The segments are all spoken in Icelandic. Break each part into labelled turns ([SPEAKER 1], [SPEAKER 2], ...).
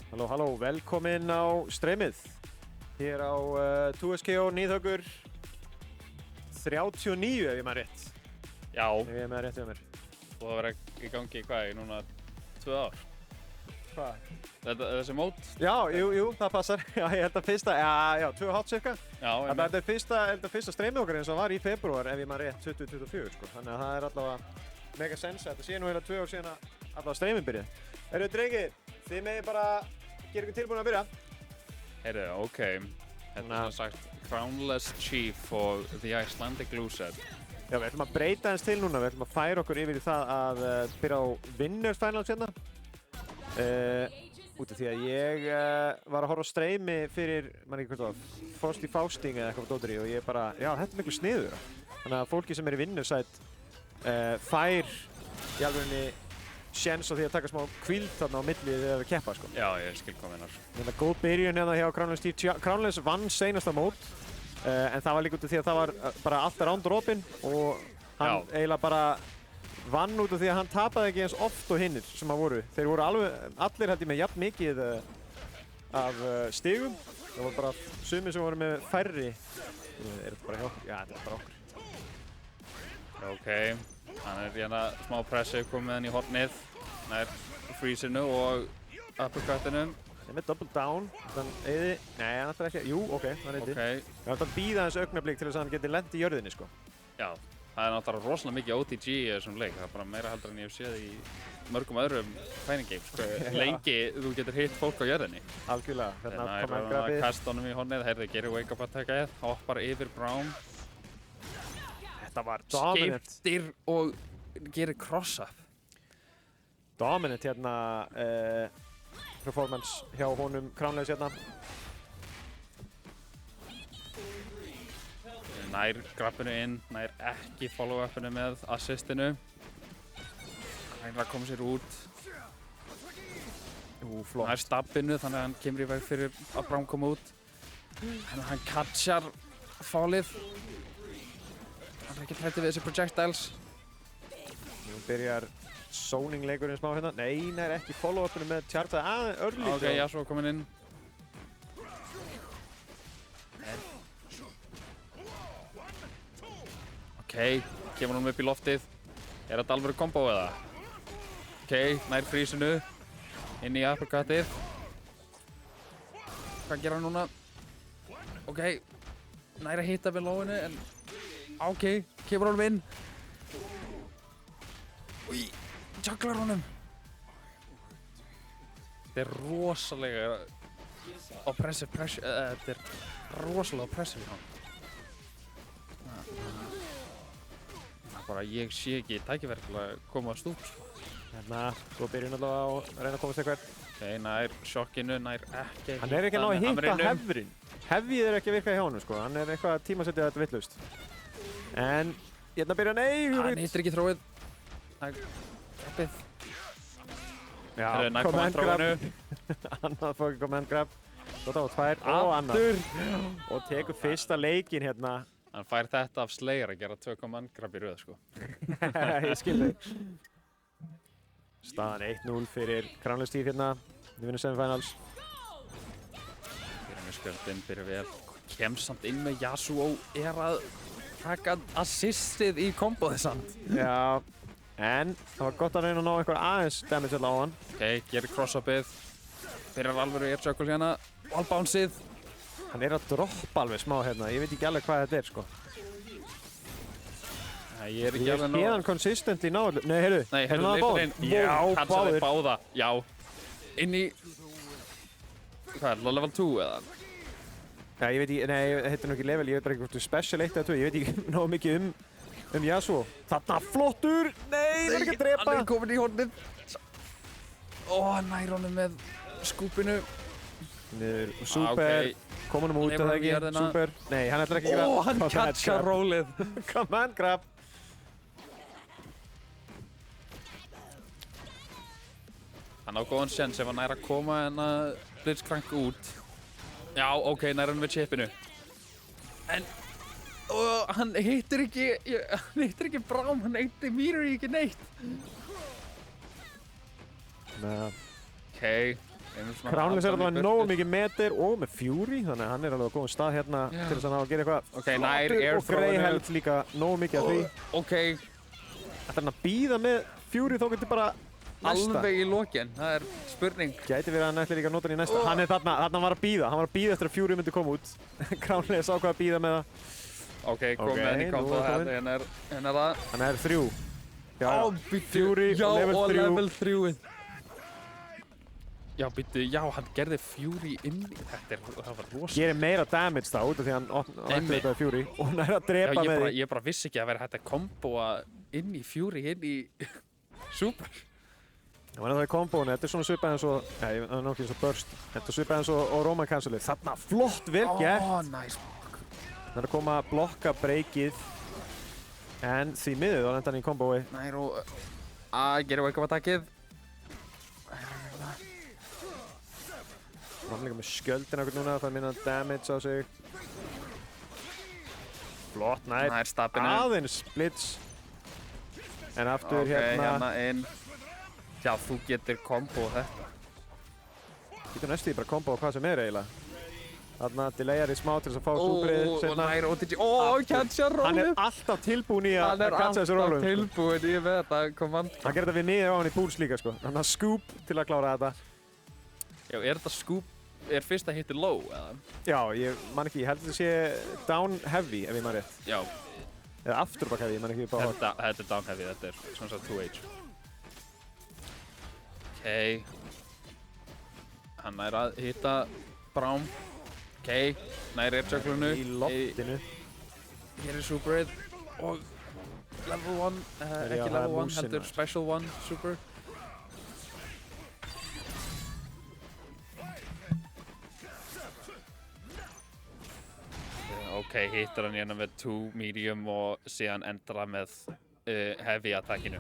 [SPEAKER 1] Halló, halló, velkomin á streymið. Hér á 2SKO Nýðhöggur 39 ef ég maður rétt.
[SPEAKER 2] Já.
[SPEAKER 1] Ef ég maður rétt við mér.
[SPEAKER 2] Og það var í gangi hvað, í núna 2 ár?
[SPEAKER 1] Hvað?
[SPEAKER 2] Þessi mót?
[SPEAKER 1] Já, jú, það passar. Já, ég held að fyrsta, já, 2,5 cirka.
[SPEAKER 2] Já,
[SPEAKER 1] Þetta er fyrsta streymið okkar eins og var í febrúar ef ég maður rétt 2024 sko. Þannig að það er allavega mega sens að þetta sé nú heila 2 ár síðan að allavega streymið byrjaði. Heyrðu drengir, þið megið bara gera ykkur tilbúin að byrja.
[SPEAKER 2] Heyrðu, ok. Þetta er svona sagt Crownless Chief og The Icelandic Lucid.
[SPEAKER 1] Já, við ætlum að breyta eins til núna. Við ætlum að færa okkur yfir í það að byrja á Winners Finals hérna. Út af því að ég var að horfa á streymi fyrir, maður ekki hvort það var, Frosty Fausting eða eitthvað á dótari og ég bara, já, þetta er miklu sniður. Þannig að fólki sem er í Winnerside fær í alvegni séns á því að taka smá hvíld þarna á milli þegar við keppa, sko.
[SPEAKER 2] Já, ég skil hvað meinar.
[SPEAKER 1] Þetta er góð byrjun hérna hjá Crownless Steve. Crownless vann seinasta mót, en það var líka út af því að það var bara allt round robin og hann eiginlega bara vann út af því að hann tapaði ekki eins oft og hinnir sem að voru. Þeir voru allir held ég með jafn mikið af stigum. Það voru bara sumir sem voru með færri. Er þetta bara hjá okkur? Já, þetta er bara okkur.
[SPEAKER 2] Ok, hann er hérna smá pressi komið hann í hornið. Hann er freeze-inu og uppercutinu.
[SPEAKER 1] Það er með double down. Nei, hann ætlar ekki. Jú, ok, hann er
[SPEAKER 2] Ok.
[SPEAKER 1] Það ætlar að bíða hans augnablik til þess að hann geti lent í jörðinni, sko.
[SPEAKER 2] Já, það er náttúrulega rosalega mikið OTG í þessum leik. Það er bara meira heldur en ég hef séð í mörgum öðrum fighting games. Sko. Lengi þú getur hitt fólk á jörðinni.
[SPEAKER 1] Algjörlega.
[SPEAKER 2] Þannig að hann er að kasta honum í hornið. Heyrðu, gerir wake up attack-ið, hoppar yfir Braum.
[SPEAKER 1] Þetta var dominant.
[SPEAKER 2] Skiptir og gerir cross-up.
[SPEAKER 1] Dominant hérna performance hjá honum Crownless hérna.
[SPEAKER 2] Nær grabbinu inn, nær ekki follow-upinu með assistinu. Hann er að koma sér út.
[SPEAKER 1] Flott.
[SPEAKER 2] Nær stabbinu þannig að hann kemur í veg fyrir að Braum koma út. Hann catchar fallið. Hann er ekki hræddur við þessi projectiles.
[SPEAKER 1] Nú byrjar zoning leikurinn smá hérna. Nei, nær ekki follow-upinu með tjarta örlítið.
[SPEAKER 2] Ok, Yasuo kominn inn. Ok, kemur hann upp í loftið. Er þetta alveg kombo eða? Ok, nær freeze-inu. Inn í uppercutið. Hvað gerir hann núna? Ok, nær að hitta við lóinu en... Ok, kemur hann inn. Új, jugglar honum. Þetta er rosalega oppressive pressure, þetta er rosalega oppressive hjá hann. Bara ég sé ekki tækifæri til að koma að stúp, sko.
[SPEAKER 1] Hérna, svo byrjun allavega á að reyna að komast eitthvað.
[SPEAKER 2] Ok, nær sjokkinu, nær ekki
[SPEAKER 1] Hann er ekki að ná að hitta hefðurinn. Hefðið er ekki að virka hjá honum, sko. Hann er eitthvað að tímasetja þetta vitlaust. En, hérna byrja, nei!
[SPEAKER 2] Hann hittir ekki þróið. Grabbið.
[SPEAKER 1] Já,
[SPEAKER 2] nær command þróinu.
[SPEAKER 1] Annað fókið command grab. Svo það var 2 og annað. Og tekur fyrsta leikinn hérna.
[SPEAKER 2] Hann fær þetta af Slayer að gera 2 command grab í röð, sko.
[SPEAKER 1] Ég skil þig. Staðan 1-0 fyrir Crownless Steve hérna. Við vinnum semifinals.
[SPEAKER 2] Byrja með skjöldin, byrja vel. Kemst samt inn með Yasuo, er að taka assistið í komboðið samt.
[SPEAKER 1] Já, en það var gott að reyna að ná einhver aðeins damage alltaf á hann.
[SPEAKER 2] Ok, gerir cross-upið. Byrjar alveg air juggle hérna. Wallbounceið.
[SPEAKER 1] Hann er að droppa alveg smá hérna. Ég veit ekki alveg hvað þetta er, sko.
[SPEAKER 2] Nei, ég er ekki
[SPEAKER 1] Ég
[SPEAKER 2] alveg
[SPEAKER 1] sé hann consistently náðu. Nei, heyrðu.
[SPEAKER 2] Nei, heyrðu,
[SPEAKER 1] náðu
[SPEAKER 2] inn.
[SPEAKER 1] báðir. Já,
[SPEAKER 2] Kansaði
[SPEAKER 1] báðir.
[SPEAKER 2] báða. Já. Inn í... Hvað er það, level 2 eða?
[SPEAKER 1] Já, ég veit ekki, nei, þetta er nú ekki level. Ég veit bara ekki hvort þú special 1 eða 2. Ég veit ekki náðu mikið um Yasuo. Þarna flottur! Nei, það er ekki að drepa!
[SPEAKER 2] Hann er komin í hornið. Ó, hann nær honum með skúpinu.
[SPEAKER 1] Niður, super. Kom honum út eða ekki, super. Nei, hann ætlar ekki að
[SPEAKER 2] Ó, hann catchar rólið.
[SPEAKER 1] Command grab.
[SPEAKER 2] Hann á góðan séns ef hann nær að koma hennar Blitzcrank út. Já, ok, nær hann við chipinu. En... hann hittir ekki Braum, hann eittir Mirror ekki neitt.
[SPEAKER 1] Nei.
[SPEAKER 2] Ok,
[SPEAKER 1] Crownless alveg nógu mikið meter og með Fury, þannig að hann alveg á góðum stað hérna til þess að ná að gera eitthvað
[SPEAKER 2] flottur
[SPEAKER 1] og Grey held líka nógu mikið af því. Ætlar hann að býða með Fury þó getur bara næsta.
[SPEAKER 2] Alveg í lokin, það spurning.
[SPEAKER 1] Gæti verið að hann ætli líka að nota hann í næsta. Hann þarna var að býða, hann var að býða eftir að Fury myndi koma út. Crownless ákvað að býða með það.
[SPEAKER 2] Komið henni í kombo hérna er það.
[SPEAKER 1] Hann er 3. Fury og level 3.
[SPEAKER 2] Já, býttu, hann gerði Fury inn í þetta, það var rosalega.
[SPEAKER 1] Gerir meira damage þá út af því hann opnaði Fury og hann er að drepa með því.
[SPEAKER 2] Ég bara vissi ekki að vera hægt að komboa inn í Fury, inn í Super.
[SPEAKER 1] Það var náttúrulega í kombóinu, þetta er svona svipað eins og, það er náttúrulega eins og Burst. Þetta er svipað eins og Roman cancelið. Þarna flott vel gert.
[SPEAKER 2] Nice.
[SPEAKER 1] Það er að koma að blokka breykið. En því miður þá lenda hann í kombói.
[SPEAKER 2] Gerum við eitthvað að takkið.
[SPEAKER 1] Hann líka með skjöldin okkur núna, það fær minna damage á sig. Flott, aðeins blitz. En aftur
[SPEAKER 2] hérna inn. Já, þú getur kombo þetta.
[SPEAKER 1] Getur næstu bara kombo á hvað sem er eiginlega. Þarna delayar í smá til þess að fá súprið seinna.
[SPEAKER 2] Catcha rólið.
[SPEAKER 1] Hann er alltaf tilbúinn í að catcha þessu rólum.
[SPEAKER 2] Hann er alltaf tilbúinn í þetta kommand.
[SPEAKER 1] Hann gerir þetta við niður á hann í pools líka sko. Hann har scoop til að klára þetta.
[SPEAKER 2] Já, er þetta scoop? Er fyrsta hitti low, eða?
[SPEAKER 1] Já, ég man ekki, ég held að þetta sé down heavy, ef ég man rétt.
[SPEAKER 2] Já.
[SPEAKER 1] Eða afturbak heavy, ég man ekki bara.
[SPEAKER 2] Þetta er down heavy, þetta er svona svo 2H. Hann er að hitta Braum. Nær airjugglunu.
[SPEAKER 1] Í loftinu.
[SPEAKER 2] Hér er superið og level 1, ekki level 1, heldur special 1 super. Hittar hann hérna með 2 medium og síðan endar hann með heavy attackinu.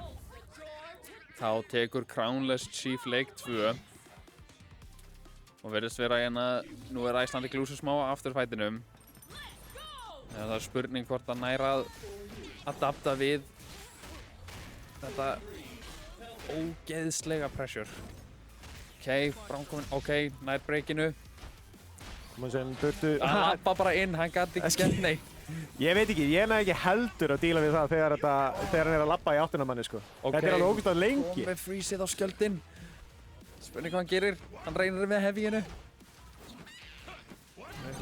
[SPEAKER 2] Þá tekur Crownless Chief Lake 2 og verðist vera hérna, nú er Icelandic Loser smá aftur fætinum. Það er spurning hvort hann nær að adapta við þetta ógeðslega pressure. Braum kominn, nær breakinu.
[SPEAKER 1] Hann
[SPEAKER 2] lappa bara inn, hann gæti ekki gett neitt.
[SPEAKER 1] Ég veit ekki, ég næði ekki heldur að díla við það þegar hann er að lappa í áttina manni sko. Þetta er alveg ógeðslega lengi.
[SPEAKER 2] Með freezeið á skjöldin. Spurning hvað hann gerir, hann reynir með heavyinu.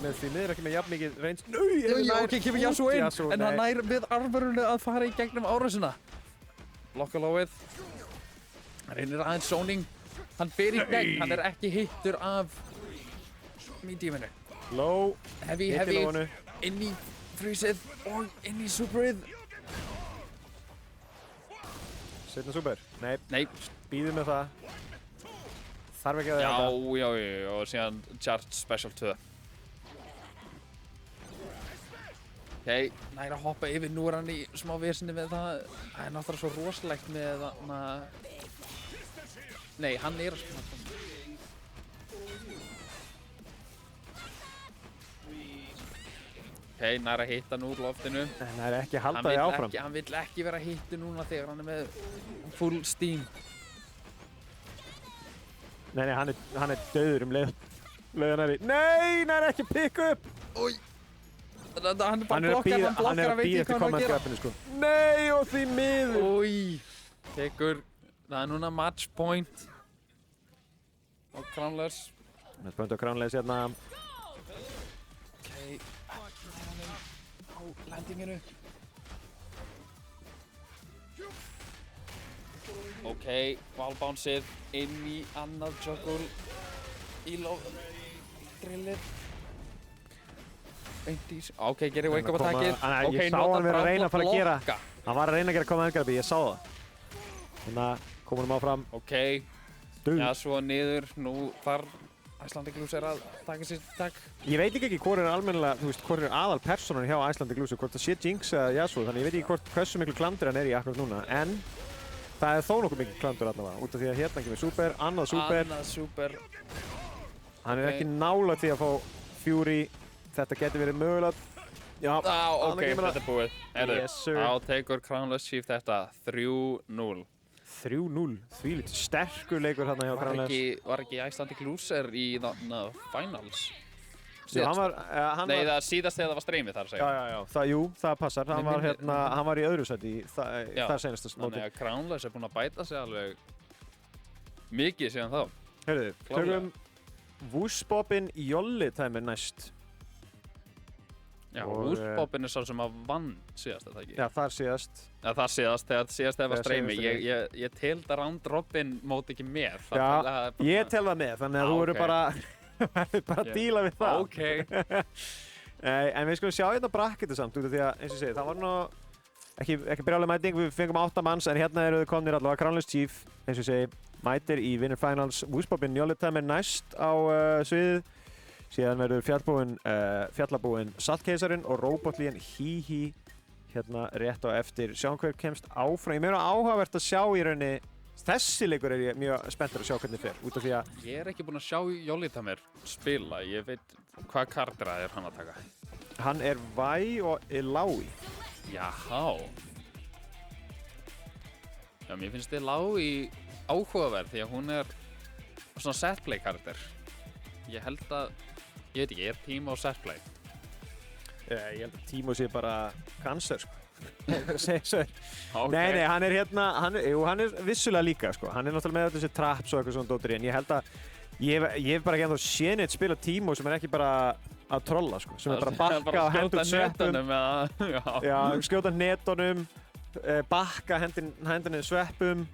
[SPEAKER 1] Með því miður ekki með jafn mikið range.
[SPEAKER 2] Kemur Yasuo inn, en hann nær við armurinu að fara í gegnum árásina. Blokka lóið. Hann reynir aðeins zoning. Hann fer í gegn, hann er ekki hittur af mediuminu.
[SPEAKER 1] Low,
[SPEAKER 2] heavy, inn í freezeið og inn í superið.
[SPEAKER 1] Setna super?
[SPEAKER 2] Nei.
[SPEAKER 1] Býðum með það. Þarf ekki að það.
[SPEAKER 2] Já, og síðan charge special 2. Nær að hoppa yfir, nú er hann í smá vesinni með það. Það er náttúrulega svo rosalegt með þarna. Nei, hann er að spila. Nær að hitta hann úr loftinu.
[SPEAKER 1] Hann er ekki að halda því áfram.
[SPEAKER 2] Hann vill ekki vera hittu núna þegar hann er með full steam.
[SPEAKER 1] Nei, hann er döður leiðan er í. Nei, hann er ekki að pikka upp!
[SPEAKER 2] Hann er bara blokkar, hann veit ekki hvað hann að gera.
[SPEAKER 1] Sko. Nei, og því miður!
[SPEAKER 2] Það er núna match point. Og Crownless.
[SPEAKER 1] Match point og Crownless hérna.
[SPEAKER 2] Landinginu. Wallbouncið inn í annað juggle í drillið. Gerir wake up attackið.
[SPEAKER 1] Ég sá hann vera að reyna að fara að gera. Hann var að reyna að gera koma aðgarbi, ég sá það. Þannig að komum hann áfram.
[SPEAKER 2] Já, svo niður. Nú þarf Icelandic Loser að taka sér takk.
[SPEAKER 1] Ég veit ekki hvor er almennilega, þú veist, hvor er aðal personan hjá Icelandic Loser, hvort það sé Jinx eða Yasuo, þannig ég veit ekki hversu miklu klandur hann er í akkurat núna, en það er þó nokkuð miklu klandur allavega, út af því að hérna kemur super, annað super. Hann er ekki nálægt því að fá Fury, þetta getur verið mögulegt. Já,
[SPEAKER 2] þetta er búið.
[SPEAKER 1] Yes, sir.
[SPEAKER 2] Þá tekur Crownless Chief þetta 3-0.
[SPEAKER 1] 3-0, þvílíkt sterkur leikur hérna hjá Crownless.
[SPEAKER 2] Var ekki Icelandic Loser í finals?
[SPEAKER 1] Jú, hann var,
[SPEAKER 2] Nei, það síðast þegar það var streymið þar að segja.
[SPEAKER 1] Já, það passar. Hann var í öðru sæti í þar seinasta móti.
[SPEAKER 2] Þannig að Crownless búinn að bæta sig alveg mikið síðan þá.
[SPEAKER 1] Heyrðu, tökum Wusbobbin Jolly-tæmi næst.
[SPEAKER 2] Já, Wusbobbin sá sem að vann síðast, það ekki?
[SPEAKER 1] Já, þar síðast.
[SPEAKER 2] Ja, það síðast þegar var streymið. Ég teldi að round robin móti ekki með.
[SPEAKER 1] Já, ég tel það með, þannig að þú eru bara að díla við það.
[SPEAKER 2] Ok.
[SPEAKER 1] En við skulum sjá hérna bracketu samt, út af því að, eins og ég segi, það var nú ekki brjálega mæting, við fengum 8 manns, en hérna eru þau komnir allavega. Crownless Chief, eins og ég segi, mætir í Winner Finals. Wusbobbin Jolly-tæmi næst á sviðið. Síðan verður fjallabúinn Saltkeisarinn og Robotlíðan Hí hérna rétt á eftir. Sjáum hver kemst áfram. Ég meina áhugavert að sjá í rauninni. Þessi leikur er ég mjög spenntur að sjá hvernig fer, út af því að
[SPEAKER 2] ég er ekki búinn að sjá Jolly-tæmir spila. Ég veit hvað kardra er hann að taka.
[SPEAKER 1] Hann er Vi og Illaoi.
[SPEAKER 2] Jáhá. Já, mér finnst Illaoi áhugaverð því að hún er svona setplay karakter. Ég held að, ég veit ekki, er Teemo setplay?
[SPEAKER 1] Ég held að Teemo sé bara cancer, sko. Okay. Nei, hann er hérna, hann er vissulega líka, sko. Hann er náttúrulega með þessi traps og eitthvað svona dóttir í, en ég held að ég hef bara ekki ennþá séð neitt spila Teemo sem er ekki bara að trolla, sko. Sem er bara að bakka og henda sveppum. Já, skjóta netunum, bakka hendinni sveppum.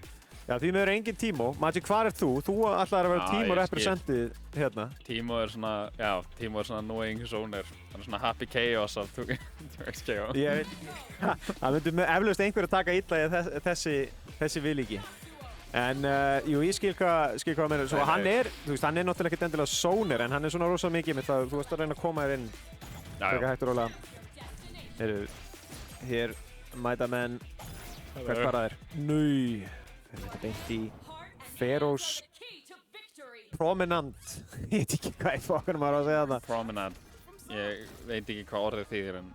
[SPEAKER 1] Já, því miður engin Teemo. Magic, hvar er þú? Þú ætlaðir að vera Teemo representið hérna.
[SPEAKER 2] Teemo er svona annoying zoner. Hann er svona happy chaos af 2x KO.
[SPEAKER 1] Ég veit ekki. Það myndi eflaust einhver að taka illa í þessi viðlíki. En jú, ég skil hvað meina. Svo hann er, þú veist, hann er náttúrulega ekkert endilega zoner, en hann er svona rosa mikið með það. Þú veist að reyna að koma þér inn. Frekar hægt og rólega. Hér mæta menn. Hvert fara þeir? Nau. Þetta beint í Feroz Promenant. Ég veit ekki hvað í fokkunum maður á að segja þarna.
[SPEAKER 2] Promenant. Ég veit ekki hvað orðið þýðir, en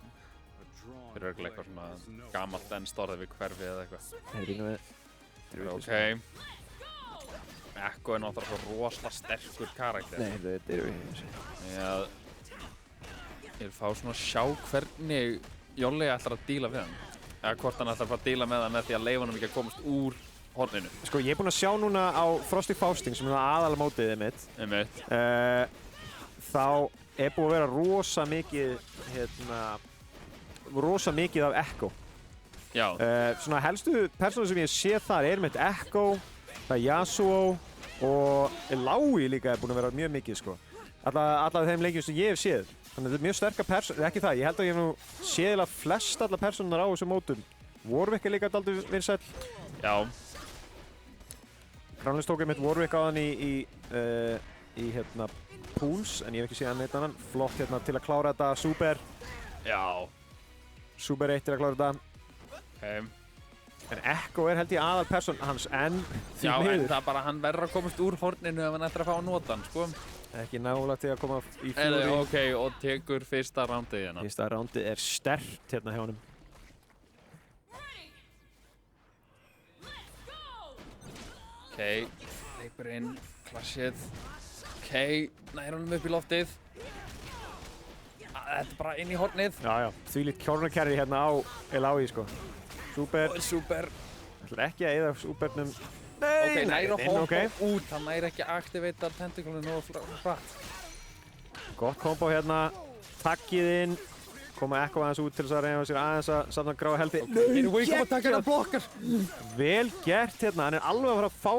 [SPEAKER 2] þeir eru örugglega eitthvað svona gamalt enskt orðið við hverfi eða eitthvað. Ok. Ekko er náttúrulega svo rosalega sterkur karakter.
[SPEAKER 1] Nei, þetta eru við.
[SPEAKER 2] Ég vil fá svona að sjá hvernig Jolly ætlar að díla við hann. Eða hvort hann ætlar að fara að díla með hann með því að leyfa honum ekki að komast úr horninu. Sko,
[SPEAKER 1] ég er búinn að sjá núna á Frosty Fausting, sem er aðalmótið einmitt. Þá er búið að vera rosa mikið af Ekko.
[SPEAKER 2] Já.
[SPEAKER 1] Svona helstu persónur sem ég sé þar er með Ekko, það er Yasuo og Illaoi líka er búinn að vera mjög mikið, sko. Alla þeim leikjum sem ég hef séð. Þannig að þetta er mjög sterkar persónur, ekki það, ég held að ég hef nú séð flest alla persónunar á þessum mótum. Warwick er líka dálítið vinsæll.
[SPEAKER 2] Já.
[SPEAKER 1] Crownless tók einmitt Warwick á hann í hérna pools, en ég hef ekki séð hann neitt annan. Flott hérna til að klára þetta, Super.
[SPEAKER 2] Já.
[SPEAKER 1] Super 1 til að klára þetta.
[SPEAKER 2] Ok.
[SPEAKER 1] En Ekko er held ég aðal persón hans, en því
[SPEAKER 2] miður. Já, en
[SPEAKER 1] það
[SPEAKER 2] er bara, hann verður að komast úr horninu ef hann ætlar að fá að nota hann, sko.
[SPEAKER 1] Ekki nálægt til að koma í fjúri.
[SPEAKER 2] Ok, og tekur fyrsta rándið hérna.
[SPEAKER 1] Fyrsta rándið er sterkt hérna hjá honum.
[SPEAKER 2] Ok, leipur inn, klassið. Ok, nær honum upp í loftið. Þetta er bara inn í hornið.
[SPEAKER 1] Já, þvílíkt corner-carry hérna á Illaoi, sko. Super.
[SPEAKER 2] Super.
[SPEAKER 1] Það ætlar ekki að eyða supernum. Nei,
[SPEAKER 2] ok, nær að hoppa út. Hann nær ekki að aktivita tentaklunum og hratt.
[SPEAKER 1] Gott kombo hérna. Takkið inn. Koma Ekko aðeins út til þess að reyna sér aðeins að safna gráa helfi.
[SPEAKER 2] Nú kom að taka hérna blokkar.
[SPEAKER 1] Vel gert hérna. Hann er alveg að fara að fá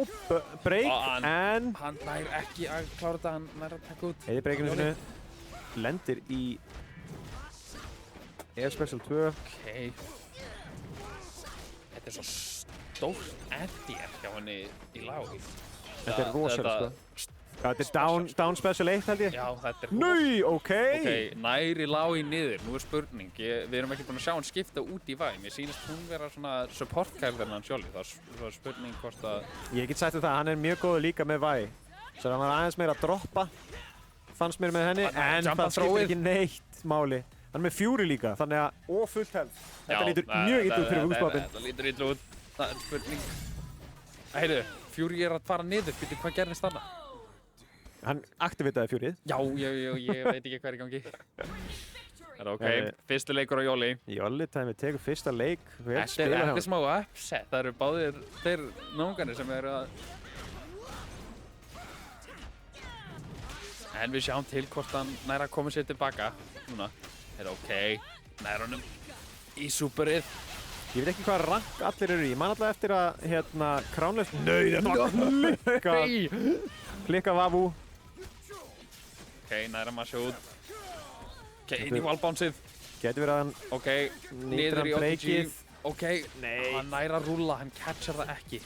[SPEAKER 1] break, en
[SPEAKER 2] hann nær ekki að klára þetta. Hann nær að taka út.
[SPEAKER 1] Heiði breakinu sinu. Lendir í Special 2.
[SPEAKER 2] Ok. Þetta er svo stórt anti-air hjá henni í Illaoi.
[SPEAKER 1] Þetta er rosalega, sko. Þetta er down Special 1, held ég.
[SPEAKER 2] Já, þetta er
[SPEAKER 1] Nei, ok.
[SPEAKER 2] Ok, nær Illaoi niður. Nú er spurning. Við erum ekki búin að sjá hann skipta út í Vi. Mér sýnist hún vera svona support-kærðarinn hans Jolly. Það er spurning hvort að...
[SPEAKER 1] Ég get sagt þetta, hann er mjög góður líka með Vi. Svo hann var aðeins meira að droppa. Fannst mér með henni, en það skiptir ekki neitt máli. Hann er með fjúri líka, þannig að... Og fullt held. Þetta lítur mjög illa út fyrir Wusbobbin.
[SPEAKER 2] Þetta lítur illa út. Það er spurning. Heyrðu, Fury að fara niður, býttu hvað gerðist þarna?
[SPEAKER 1] Hann aktivitaði Furyð.
[SPEAKER 2] Já, ég veit ekki hvað í gangi. Það ok, fyrsti leikur á Jolly.
[SPEAKER 1] Jolly Time tekur fyrsta leik.
[SPEAKER 2] Þetta er smá upset, það eru báðir þeir náungarnir sem eru að... En við sjáum til hvort hann nær að koma sér tilbaka. Núna, ok, nær honum í superið.
[SPEAKER 1] Ég veit ekki hvað rank allir eru í. Ég man alltaf eftir að, Crownless... Nei, þetta var klikka Vavu.
[SPEAKER 2] Ok, næra maður sjá út. Ok, inn í wallbouncið.
[SPEAKER 1] Getur verið að hann...
[SPEAKER 2] Ok, niður í OTG. Ok,
[SPEAKER 1] nei.
[SPEAKER 2] Hann næra að rúlla, hann catchar það ekki.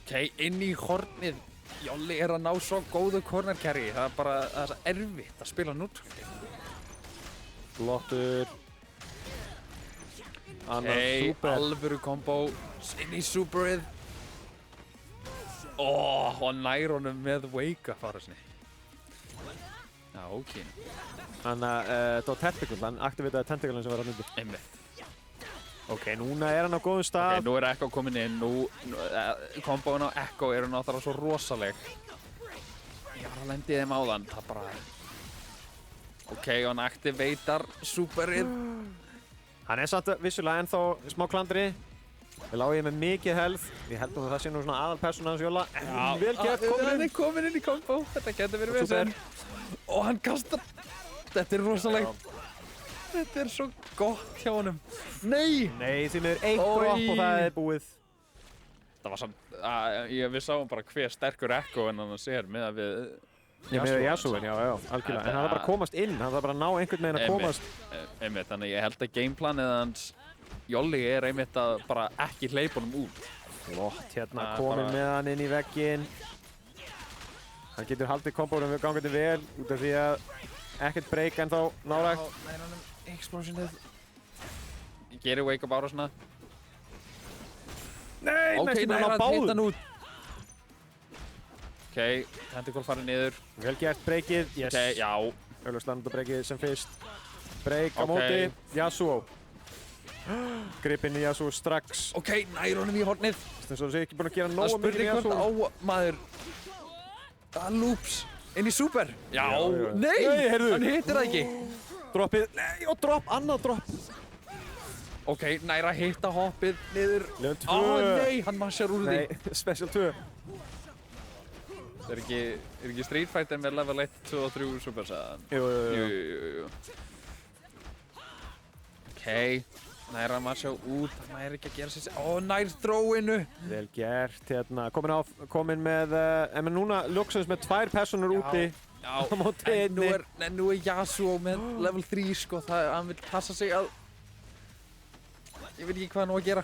[SPEAKER 2] Ok, inn í hornið. Jolly er að ná svo góðu corner carry. Það er bara, það er svo erfitt að spila neutral.
[SPEAKER 1] Flottur.
[SPEAKER 2] Ok, alvöru combo. Inn í superið. Og nær honum með wake-up árasinni. Já, ok.
[SPEAKER 1] Þannig að þetta var tentacle, hann aktivitaði tentaclein sem var hann undir.
[SPEAKER 2] Einmitt.
[SPEAKER 1] Ok, núna er hann á góðum stað.
[SPEAKER 2] Ok, nú er Echo komin inn. Komboin á Echo eru náttúrulega svo rosaleg. Ég var að lendi í þeim áðan, það bara... Ok, hann aktivitar superið.
[SPEAKER 1] Hann er satt vissulega ennþá smá klandri. Við lágum ég með mikið health. Ég held að það sé nú svona aðalpersóna hans Jolla. Vel gert,
[SPEAKER 2] hann er komin inn í kombo. Þetta getur verið vesen. Og hann kastar. Þetta er rosalegt. Þetta er svo gott hjá honum. Nei!
[SPEAKER 1] Nei, því miður eitt drop og það er búið.
[SPEAKER 2] Það var samt, við sáum bara hver sterkur Echo en hann sér með að við
[SPEAKER 1] Yasuoin, já, algjörlega. En hann þarf bara að komast inn, hann þarf bara að ná einhvern veginn að komast.
[SPEAKER 2] Einmitt, þannig ég held að gameplanið hans Jolly er einmitt að bara ekki hleypa honum út.
[SPEAKER 1] Flott, komin með hann inn í vegginn. Hann getur haldið kombónum gangandi vel út af því að ekkert break en þá nálægt.
[SPEAKER 2] Nær honum explosionið. Ég gerir wake-up árásina.
[SPEAKER 1] Nei,
[SPEAKER 2] ok,
[SPEAKER 1] næstum
[SPEAKER 2] nær
[SPEAKER 1] hann á
[SPEAKER 2] að hitta
[SPEAKER 1] báðum.
[SPEAKER 2] hann út. Ok, tentacle farið niður.
[SPEAKER 1] Vel gert breakið, yes.
[SPEAKER 2] Ok, já.
[SPEAKER 1] Augljóslega nota breakið sem fyrst. Break á móti, Yasuo. Grip inn í Yasuo strax.
[SPEAKER 2] Ok, nær honum í hornið.
[SPEAKER 1] Þess að þú séu ekki búin að gera nógu mikið í
[SPEAKER 2] Yasuo. Það spurði hvort maður. Það loops inn í super. Já, nei, hann hittir það ekki.
[SPEAKER 1] Droppið, nei, og drop, annað drop.
[SPEAKER 2] Ok, nær að hitta hoppið niður.
[SPEAKER 1] Level 2.
[SPEAKER 2] Nei, hann massjar úr því.
[SPEAKER 1] Nei, special 2.
[SPEAKER 2] Það er ekki Street Fighter með level 1, 2 og 3 super saðan.
[SPEAKER 1] Jú.
[SPEAKER 2] Ok, nær að massja út, hann nær ekki að gera sér. Nær throw-inu.
[SPEAKER 1] Vel gert, komin með, en núna ljóksins með 2 personur úti.
[SPEAKER 2] Já, en nú er Yasuo með level 3 sko, hann vil passa sig að... Ég veit ekki hvað hann á að gera.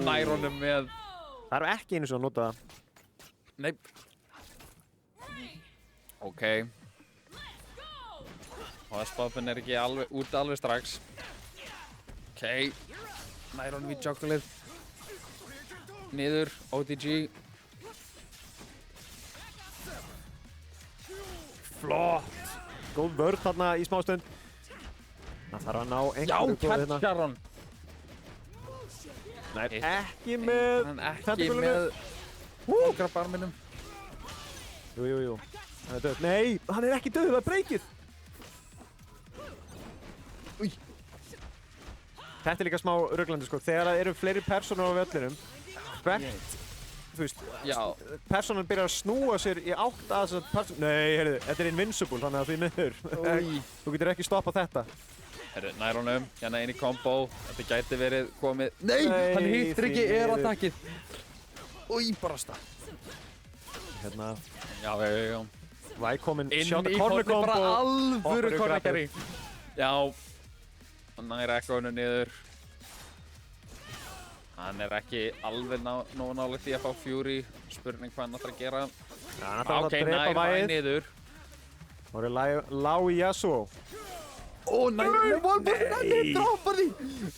[SPEAKER 2] Nær honum með...
[SPEAKER 1] Það er ekki einu svo að nota það.
[SPEAKER 2] Nei. Ok. Og S-boppin er ekki út alveg strax. Ok. Nær honum í jugglið. Niður, OTG.
[SPEAKER 1] Flott. Góð vörð þarna í smástund. Það þarf að ná einhverju góðu hérna.
[SPEAKER 2] Já, catchar hann.
[SPEAKER 1] Nei, ekki með tentakulunum.
[SPEAKER 2] Ógrabarminum.
[SPEAKER 1] Jú. Hann er döð. Nei, hann er ekki döð, það er breakið. Új. Þetta er líka smá ruglandi sko. Þegar það eru fleiri personur á völlinum, þú veist, personan byrjar að snúa sér í átt að þess að person... Nei, heyrðu, þetta er invincible, þannig að því miður. Þú getur ekki stoppað þetta.
[SPEAKER 2] Herru, nær honum, hérna inn í combo. Þetta gæti verið komið... Nei, hann hittir ekki air-attackið. Új, bara stað.
[SPEAKER 1] Hérna...
[SPEAKER 2] Já.
[SPEAKER 1] Vækomin,
[SPEAKER 2] inn
[SPEAKER 1] shot
[SPEAKER 2] í
[SPEAKER 1] corner
[SPEAKER 2] hornið, bara
[SPEAKER 1] combo.
[SPEAKER 2] alvöru corner carry. Já. Hann nær Echo-unu niður. Hann er ekki alveg nógu nálægt í að fá Fury. Spurning hvað hann ætlar að gera. Ok, nær hann niður.
[SPEAKER 1] Það voru lág í Yasuo.
[SPEAKER 2] Nei, hann droppar því.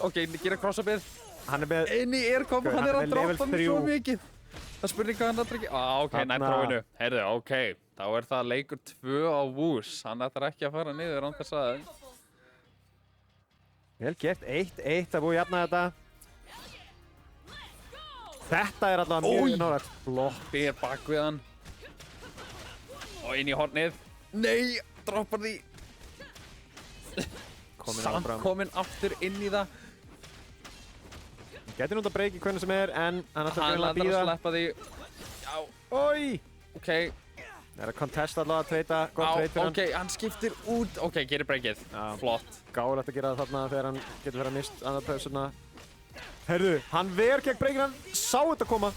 [SPEAKER 2] Ok, gera cross-upið.
[SPEAKER 1] Hann er með...
[SPEAKER 2] Inn í air-combo, hann er að droppa hann svo mikið. Það spurning hvað hann ætlar að gera. Ok, nær tróinu. Heyrðu, ok. Þá er það leikur 2 á Woos. Hann ætlar ekki að fara niður án þess að...
[SPEAKER 1] Vel gert, 1-1 að búið að jafna þetta. Þetta er allavega mjög nálægt. Blopp.
[SPEAKER 2] Ber bak við hann. Og inn í hornið. Nei, droppar því. Samt kominn aftur inn í það.
[SPEAKER 1] Getur núnt að breyki hvernig sem en hann ætlar
[SPEAKER 2] Hann
[SPEAKER 1] að
[SPEAKER 2] ætlar
[SPEAKER 1] býða.
[SPEAKER 2] að sleppa því. Já.
[SPEAKER 1] Oi!
[SPEAKER 2] Ok.
[SPEAKER 1] Það er að contesta allavega að treyta. Gott treyt fyrir hann.
[SPEAKER 2] Ok, hann skiptir út. Ok, gerir breykið. Flott.
[SPEAKER 1] Gáðilegt að gera það þarna þegar hann getur verið að mist annað pressuna. Herðu, hann ver gegn breykinn, hann sá þetta koma.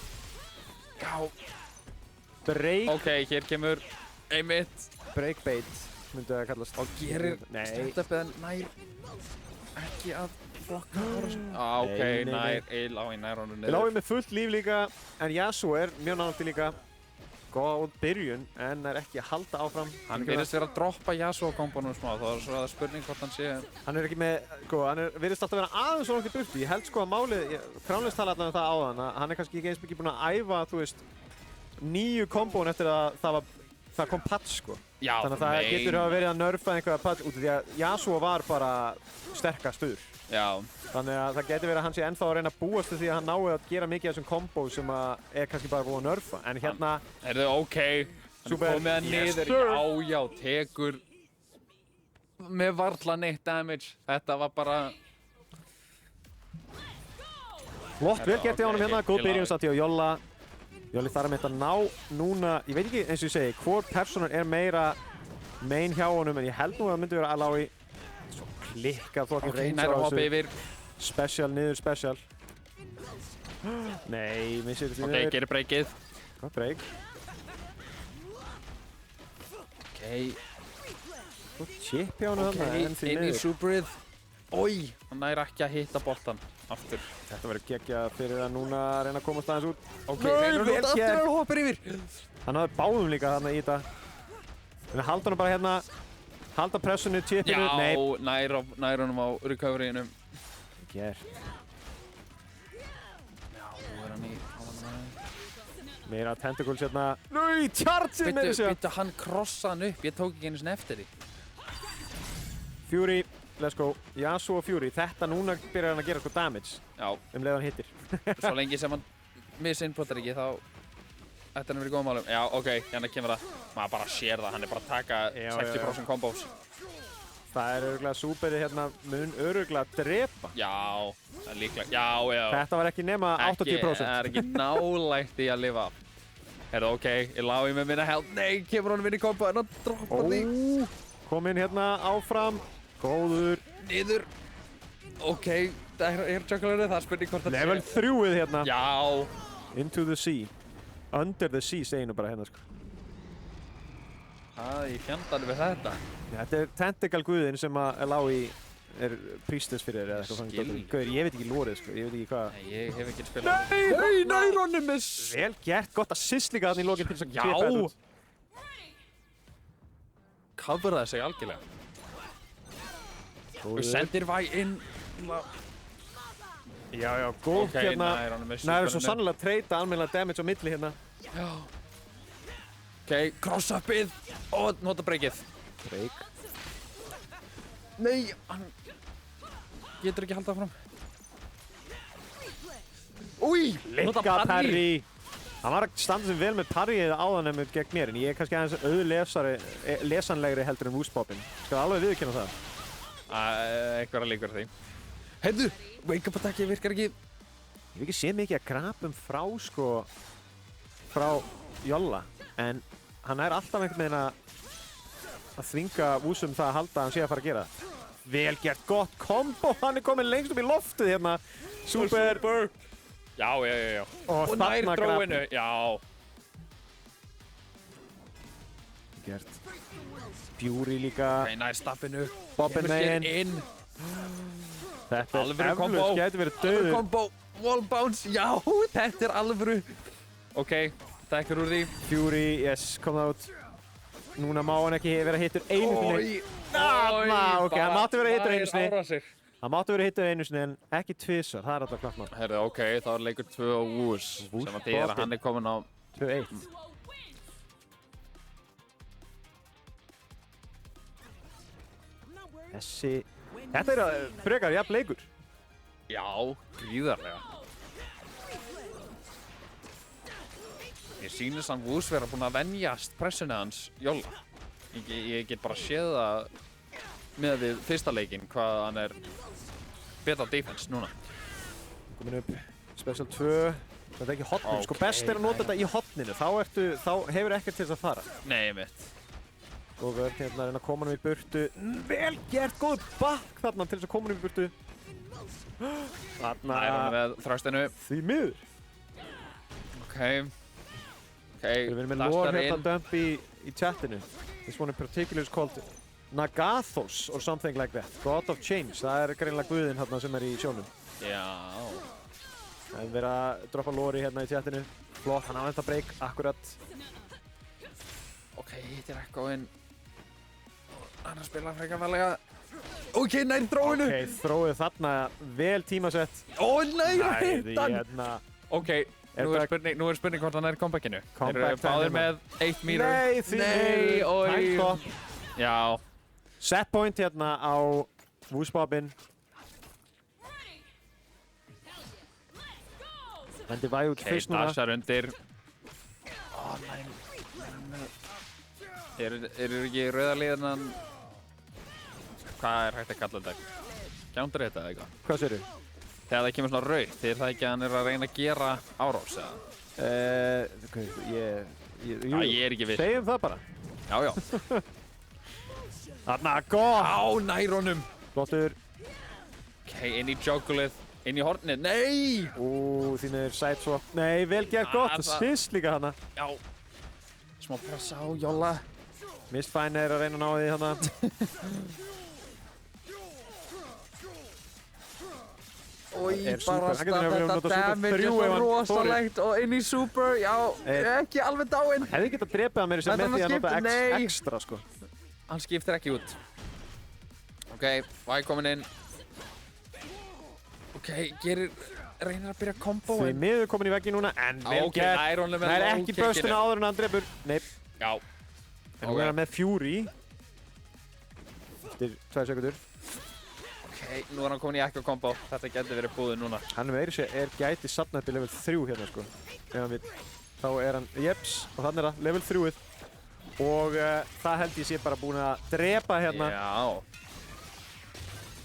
[SPEAKER 2] Já.
[SPEAKER 1] Breyk.
[SPEAKER 2] Ok, hér kemur einmitt.
[SPEAKER 1] Breakbait, myndi það kallast.
[SPEAKER 2] Og gerir setup eða nær ekki að flokka ára. Ok, nær, Ilái nær honum niður.
[SPEAKER 1] Ilái með fullt líf líka, en Yasuo er mjög nálægt líka. Góð byrjun, en er ekki að halda áfram.
[SPEAKER 2] Hann virðist vera að droppa Yasuo-kombónum smá, þá er svo að spurning hvort hann sé...
[SPEAKER 1] Hann er ekki með, hann virðist alltaf vera aðeins svo langt í burtu. Ég held sko að málið, Crownless tala alltaf um það áðan, að hann er kannski ekki eins mikið búinn að æfa, þú veist, 9 kombón eftir að það kom patch sko.
[SPEAKER 2] Já,
[SPEAKER 1] þannig að það getur hafa verið að nerfa einhverja patch út af því að Yasuo var bara sterkastur.
[SPEAKER 2] Já.
[SPEAKER 1] Þannig að það getur verið að hann sé ennþá að reyna að búast því að hann nái að gera mikið af þessum kombó sem er kannski bara búið að nerfa. En hérna...
[SPEAKER 2] Heyrðu, ok. Hann er komið að niður. Já, tekur með varla neitt damage. Þetta var bara...
[SPEAKER 1] Flott, vel gert í honum hérna. Góð byrjun satt hjá Jolla. Jolli þarf með þetta ná núna... Ég veit ekki eins og ég segi, hvor personan er meira main hjá honum, en ég held nú að það myndi vera Ilái. Svo klikkað fokkin range á þessu. Special niður special. Nei, missir þetta niður.
[SPEAKER 2] Ok, gerir breykið.
[SPEAKER 1] Gott breyk.
[SPEAKER 2] Ok.
[SPEAKER 1] Gott chip hjá hann þarna, en því
[SPEAKER 2] inn í
[SPEAKER 1] niður.
[SPEAKER 2] súbrið. Ói, hann nær ekki að hitta boltan aftur.
[SPEAKER 1] Þetta verður geggjað fyrir að núna reyna að komast aðeins út.
[SPEAKER 2] Ok, reynir hann út aftur og hoppar yfir.
[SPEAKER 1] Hann hafði báðum líka þarna í þetta. Þannig að halda hann bara hérna. Halda pressunni, chipinu, nei.
[SPEAKER 2] Já, nær honum á recoveryinu.
[SPEAKER 1] Gert.
[SPEAKER 2] Já, nú er hann í ávannaði.
[SPEAKER 1] Meira tentacles hérna. Núi, chargeið með þessu.
[SPEAKER 2] Byttu hann krossa hann upp, ég tók ekki einu sinni eftir því.
[SPEAKER 1] Fury, let's go. Yasuo og Fury, þetta núna byrjar hann að gera eitthvað damage.
[SPEAKER 2] Já.
[SPEAKER 1] Leið hann hittir.
[SPEAKER 2] Svo lengi sem hann misinputar ekki, þá ætti hann að vera í góðum málum. Já, ok, hérna kemur það. Maður bara sér það, hann er bara að taka 60% kombós.
[SPEAKER 1] Það er öruglega súperið hérna, mun öruglega drepa.
[SPEAKER 2] Já, það er líklega, já.
[SPEAKER 1] Þetta var ekki nema 80%.
[SPEAKER 2] Það er ekki nálægt í að lifa. Herðu, ok, Ilái með minna held. Nei, kemur hann inn í kombo, en hann droppar því.
[SPEAKER 1] Kom inn hérna áfram. Góður.
[SPEAKER 2] Niður. Ok, það er jugglerið, það er spurning hvort það sé.
[SPEAKER 1] Level 3-ið hérna.
[SPEAKER 2] Já.
[SPEAKER 1] Into the sea. Under the sea segir nú bara hérna sko.
[SPEAKER 2] Ég fjandaði við þetta.
[SPEAKER 1] Þetta er tentacle guðinn sem að Ilái er priestess fyrir eða eitthvað
[SPEAKER 2] Skil.
[SPEAKER 1] Gauður, ég veit ekki lórið sko, ég veit ekki hvað.
[SPEAKER 2] Nei, ég hef ekki spilað.
[SPEAKER 1] Nei, nær honum með vel gert, gott assist líka þarna í lokinn til þess að klippa þetta út.
[SPEAKER 2] Coverðaði sig algjörlega. Og sendir væ inn.
[SPEAKER 1] Já, góð
[SPEAKER 2] Ok,
[SPEAKER 1] hérna.
[SPEAKER 2] nær honum með
[SPEAKER 1] Nær svo
[SPEAKER 2] superinu.
[SPEAKER 1] sannlega að treyta almennilega damage á milli hérna.
[SPEAKER 2] Já. Ok, cross-upið og nota breykið.
[SPEAKER 1] Break.
[SPEAKER 2] Nei, hann getur ekki haldið áfram. Úi, nota
[SPEAKER 1] Likka
[SPEAKER 2] parry.
[SPEAKER 1] parry. Hann var að standa sem vel með parryið áðan en gegn mér, en ég er kannski aðeins lesanlegri heldur en Woospopin. Skal alveg viðurkenna það.
[SPEAKER 2] Eitthvað líkur því. Heyrðu, wake-up attacki virkar ekki.
[SPEAKER 1] Ég hef ekki séð mikið að grapum frá Jolla, en hann er alltaf einhvern veginn að þvinga Woosum það að halda að hann sé að fara að gera. Vel gert, gott kombo, hann er komin lengst upp í loftið hérna. Super.
[SPEAKER 2] Já.
[SPEAKER 1] Og
[SPEAKER 2] nær
[SPEAKER 1] þarna
[SPEAKER 2] dróinu,
[SPEAKER 1] grapum.
[SPEAKER 2] já.
[SPEAKER 1] Gert. Fury líka.
[SPEAKER 2] Ok, nær staffinu.
[SPEAKER 1] Bobbin megin.
[SPEAKER 2] Inn.
[SPEAKER 1] Þetta er
[SPEAKER 2] Alvöru kombo.
[SPEAKER 1] eflaust gæti verið
[SPEAKER 2] Alvöru
[SPEAKER 1] döður.
[SPEAKER 2] kombo. Wall bounce, já, þetta er alvöru. Ok, dekkar úr því.
[SPEAKER 1] Fury, yes, kom það út. Núna má hann ekki vera hittur einu sinni. Ok, hann mátti vera hittur einu sinni. Hann mátti vera hittur einu sinni en ekki tvisvar, það er alltaf klart mál.
[SPEAKER 2] Herðu, ok, þá er leikur 2 á Woos, sem að þýðir að hann er komin á
[SPEAKER 1] 2-1. Þetta er frekar jafn leikur.
[SPEAKER 2] Já, gríðarlega. Ég sýnist hann Wooz vera búinn að venjast pressunni hans Jolla. Ég get bara séð það með við fyrsta leikinn hvað hann er betra defense núna.
[SPEAKER 1] Komin upp Special 2. Þetta er ekki hotninu, sko best er að nota þetta í hotninu, þá hefur ekkert til þess að fara.
[SPEAKER 2] Nei, mitt.
[SPEAKER 1] Og við erum hérna að reyna að koma hann í burtu. Vel gert, góður bakk þarna til þess að koma hann í burtu. Þarna.
[SPEAKER 2] Nær hann með þröstinu.
[SPEAKER 1] Því miður.
[SPEAKER 2] Ok.
[SPEAKER 1] Við erum með lore hérna dump í chatinu. This one in particular is called Nagathos or something like that. God of Change, það er greinilega guðinn hérna sem er í sjónum.
[SPEAKER 2] Já.
[SPEAKER 1] Það er verið að droppa lore hérna í chatinu. Flott, hann á þetta break, akkurat.
[SPEAKER 2] Ok, hittir ekkoinn. Hann er að spila frekar varlega. Ok, nær þróinu!
[SPEAKER 1] Ok, þróið þarna vel tímasett.
[SPEAKER 2] Ó, nær að hitta hann!
[SPEAKER 1] Hérna.
[SPEAKER 2] Ok, nú er spurning hvort hann er comebackinu.
[SPEAKER 1] Comeback
[SPEAKER 2] Þeir eru báðir með 8 meter.
[SPEAKER 1] Nei, því miður.
[SPEAKER 2] Oj.
[SPEAKER 1] Stop.
[SPEAKER 2] Já.
[SPEAKER 1] Set point hérna á Wooz-bobbin. Hendi væg út fyrst núna.
[SPEAKER 2] Ok, dashar undir. Ó, næ. Eru ekki rauðarliðan? Hvað er hægt að kalla þetta? Counter þetta eða eitthvað?
[SPEAKER 1] Hvað segirðu?
[SPEAKER 2] Þegar það kemur svona rauð, því það ekki að hann er að reyna að gera árás, eða?
[SPEAKER 1] Jú,
[SPEAKER 2] ég er ekki viss.
[SPEAKER 1] Segjum það bara.
[SPEAKER 2] Já, já.
[SPEAKER 1] Þarna, gott!
[SPEAKER 2] Á, nær honum!
[SPEAKER 1] Flottur.
[SPEAKER 2] Ok, inn í jugglið, inn í hornið. Nei!
[SPEAKER 1] Þín er sideswap. Nei, vel gert gott. Assist líka hana.
[SPEAKER 2] Já. Smá pressa á Jolla.
[SPEAKER 1] Mistfine er að reyna að ná því hana.
[SPEAKER 2] Oj, bara þetta damage er svo rosalegt og inn í super, já, ekki alveg dáinn.
[SPEAKER 1] Hefði getað drepið að mér sem með því að nota extra, sko.
[SPEAKER 2] Hann skiptir ekki út. Ok, væg komin inn. Ok, reynir að byrja kombo.
[SPEAKER 1] Því miður komin í veggi núna, en vel gert. Nær ekki böstuna áður en hann drepur. Nei.
[SPEAKER 2] Já.
[SPEAKER 1] En hún er með Fury. Eftir 2 sekundur.
[SPEAKER 2] Ok, nú er hann komin í ekko kombo. Þetta getur verið búið núna.
[SPEAKER 1] Hann er gæti safna upp í level 3 hérna, sko. Ef hann vil. Þá er hann, jeps, og þannig er það, level 3-ið. Og það held ég sé bara búin að drepa hérna.
[SPEAKER 2] Já.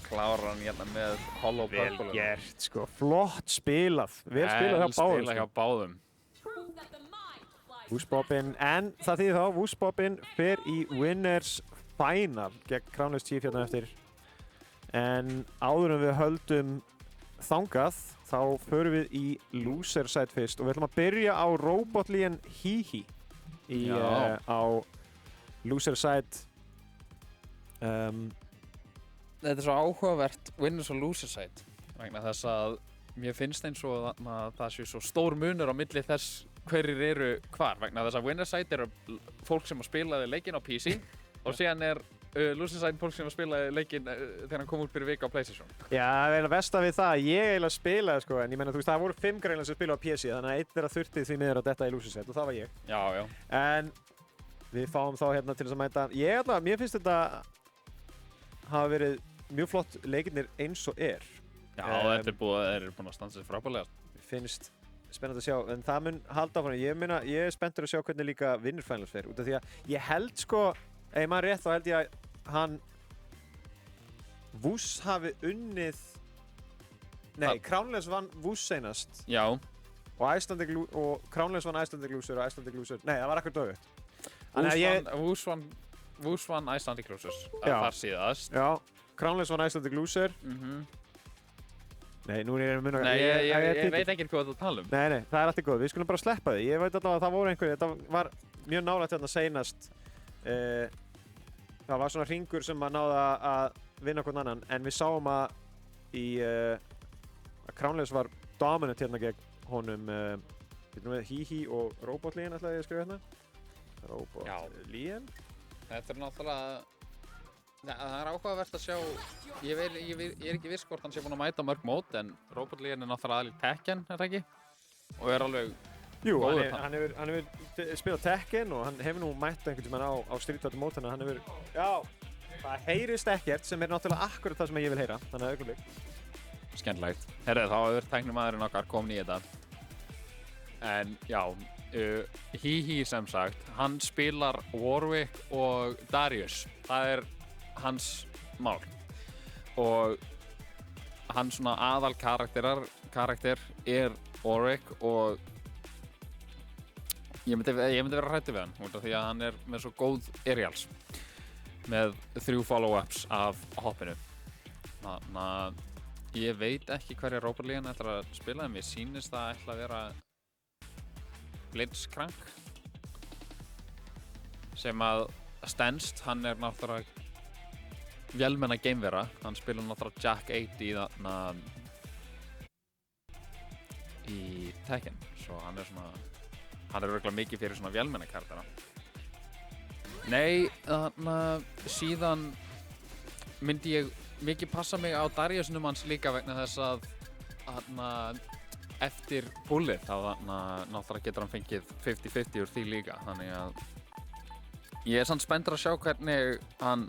[SPEAKER 2] Klárar hann hérna með hollow purple.
[SPEAKER 1] Vel gert, sko. Flott spilað. Vel spilað hjá báðum.
[SPEAKER 2] Vel spilað hjá báðum.
[SPEAKER 1] Wooz-bobbin, en það þýðir þá, Wooz-bobbin fer í Winners Final gegn Crownless Chief hérna eftir. En áður en við höldum þangað, þá förum við í Loser Side fyrst og við ætlum að byrja á Robotlíen Hihi á Loser Side.
[SPEAKER 2] Þetta er svo áhugavert Winners og Loser Side vegna þess að mér finnst eins og að það sé svo stór munur á milli þess hverjir eru hvar vegna þess að Winners Side eru fólk sem spilaði leikinn á PC og síðan er Loser Side fólk sem spilaði leikinn þegar hann kom út fyrir vika á PlayStation. Já,
[SPEAKER 1] það er eiginlega versta við það. Ég eiginlega spilaði, sko, en ég menna, þú veist, það voru 5 greinlega sem spilaði á PC, þannig að einn þeirra þurfti því miður að detta í Loser Side og það var ég.
[SPEAKER 2] Já, já.
[SPEAKER 1] En við fáum þá hérna til þess að mæta. Mér finnst þetta hafa verið mjög flott leikirnir eins og er.
[SPEAKER 2] Já, þetta er búin að standa sér frábærlega.
[SPEAKER 1] Finnst spennandi að sjá, en það mun halda áfram. Ég er spenntur að sjá hvernig líka Winner Finals fer, út af því að ég held, sko, ef ég maður rétt, þá held ég að hann Wooz hafi unnið Crownless vann Wooz seinast.
[SPEAKER 2] Já.
[SPEAKER 1] Og Crownless vann Icelandic Loser og Icelandic Loser. Nei, það var akkur dögugt.
[SPEAKER 2] Wooz vann Icelandic Losers þar síðast.
[SPEAKER 1] Já, Crownless vann Icelandic Loser. Nei, nú er ég að munna.
[SPEAKER 2] Nei, ég veit ekki hvað þú tala um.
[SPEAKER 1] Nei, það er alltaf góð. Við skulum bara sleppa því. Ég veit alltaf að það voru einhverju, þetta var mjög nálægt hérna seinast. Það var svona hringur sem að náða að vinna hvern annan, en við sáum að Crownless var dominant hérna gegn honum Hihi og Robotlíen ætlaði ég að skrifa hérna. Robotlíen.
[SPEAKER 2] Þetta er náttúrulega, það er áhugavert að sjá, ég er ekki viss hvort hann sé búinn að mæta mörg mót, en Robotlíen er náttúrulega aðlið Tekken, er það ekki? Og er alveg
[SPEAKER 1] Jú, hann hefur spilað Tekken og hann hefur nú mætt einhvern tímann á Street Fighter mót, þannig að hann hefur, já, það heyrist ekkert sem er náttúrulega akkurat það sem ég vil heyra, þannig að augnablik.
[SPEAKER 2] Skemmtilegt. Herðu, þá hefur tæknimaðurinn okkar komin í þetta. En já, Hihi sem sagt, hann spilar Warwick og Darius. Það hans mál. Og hans svona aðal karakter Warwick og ég myndi vera hræddur við hann út af því að hann með svo góð aerials með 3 follow-ups af hoppinu. Þannig að ég veit ekki hverja Róparlígan ætlar að spila en mér sýnist það ætla að vera Blitzcrank sem að Stenst, hann náttúrulega vélmenna geimvera, hann spila náttúrulega Jack 8 í þarna í Tekken, svo hann örugglega mikið fyrir svona vélmenna karaktera. Nei, þarna síðan myndi ég mikið passa mig á Dariusnum hans líka vegna þess að þarna eftir pullið þá náttúrulega getur hann fengið 50-50 úr því líka, þannig að ég samt spenntur að sjá hvernig hann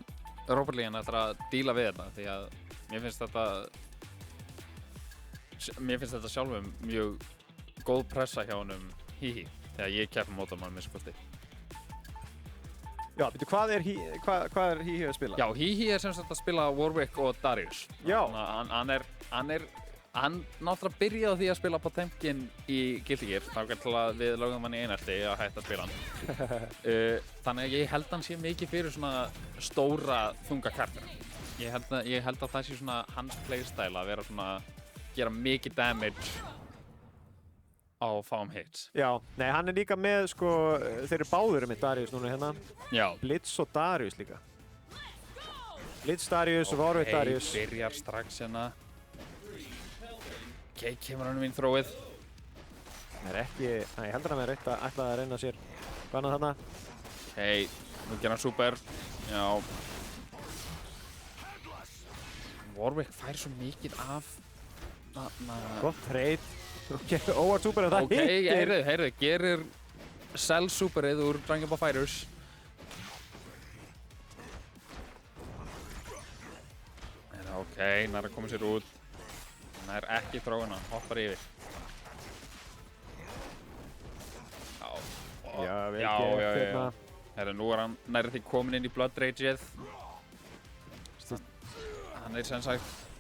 [SPEAKER 2] Róparlígan ætlar að díla við þetta því að mér finnst þetta sjálfum mjög góð pressa hjá honum Hihi þegar ég keppi mót hann með skosti.
[SPEAKER 1] Já, betur, hvað er Hihi að spila?
[SPEAKER 2] Já, Hihi sem sagt að spila Warwick og Darius.
[SPEAKER 1] Já.
[SPEAKER 2] Hann náttúrulega byrjaði á því að spila Potemkin í Guilty Gear þangað til að við lögðum hann í einelti að hætta að spila hann. Þannig að ég held hann sé mikið fyrir svona stóra þunga karaktera. Ég held að það sé svona hans playstyle að vera svona gera mikið damage á fáum hits.
[SPEAKER 1] Já, nei, hann líka með sko, þeir eru báðir með Darius núna hérna.
[SPEAKER 2] Já.
[SPEAKER 1] Blitz og Darius líka. Blitz Darius og Warwick Darius.
[SPEAKER 2] Ok, byrjar strax hérna. Ok, kemur hann inn þróið.
[SPEAKER 1] Það ekki, næ, ég heldur að hann ætlaði að reyna sér hvað annað þarna.
[SPEAKER 2] Ok, nú ger hann super. Já. Warwick fær svo mikið af
[SPEAKER 1] Gott trade. Ok, óvart super en það hittir.
[SPEAKER 2] Ok, heyrðu, gerir Cell superið úr Dragon Ball Fighters. Ok, nær að koma sér út. Nær ekki þróuna, hoppar yfir.
[SPEAKER 1] Já, vel
[SPEAKER 2] gert hérna. Herru, nú hann nærið því komin inn í Blood Rageið.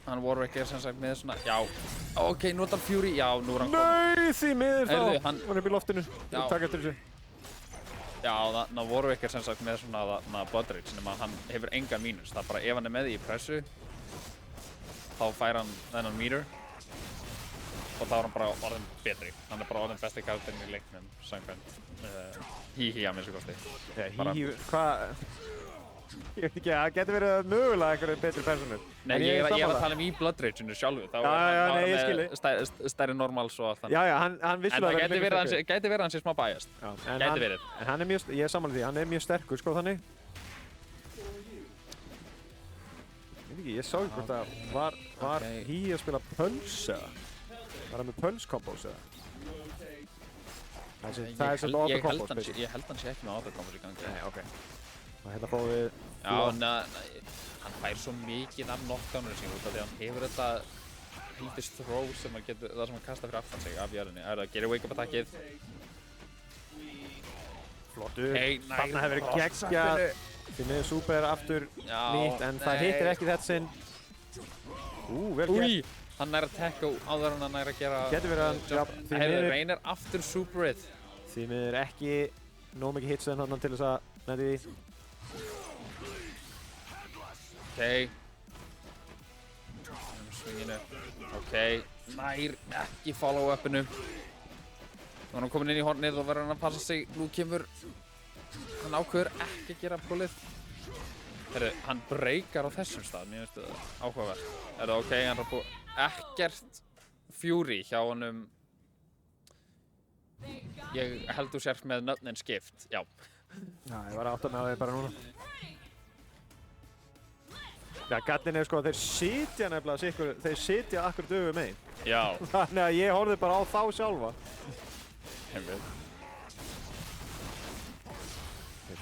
[SPEAKER 2] Hann Warwick sem sagt með svona, já. Ok, notar Fury, já, nú hann komin.
[SPEAKER 1] Nei, því miður þá.
[SPEAKER 2] Heyrðu,
[SPEAKER 1] hann er upp í loftinu.
[SPEAKER 2] Já.
[SPEAKER 1] Takk eftir þessu.
[SPEAKER 2] Já, þannig að Warwick sem sagt með svona Blood Rage, nema hann hefur engan mínus. Það bara ef hann með í pressu, þá fær hann þennan meter. Og þá hann bara orðin betri. Hann bara orðin besti karakterinn í leiknum, samkvæmt Hihi að minnstu kosti.
[SPEAKER 1] Hihi, hvað? Ég veit ekki, það getur verið mögulega einhverju betri personur.
[SPEAKER 2] Nei, ég var að tala í Blood Rage-unu sjálfu. Þá
[SPEAKER 1] nei, ég skilji.
[SPEAKER 2] Stærri normals og allt þannig.
[SPEAKER 1] Já, hann vissulega
[SPEAKER 2] en það gæti verið hann sé smá biased. Gæti verið.
[SPEAKER 1] En hann mjög, ég er sammála því, hann er mjög sterkur sko þannig. Ég veit ekki, ég sá ekki hvort að var Hihi að spila Pulse eða? Var hann með Pulse combos eða? Það er svolítið auto combos basically.
[SPEAKER 2] Ég held hann sé ekki með auto combos í gangi.
[SPEAKER 1] Nei, ok. Og hérna fáum við...
[SPEAKER 2] Já, hann fær svo mikið af knockdownur sín út af því að hann hefur þetta hildist throw sem hann getur, það sem hann kastar fyrir aftan sig af jörðinni. Það gerir wake-up attackið.
[SPEAKER 1] Flottur. Þarna hefur verið geggjað. Því miður super aftur nýtt en það hittir ekki þetta sinn. Vel gert.
[SPEAKER 2] Hann nær að tekka áður en hann nær að gera...
[SPEAKER 1] Getur verið að hann...
[SPEAKER 2] Heyrðu, reynir aftur superið.
[SPEAKER 1] Því miður ekki nóg mikið hits en hann til þess að næti því.
[SPEAKER 2] Ok. Svinginu. Ok. Nær ekki follow-upinu. Nú er hann komin inn í hornið og verður hann að passa sig. Nú kemur... Hann ákveður ekki að gera pullið. Heyrðu, hann breykar á þessum stað. Mér finnst það áhugavert. Heyrðu, ok, hann er búið... Ekkert Fury hjá honum. Ég held þú sérst með nöfnin skipt, já.
[SPEAKER 1] Já, ég var að átta með það bara núna. Já, gallin er sko að þeir sitja nefnilega sikkur, þeir sitja akkurat öfu megin.
[SPEAKER 2] Já.
[SPEAKER 1] Þannig að ég horfði bara á þá sjálfa.
[SPEAKER 2] Heimvið.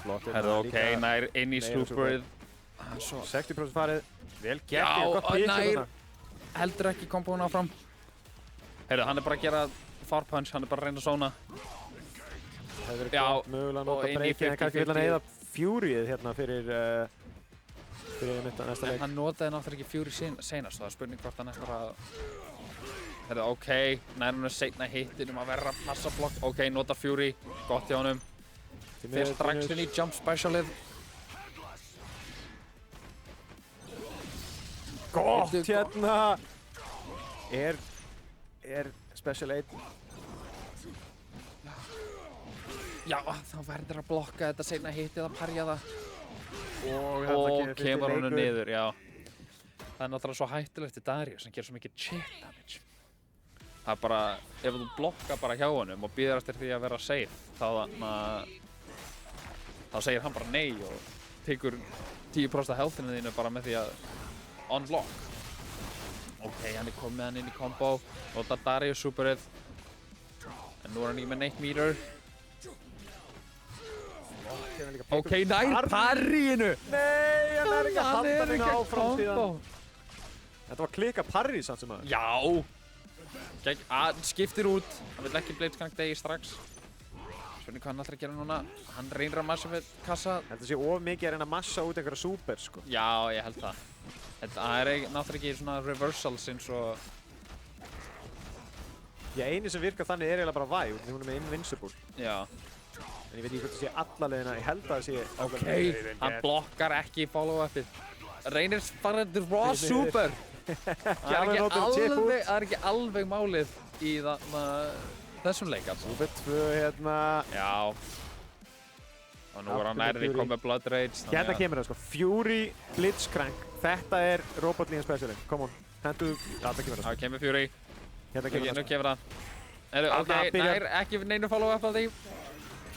[SPEAKER 1] Flottir.
[SPEAKER 2] Herðu, ok, nær inn í superið.
[SPEAKER 1] 60% farið. Vel gert, ég hef gott pitch þarna.
[SPEAKER 2] Heldur ekki kombóinu áfram. Heyrðu, hann er bara að gera far punch, hann er bara að reyna að sóna.
[SPEAKER 1] hefur verið
[SPEAKER 2] Já,
[SPEAKER 1] gott mögulega að
[SPEAKER 2] og
[SPEAKER 1] nota
[SPEAKER 2] inn í
[SPEAKER 1] breykið en kannski vil hann
[SPEAKER 2] 50-50.
[SPEAKER 1] eyða Furyið hérna fyrir næsta
[SPEAKER 2] En
[SPEAKER 1] leik.
[SPEAKER 2] hann notaði náttúrulega ekki Fury seinast, það er spurning hvort hann ætlar að... Herðu, ok, nær hann seinna hittinum að vera passablokk. Ok, nota Fury, gott hjá honum. Fyrir strax inn í jump specialið.
[SPEAKER 1] Gott
[SPEAKER 2] Bíddu,
[SPEAKER 1] hérna! Er Special 1?
[SPEAKER 2] Já, þá verður að blokka þetta seinna hittið að parja það.
[SPEAKER 1] Og
[SPEAKER 2] Kemur honum niður, já. Það er náttúrulega svo hættulegt í Darius sem gerir svo mikið chip damage. Það er bara, ef þú blokkar bara hjá honum og býður eftir því að vera safe, þá segir hann bara nei og tekur 10% af healthinu þínu bara með því að unblock. Ok, hann er komið hann inn í combo, nota Darius superið. En nú er hann ekki með neitt meter. Ok, nær parríinu!
[SPEAKER 1] Nei, hann er ekki að halda
[SPEAKER 2] Hann er
[SPEAKER 1] henni
[SPEAKER 2] ekki að
[SPEAKER 1] áfram
[SPEAKER 2] combo.
[SPEAKER 1] síðan. Þetta var klika parrí samt sem aður.
[SPEAKER 2] Já! Hann skiptir út, hann vil ekki Blitzcrank degi strax. Spurning hvað hann ætlar að gera núna. Hann reynir að massa með kassa.
[SPEAKER 1] Þetta sé of mikið að reyna að massa út einhverja super, sko.
[SPEAKER 2] Já, ég held það. Það er náttúrulega ekki svona reversals eins og...
[SPEAKER 1] Já, eini sem virkar þannig er eiginlega bara Vi, því hún er með Invincible.
[SPEAKER 2] Já.
[SPEAKER 1] En ég veit ekki hvort það sé alla leiðina, ég held að það sé...
[SPEAKER 2] Ok, hann blokkar ekki follow-upið. Reynir bara raw super. Það er ekki alveg málið í þessum leik alveg.
[SPEAKER 1] Super 2 hérna...
[SPEAKER 2] Já. Og nú er hann nærði komið Blood Rage.
[SPEAKER 1] Hérna kemur það sko, Fury, Blitzcrank. Þetta er robotlíðan specialin. Come on, hendu... Já, það kemur það sko.
[SPEAKER 2] Það kemur Fury.
[SPEAKER 1] Hérna kemur
[SPEAKER 2] Nú
[SPEAKER 1] það sko.
[SPEAKER 2] kemur það. Ok, nær ekki neinu follow-up á því.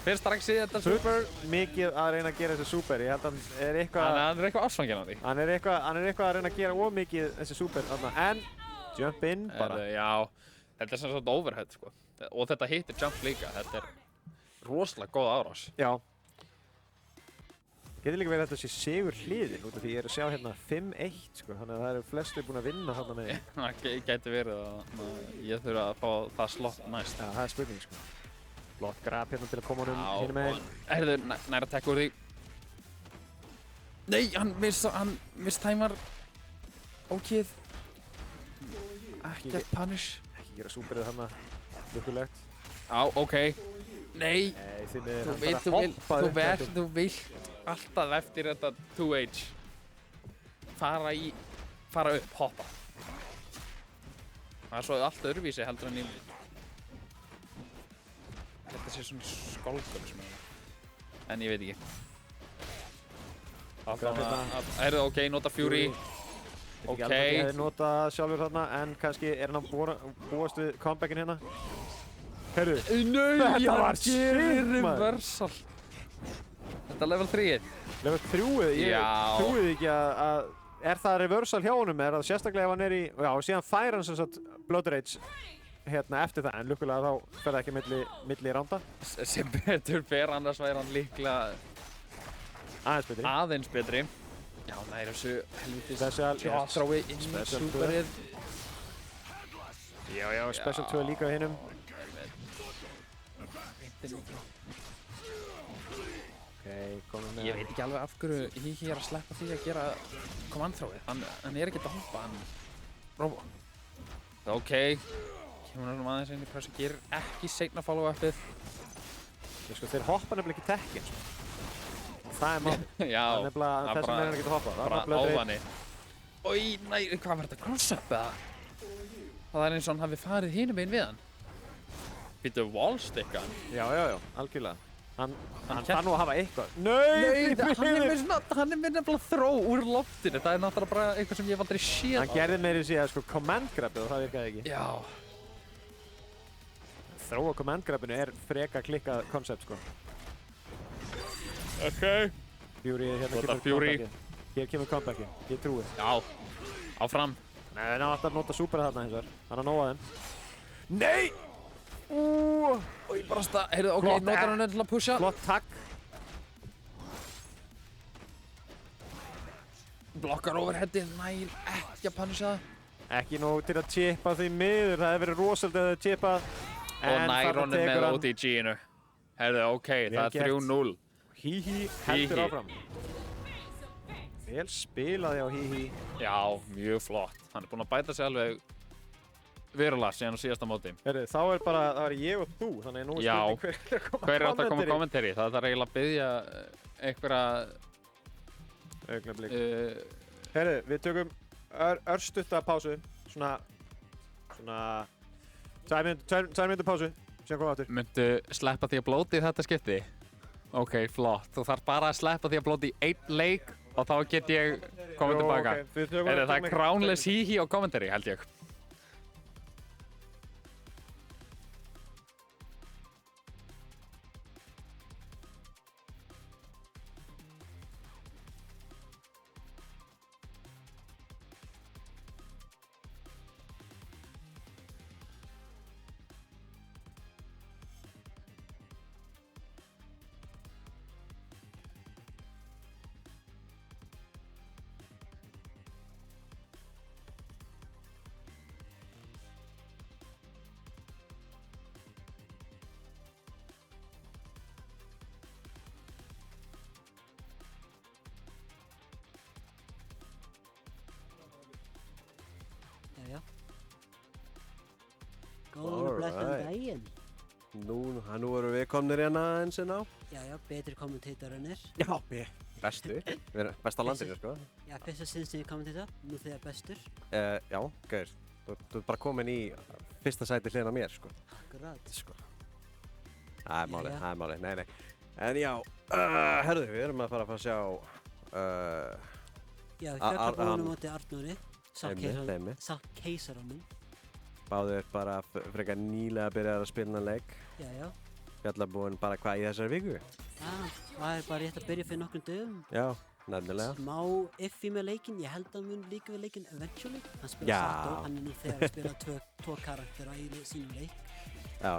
[SPEAKER 2] Fyrir strax í þetta super.
[SPEAKER 1] Mikið að reyna að gera þessi super. Ég held að hann er eitthvað...
[SPEAKER 2] Hann er eitthvað afsvanginn á því.
[SPEAKER 1] Hann er eitthvað að reyna að gera ómikið þessi super þarna. En, jump in bara.
[SPEAKER 2] Já, þetta er sem sagt overhead sko. Og þetta hittir jump líka. Þetta er rosalega góð árás.
[SPEAKER 1] Já. Getur líka verið að þetta sé sigur hliðin út af því ég er að sjá hérna 5-1 sko. Þannig að það eru flestir búin að vinna þarna með.
[SPEAKER 2] Það gæti verið að ég þurfa að fá það slott næst.
[SPEAKER 1] Já, það er spurning sko. Flott grab hérna til að koma honum hinum meginn.
[SPEAKER 2] Herðu, nær að tekka úr því. Nei, hann mistæmar ókið. Ekkert punish.
[SPEAKER 1] Ekki gera superið þarna. Lukkulegt.
[SPEAKER 2] Já, ok. Nei,
[SPEAKER 1] Nei, því miður
[SPEAKER 2] þú
[SPEAKER 1] hann
[SPEAKER 2] vilt alltaf eftir þetta 2H. Fara upp, hoppa. Það er svo allt öðruvísi heldur en í... Þetta sé svona skálgum sem en ég veit ekki. Herðu, ok, nota Fury. Ok.
[SPEAKER 1] Ég hefði notað sjálfur þarna, en kannski er hann að búast við comebackin hérna. Herru,
[SPEAKER 2] Nei,
[SPEAKER 1] þetta var
[SPEAKER 2] hann gerir
[SPEAKER 1] shit, maður.
[SPEAKER 2] reversal. Þetta er level 3.
[SPEAKER 1] Level 3, ég
[SPEAKER 2] Já.
[SPEAKER 1] trúið ekki að er það reversal hjá honum, er það sérstaklega ef hann er í, já, og síðan fær hann sem sagt Blood Rage hérna eftir það, en lukkulega þá fer það ekki milli ránda.
[SPEAKER 2] Sem betur fer, annars væri hann líklega aðeins betri. Já, nær þessu helvitis tjáþrái inn í superið.
[SPEAKER 1] Já, Special 2 líka á hinum.
[SPEAKER 2] Ég veit ekki alveg af hverju ég er að sleppa því að gera command-thróið. Hann er ekkert að hoppa, hann... Ok, kemur hann aðeins inn í pressu, gerir ekki seinna follow-upið.
[SPEAKER 1] Sko, þeir hoppa nefnilega ekki tekkin, sko. Það er mál.
[SPEAKER 2] Já,
[SPEAKER 1] það er nefnilega þess að hann ekki að hoppa.
[SPEAKER 2] Bara ávanni. Ói, nei, hvað var þetta, cross-up eða? Það er eins og hann hafi farið hinum einn við hann. Býttu wallsticka hann?
[SPEAKER 1] Já, algjörlega. Hann þarf nú að hafa eitthvað. Nei,
[SPEAKER 2] hann er með nefnilega þró úr loftinu. Það er náttúrulega bara eitthvað sem ég hef aldrei séð á.
[SPEAKER 1] Hann gerði meiri síðan sko command grabið og það virkaði ekki.
[SPEAKER 2] Já.
[SPEAKER 1] Þróa command grabinu er freka klikkað koncept sko.
[SPEAKER 2] Ok.
[SPEAKER 1] Fury hérna kemur comebackið. Hér kemur comebackið, ég trúi.
[SPEAKER 2] Já, áfram.
[SPEAKER 1] Nei, hann á alltaf að nota super þarna hins vegar. Hann á nóga þeim. Nei!
[SPEAKER 2] Og ég bara heyrðu, ok, notar hann til að pusha.
[SPEAKER 1] Flott takk.
[SPEAKER 2] Blokkar overheadið, nær ekki að punisha það.
[SPEAKER 1] Ekki nóg til að chippa því miður, það hefur verið rosalega að chippa.
[SPEAKER 2] Og nær honum með OTG-inu. Heyrðu, ok, það er 3-0.
[SPEAKER 1] Hihi heldur áfram. Vel spilaði á Hihi.
[SPEAKER 2] Já, mjög flott. Hann er búinn að bæta sig alveg verulega síðan á síðasta móti.
[SPEAKER 1] Heyrðu, þá er bara, það er ég og þú, þannig nú er spurning
[SPEAKER 2] hver er að koma kommentari. Það þarf eiginlega að biðja einhverja
[SPEAKER 1] augnablik. Heyrðu, við tökum örstutta pásu, svona 2 mínútur pásu, síðan komum við aftur.
[SPEAKER 2] Muntu sleppa því að blóti í þetta skipti? Ok, flott. Þú þarf bara að sleppa því að blóti í 1 leik og þá get ég komið tilbaka.
[SPEAKER 1] Okay.
[SPEAKER 2] Það er Crownless Hihi á kommentari, held ég.
[SPEAKER 3] Góðan og blessaðan daginn.
[SPEAKER 4] Nú erum við komnir hérna eins og ná.
[SPEAKER 3] Já, betri kommentatorarnir.
[SPEAKER 4] Já, bestu. Við erum best á landinu, sko.
[SPEAKER 3] Já, fyrsta sinn sem ég kommentator, nú þegar bestur.
[SPEAKER 4] Já, gauður. Þú ert bara komin í fyrsta sæti hliðina á mér, sko.
[SPEAKER 3] Akkurát.
[SPEAKER 4] Sko. Það er málið, nei. En já, herðu, við erum að fara að sjá...
[SPEAKER 3] Já, fjöldabúinu móti Arnóri. Satt keisaranum.
[SPEAKER 4] Báðir bara frekar nýlega byrjaði að spila þennan leik.
[SPEAKER 3] Já.
[SPEAKER 4] Fjallabúinn bara hvað í þessari viku?
[SPEAKER 3] Já, það er bara rétt að byrja fyrir nokkrum dögum.
[SPEAKER 4] Já, nefnilega.
[SPEAKER 3] Smá iffi með leikinn, ég held að hann mun líka við leikinn eventually. Hann spila Sato, hann er nú þegar að spila 2 karaktera í sínum leik.
[SPEAKER 4] Já.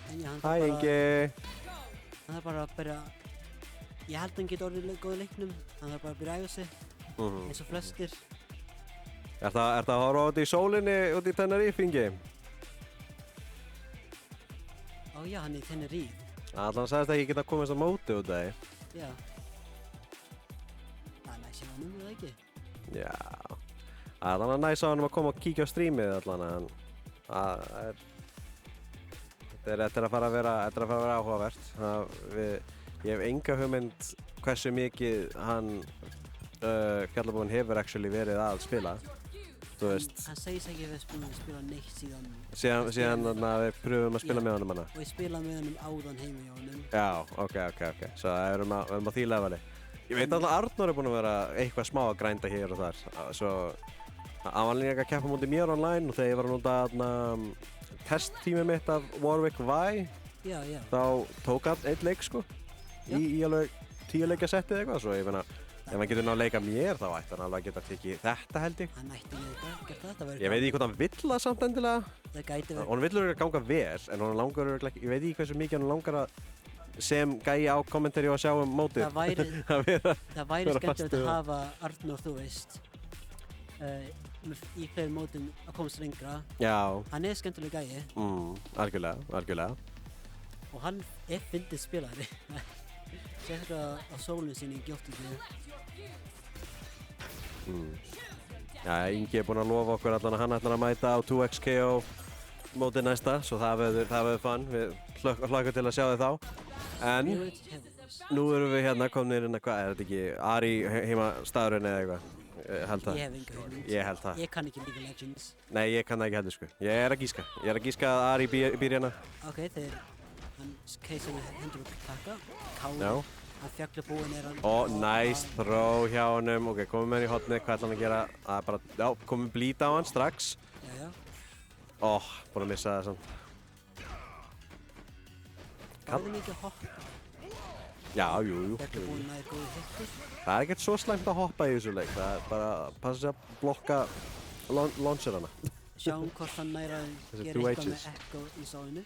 [SPEAKER 3] En já,
[SPEAKER 4] Hæ, Ingi!
[SPEAKER 3] Hann þarf bara að byrja... Ég held að hann geti orðið góð í leiknum, hann þarf bara að byrja að æfa sig, eins og flestir.
[SPEAKER 4] Er það að horfa út í sólinni út í Tenerife, Ingi?
[SPEAKER 3] Já, hann er í Tenerife.
[SPEAKER 4] Allan sagðist ekki geta komist á móti út af því.
[SPEAKER 3] Já. Það er næs hjá honum, eða ekki?
[SPEAKER 4] Já. Allan að næs á honum að koma og kíkja á streamið allan en þetta er að fara að vera áhugavert. Ég hef enga hugmynd hversu mikið hann Fjallabúinn hefur actually verið að spila. Þú veist.
[SPEAKER 3] Hann segist ekki að við spila neitt síðan
[SPEAKER 4] Síðan við pröfum að spila með honum hana.
[SPEAKER 3] Og ég spilaði með honum áðan heima hjá honum.
[SPEAKER 4] Já, ok. Svo við erum á því leveli. Ég veit alltaf að Arnór er búinn að vera eitthvað smá að grænda hér og þar. Svo hann var líka að keppa mútið mér online og þegar ég var að nota testtímið mitt af Warwick Vi.
[SPEAKER 3] Já.
[SPEAKER 4] Þá tók hann 1 leik sko. Í alveg 10 leikja settið eitthvað. Svo ég finna ef hann getur náðu að leika mér þá ætti hann alveg að geta tekið þetta held ég.
[SPEAKER 3] Hann ætti að geta þetta.
[SPEAKER 4] Ég veit ekki hvort hann vill það samt endilega.
[SPEAKER 3] Það gæti verið.
[SPEAKER 4] Hann vill að ganga vel en hann langar ekki, ég veit ekki hversu mikið hann langar að sem gæi á kommentari og að sjá mótið.
[SPEAKER 3] Það væri skemmtilegt að hafa Arnór, þú veist, í fleiri mótum að komast lengra.
[SPEAKER 4] Já.
[SPEAKER 3] Hann er skemmtileg gæi.
[SPEAKER 4] Algjörlega.
[SPEAKER 3] Og hann er fyndið spilari. Sérstaklega á sólinu sinni í Gjóttíku.
[SPEAKER 4] Já, Ingi er búinn að lofa okkur allan að hann ætlar að mæta á 2XKO mótið næsta, svo það verður fun. Við hlakka til að sjá þið þá. En nú erum við hérna komnir inn að hvað, er þetta ekki Ari heima staðurinn eða eitthvað? Ég held það.
[SPEAKER 3] Ég hef enga hugmynd.
[SPEAKER 4] Ég held það.
[SPEAKER 3] Ég kann ekki League of Legends.
[SPEAKER 4] Nei, ég kann það ekki heldur sko. Ég er að gíska að Ari býr hérna.
[SPEAKER 3] Ok, hann keisarinn hendur út takka.
[SPEAKER 4] Já.
[SPEAKER 3] Að Fjallabúinn er hann.
[SPEAKER 4] Nice throw hjá honum. Ok, komum með hann í hotnið. Hvað ætla hann að gera? Það er bara, já, komum blíta á hann strax.
[SPEAKER 3] Já.
[SPEAKER 4] Búinn að missa það samt.
[SPEAKER 3] Það er mikið að hoppa.
[SPEAKER 4] Já, jú.
[SPEAKER 3] Fjallabúinn er góður hittur.
[SPEAKER 4] Það er ekkert svo slæmt að hoppa í þessu leik. Það er bara að passa sig að blokka launcherana.
[SPEAKER 3] Sjáum hvort hann næra að gera eitthvað með Echo í sálinu.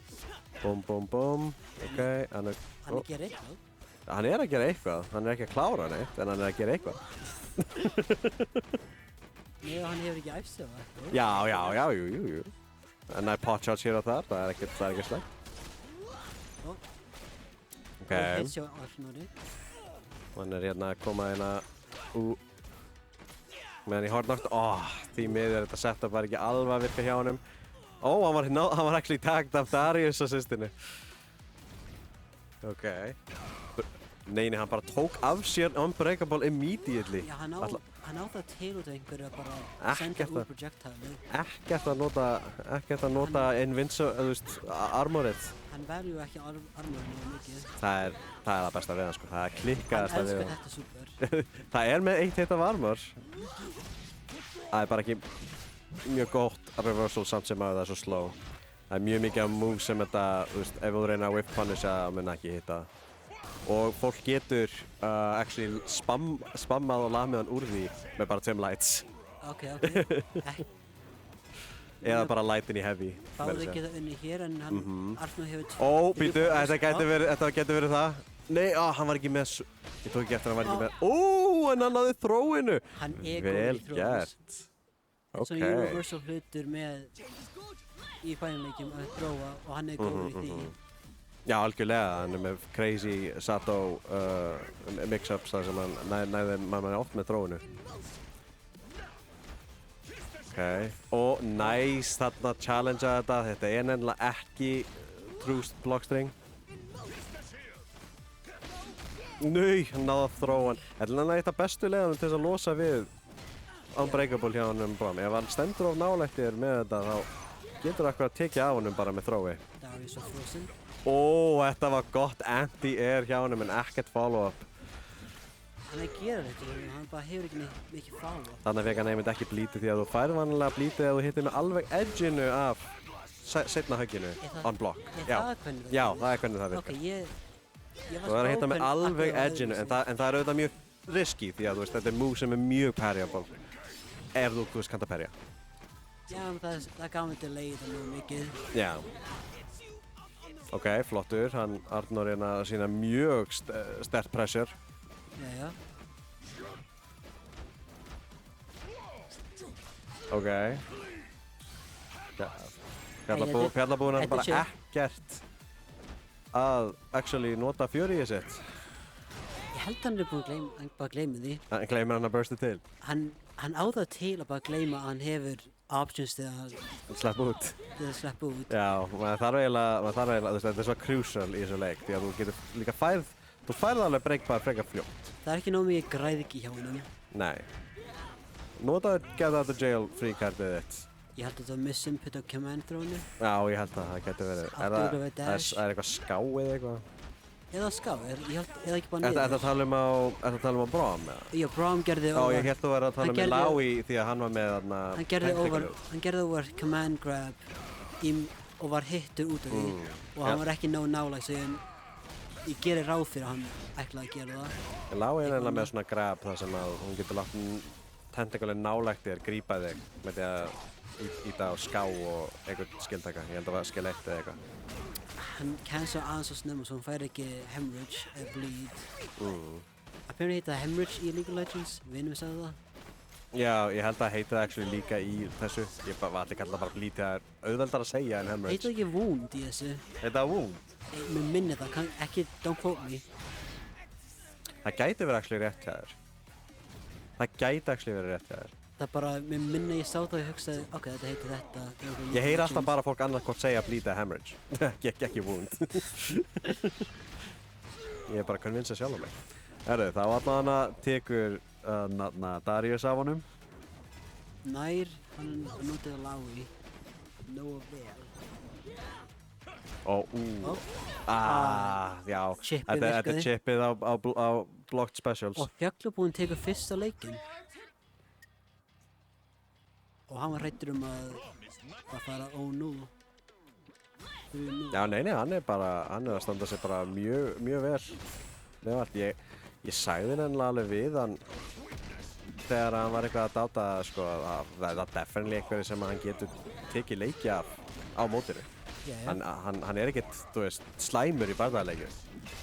[SPEAKER 4] Búm. Ok, hann er...
[SPEAKER 3] Hann er að gera eitthvað.
[SPEAKER 4] Hann er að gera eitthvað. Hann er ekki að klára neitt, en hann er að gera eitthvað.
[SPEAKER 3] Nei, hann hefur ekki æfst eða eitthvað.
[SPEAKER 4] Já, jú. En það er potshots hér og þar, það er ekkert slæmt. Ok.
[SPEAKER 3] Hits hjá Arnóri.
[SPEAKER 4] Hann hérna að koma hérna meðan í hornátt. Því miður þetta setup var ekki alveg að virka hjá honum. Hann var actually tagged af Darius assistinu. Ok. Nei, hann bara tók af sér Unbreakable immediately.
[SPEAKER 3] Já, hann á það til út af einhverju að bara senda úr projectile.
[SPEAKER 4] Ekkert að nota Invincible, armorið.
[SPEAKER 3] Hann velju ekki armorið mjög mikið.
[SPEAKER 4] Það er það besta við hann, sko. Það er klikkaðast
[SPEAKER 3] Hann
[SPEAKER 4] við
[SPEAKER 3] elskar þetta super.
[SPEAKER 4] Það er með 1 hit af armor. Það er bara ekki mjög gott að reversal samt sem að það er svo slow. Það er mjög mikið af moves sem þetta, ef þú reynir að whip punisha, það mun ekki hitta. Og fólk getur actually spammað og lamið hann úr því með bara 2 lights.
[SPEAKER 3] Ok.
[SPEAKER 4] Eða bara lightin í heavy.
[SPEAKER 3] Báðir geta unni hér en Arnór hefur...
[SPEAKER 4] Býtu, þetta getur verið það. Nei, hann var ekki með... Ég tók ekki eftir að hann var ekki með... En hann náði throw-inu!
[SPEAKER 3] Hann er góður í throws.
[SPEAKER 4] Vel gert.
[SPEAKER 3] Svo universal hlutur með í fænleikjum að throwa og hann er góður í því.
[SPEAKER 4] Já, algjörlega. Hann er með crazy Sato mix-ups þar sem hann næði mann oft með throw-inu. Ok, og nice þarna að challengea þetta. Þetta er nefnilega ekki true blockstring. Nei, hann náði að throw hann. Þetta er nefnilega eitt af bestu leiðanum til þess að losa við Unbreakable hjá hann Braum. Ef hann stendur of nálægt þér með þetta þá getur akkur að tekja af honum bara með throwi.
[SPEAKER 3] Darius of Frozen.
[SPEAKER 4] Þetta var gott anti-air hjá honum en ekkert follow-up.
[SPEAKER 3] Hann er að gera þetta, hann bara hefur ekki mikið follow-up.
[SPEAKER 4] Þannig fekk hann einmitt ekki blítið því að þú færð vanlega blítið ef þú hittir með alveg edgeinu af seinna högginu on block. Já, það er hvernig það virkar.
[SPEAKER 3] Ok, ég
[SPEAKER 4] Þú verður að hitta með alveg edgeinu en það er auðvitað mjög risky því að þetta er move sem er mjög parryable ef þú kannt að parrya.
[SPEAKER 3] Já, það gaf mér delay þetta mjög mikið.
[SPEAKER 4] Já. Ok, flottur. Arnór er að sína mjög sterkt pressure.
[SPEAKER 3] Já.
[SPEAKER 4] Ok. Fjallabúinn bara ekkert að actually nota fjörið sitt.
[SPEAKER 3] Ég held hann er búinn að bara gleyma því.
[SPEAKER 4] Hann gleymir hann að bursta til.
[SPEAKER 3] Hann á það til að bara gleyma að hann hefur options til að
[SPEAKER 4] sleppa út. Já, maður þarf eiginlega, þetta er svo crucial í þessu leik því að þú getur líka þú færð alveg breakbar frekar fljótt.
[SPEAKER 3] Það er ekki nóg mikið græðiki hjá honum.
[SPEAKER 4] Nei. Notaðu get out of jail free cardið þitt.
[SPEAKER 3] Ég held að þetta var misinput á command throwinu.
[SPEAKER 4] Já, ég held að það getur verið. Er eitthvað ská eða eitthvað?
[SPEAKER 3] Eða ská, eða ekki bara niður.
[SPEAKER 4] Ertu að tala um á Braum eða?
[SPEAKER 3] Já, Braum gerði over.
[SPEAKER 4] Já, ég held að þú verið að tala um Laui því að hann var með þarna...
[SPEAKER 3] Hann gerði over command grab og var hittur út af því. Og hann var ekki nóg nálægt sem ég gerir ráð fyrir að hann ætlaði að gera það.
[SPEAKER 4] Laui er nefnilega með svona grab þar sem að hún getur látt tentaklið nálægt þér, grípa þig með því að íta á ská og einhvern skildtaka. Ég held að það var skill 1 eða eitthvað.
[SPEAKER 3] Hann cancel aðeins svo snemma svo hann fær ekki hemorrhage eða bleed. Apparently heita það hemorrhage í League of Legends, vinnum við sagði það.
[SPEAKER 4] Já, ég held að heita það actually líka í þessu. Ég var allir kallað bara bleed, það er auðveldar að segja en hemorrhage.
[SPEAKER 3] Heita það ekki wound í þessu?
[SPEAKER 4] Heita það wound?
[SPEAKER 3] Mér minni það, ekki, don't quote me.
[SPEAKER 4] Það gæti verið actually rétt hjá þér. Það gæti actually verið rétt hjá þér.
[SPEAKER 3] Það bara, mér minni ég sá það og ég hugsaði, ok, þetta heitir þetta.
[SPEAKER 4] Ég heyri alltaf bara fólk annað hvort segja bleed eða hemorrhage. ekki wound. Ég er bara convinced sjálf mig. Herru, þá allavega tekur Darius af honum.
[SPEAKER 3] Nær, hann notaði Laui. Nóa vel.
[SPEAKER 4] Já. Þetta er chipið á blocked specials.
[SPEAKER 3] Og Fjaglabúinn tekur fyrsta leikinn. Og hann var hræddur að fara nú.
[SPEAKER 4] Já, nei, hann er að standa sig bara mjög vel. Ég sagði nefnilega alveg við hann þegar hann var eitthvað að dáta, sko, að það er definitely eitthvað sem hann getur tekið leiki af á mótinu. Hann er ekkert, þú veist, slæmur í barðarleikjum.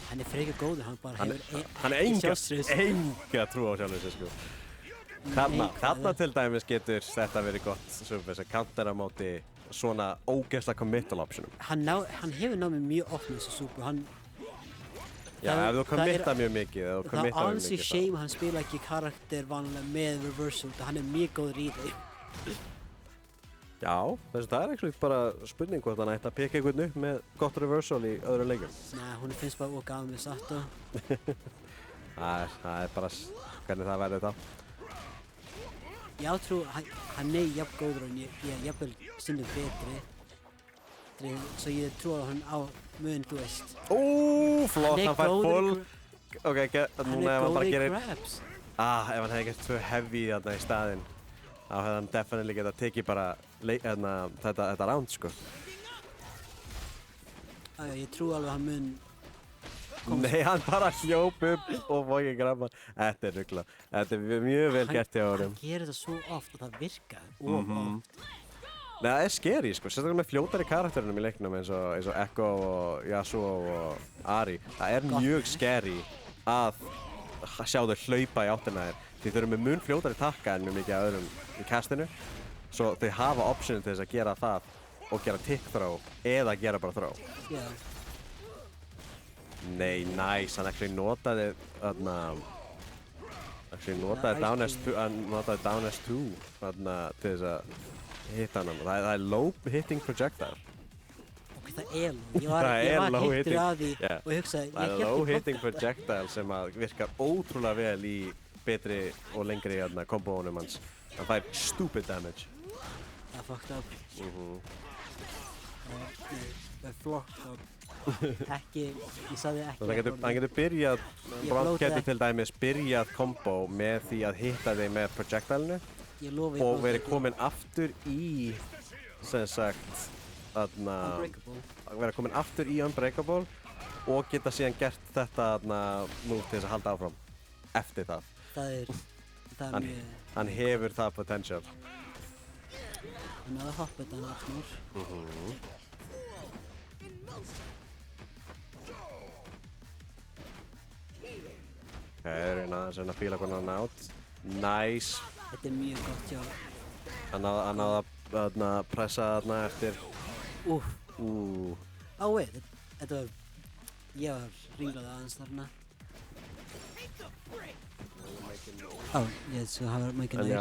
[SPEAKER 3] Hann er frekar góður, hann bara hefur
[SPEAKER 4] hann enga trú á sjálfur sig, sko. Þarna til dæmis getur þetta verið gott þess að counter á móti svona ógeðslega committal optionum.
[SPEAKER 3] Hann hefur náð mér mjög oft með þessu súpu.
[SPEAKER 4] Já, ef þú committa mjög mikið,
[SPEAKER 3] Það er ansi shame hann spila ekki karakter vanlega með reversal, hann er mjög góður í því.
[SPEAKER 4] Já, það er actually bara spurning hvort hann ætti að pikka einhvern upp með gott reversal í öðrum leikjum.
[SPEAKER 3] Nei, hún finnst bara of gaman með Sato.
[SPEAKER 4] Það er bara hvernig það verður þá.
[SPEAKER 3] Ég trú hann jafn góður og ég jafnvel stundum betri. Svo ég trú að hann á mun, þú veist.
[SPEAKER 4] Flott, hann fær full. Ok, núna ef hann bara gerir...
[SPEAKER 3] grabs.
[SPEAKER 4] Ef hann hefði gert svo heavy þarna í staðinn, þá hefði hann definitely getað tekið bara þetta round, sko.
[SPEAKER 3] Ég trú alveg að hann mun...
[SPEAKER 4] Nei, hann bara hljóp upp og fókið grabba. Þetta er ruglað. Þetta er mjög vel gert hjá honum.
[SPEAKER 3] Hann gerir þetta svo oft og það virkar oft.
[SPEAKER 4] Nei, það er scary, sko. Sérstaklega með fljótari karakterinum í leiknum eins og Echo og Yasuo og Ari. Það er mjög scary að sjá þau hlaupa í áttina þér. Því þau eru með mun fljótari takka en mjög mikið af öðrum í castinu. Svo þau hafa optionin til þess að gera það og gera tick throw eða gera bara throw.
[SPEAKER 3] Já.
[SPEAKER 4] Nei, nice. Hann actually notaði down S2 til þess að hitta hann. Það er low hitting projectile.
[SPEAKER 3] Ok, það er low. Ég var hittur af því og hugsaði, ég
[SPEAKER 4] Það er low hitting projectile sem að virkar ótrúlega vel í betri og lengri kombóunum hans. Það fær stupid damage.
[SPEAKER 3] Það er fucked up. Það er flocked up. Ég sagði ekki.
[SPEAKER 4] Hann getur byrjað, Braum getur til dæmis byrjað kombo með því að hitta þig með projectilinu og verið komin aftur í, sem sagt, vera komin aftur í Unbreakable og geta síðan gert þetta move til þess að halda áfram eftir það.
[SPEAKER 3] Það er mjög...
[SPEAKER 4] Hann hefur það potential.
[SPEAKER 3] Hann hafði hoppað hann aftur.
[SPEAKER 4] Reyna aðeins að fíla hvernig hann átt. Nice.
[SPEAKER 3] Þetta er mjög gott hjá.
[SPEAKER 4] Hann náði að pressa þarna eftir.
[SPEAKER 3] Þetta var... Ég var ringlað aðeins þarna. Svo það var mikið næg.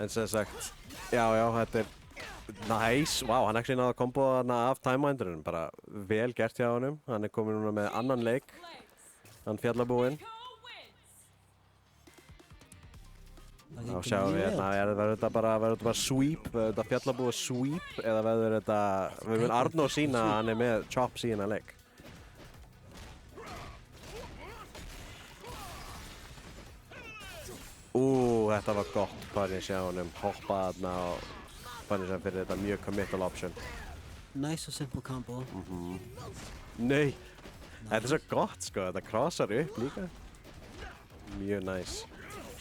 [SPEAKER 4] En sem sagt, já, þetta er nice. Wow, hann actually náði að kombo þarna af timewindurinn. Bara vel gert hjá honum. Hann er komin núna með annan leik. Hann fjallabúinn. Þá sjáum við verður þetta bara sweep, verður þetta fjallabúið sweep eða verður þetta, við viljum Arnór sína að hann er með chops í hennar leik. Þetta var gott punish hjá honum, hoppa þarna og punish hann fyrir þetta mjög committal option.
[SPEAKER 3] Nice og simple combo.
[SPEAKER 4] Nei, þetta er svo gott sko, þetta crossar upp líka. Mjög nice.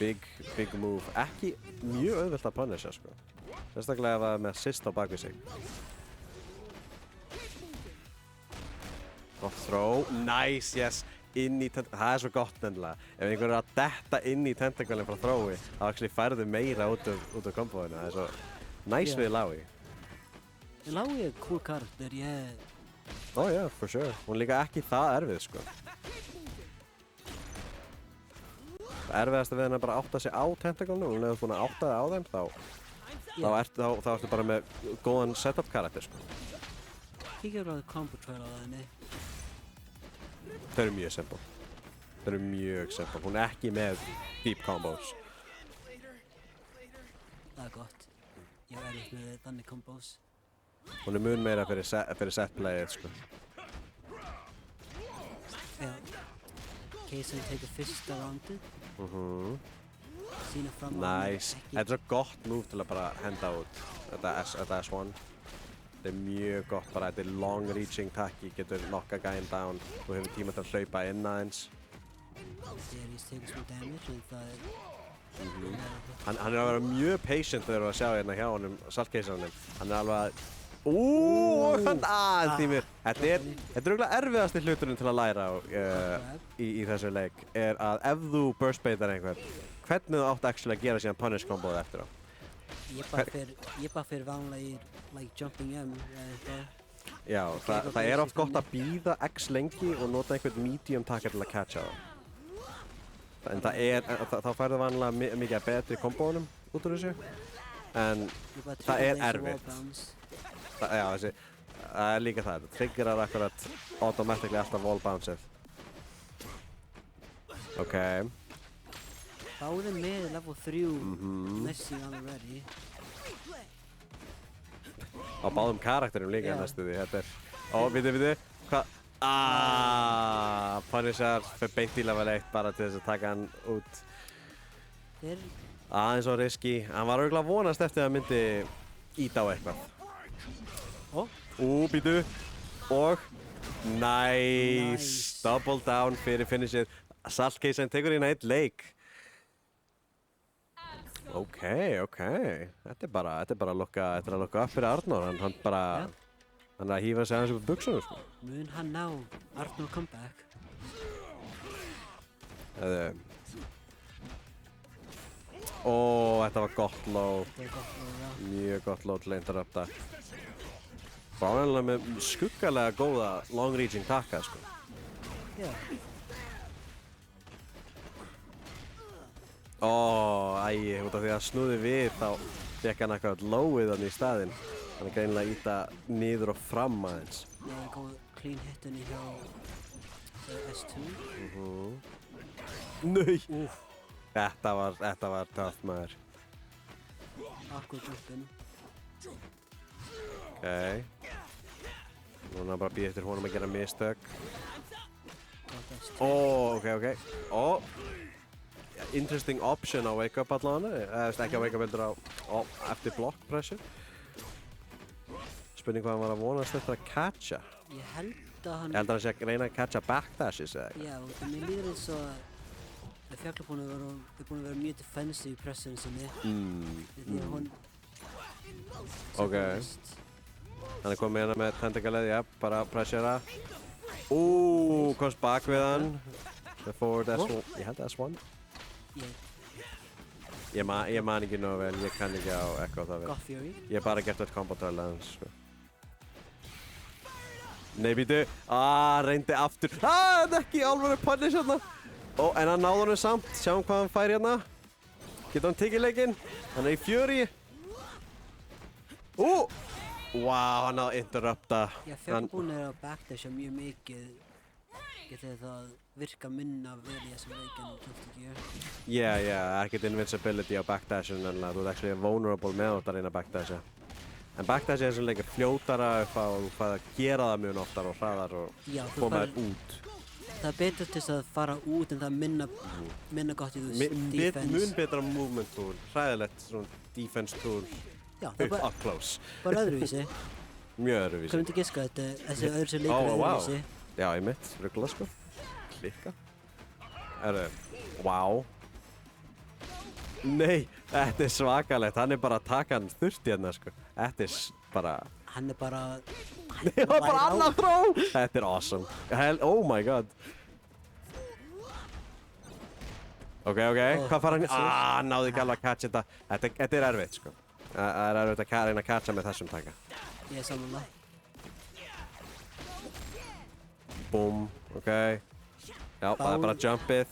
[SPEAKER 4] Big move. Ekki mjög auðvelt að punisha sko. Sérstaklega ef það er með assist á bakvið sig. Gott throw. Nice, yes. Inn í tentacle. Það er svo gott nefnilega. Ef einhver er að detta inn í tentaclein frá throwi, þá actually færðu meira út af komboinu. Það er svo nice við Laui.
[SPEAKER 3] Laui er cool karakter,
[SPEAKER 4] Já, for sure. Hún er líka ekki það erfið sko. Erfiðast við henni bara að átta sig á tentaclenu og ef þú búinn að átta þig á þeim þá ertu bara með góðan setup karakter sko.
[SPEAKER 3] Kíkja bara combo trail á henni.
[SPEAKER 4] Þau eru mjög simple. Þau eru mjög simple. Hún er ekki með deep combos.
[SPEAKER 3] Það er gott. Ég er erfitt með þannig combos.
[SPEAKER 4] Hún er mun meira fyrir set playið sko.
[SPEAKER 3] Já. Keisaði tekur fyrsta roundið. Sína fram á
[SPEAKER 4] Nice. Þetta er svo gott move til að bara henda út. Þetta S1. Þetta er mjög gott bara. Þetta er long reaching takki. Getur knockað gæinn down. Þú hefur tíma til að hlaupa inn aðeins.
[SPEAKER 3] Series tekur smá damage en það er...
[SPEAKER 4] Hann er að vera mjög patient þegar við að sjá hérna hjá honum, saltkeisaranum. Hann er alveg að... Tímir. Þetta er örugglega erfiðasti hluturinn til að læra í þessu leik. Er að ef þú burst baitar einhvern, hvernig þú átt actually að gera síðan punish komboð eftir á.
[SPEAKER 3] Ég bara fyrir vanlegir, like jumping M eða eitthvað.
[SPEAKER 4] Já, það er oft gott að býða X lengi og nota einhvern medium taka til að catcha það. En þá færðu vanlega mikið betri kombónum út úr þessu. En það er erfitt. Það er líka það. Það triggerar akkurat automatically alltaf wall bounce-ið. Ok.
[SPEAKER 3] Báðir með level 3 Messi already.
[SPEAKER 4] Á báðum karakterum líka næstu því. Þetta er... Ó, viti. Hvað? Punisher fyrir beint í level 1 bara til þess að taka hann út. Aðeins og risky. Hann var örugglega að vonast eftir að myndi íta á eitthvað. Býtu. Og... Nice. Double down fyrir finishið. Saltkeisarinn tekur inn eitt leik. Ok. Þetta er bara að lukka upp fyrir Arnór. Hann bara... Hann er að hífa sig aðeins upp á buxunum, sko.
[SPEAKER 3] Mun hann ná Arnór comeback?
[SPEAKER 4] Þetta var gott low. Mjög gott low til að interrupta. Báðanlega með skuggalega góða long reaching takka, sko.
[SPEAKER 3] Já.
[SPEAKER 4] Út af því að snúði við þá fékk hann eitthvað lowið hann í staðinn. Hann er greinilega að íta niður og fram aðeins.
[SPEAKER 3] Já, það kom clean hitinni hjá S2.
[SPEAKER 4] Nei! Þetta var töff, maður.
[SPEAKER 3] Awkward jumpin.
[SPEAKER 4] Ok. Núna bara býð eftir honum að gera mistök. Ok. Interesting option á wake-up allavega. Ekki á wake-up heldur eftir block pressure. Spurning hvað hann var að vonast eftir að catcha.
[SPEAKER 3] Ég held að hann...
[SPEAKER 4] Ég held að hann sé að reyna að catcha backdashes eða eitthvað.
[SPEAKER 3] Já, mér líður eins og að Fjall er búinn að vera mjög defensive í pressinu sinni. Því að hún...
[SPEAKER 4] Ok. Hann er komið hérna með tentacle-ið, bara að pressura. Komst bak við hann. Forward S1. Ég held að S1. Ég man ekki nógu vel, ég kann ekki á Echo það vel.
[SPEAKER 3] God Fury.
[SPEAKER 4] Ég hef bara gert eitt combo-töl aðeins, sko. Nei, býtu. Reyndi aftur. Það er ekki alveg punish hérna. En hann náði honum samt. Sjáum hvað hann fær hérna. Getur hann tekið leikinn. Hann er í Fury. Hann náði interrupta.
[SPEAKER 3] Já, Fjall búinn að backdasha mjög mikið. Getur það virka minna vel í þessum leikinn, kannski ekki.
[SPEAKER 4] Já, ekkert invincibility á backdashin en þú ert actually vulnerable með þetta að reyna að backdasha. En backdash er þessum leik fljótara upp á og þú færð að gera það mjög oftar og hraðar og koma þér út.
[SPEAKER 3] Það er betur til þess að fara út en það er minna gott í defense.
[SPEAKER 4] Mun betra movement tool, hræðilegt svona defense tool up close.
[SPEAKER 3] Bara öðruvísi.
[SPEAKER 4] Mjög öðruvísi.
[SPEAKER 3] Hvað myndi giska þessi öðruvísi leikur öðruvísi?
[SPEAKER 4] Já, ég mitt, ruggla sko. Klikka. Nei, þetta er svakalegt. Hann er bara að taka hann þurrt hérna sko. Þetta er bara...
[SPEAKER 3] Hann er bara...
[SPEAKER 4] Það var bara annað þró! Þetta er awesome. Oh my god. Ok. Hvað fara hann? Náði ekki alveg að catcha þetta. Þetta er erfitt sko. Það er erfitt að reyna að catcha með þessum taka.
[SPEAKER 3] Ég er samanlega.
[SPEAKER 4] Búm, ok. Já, það er bara jumpið.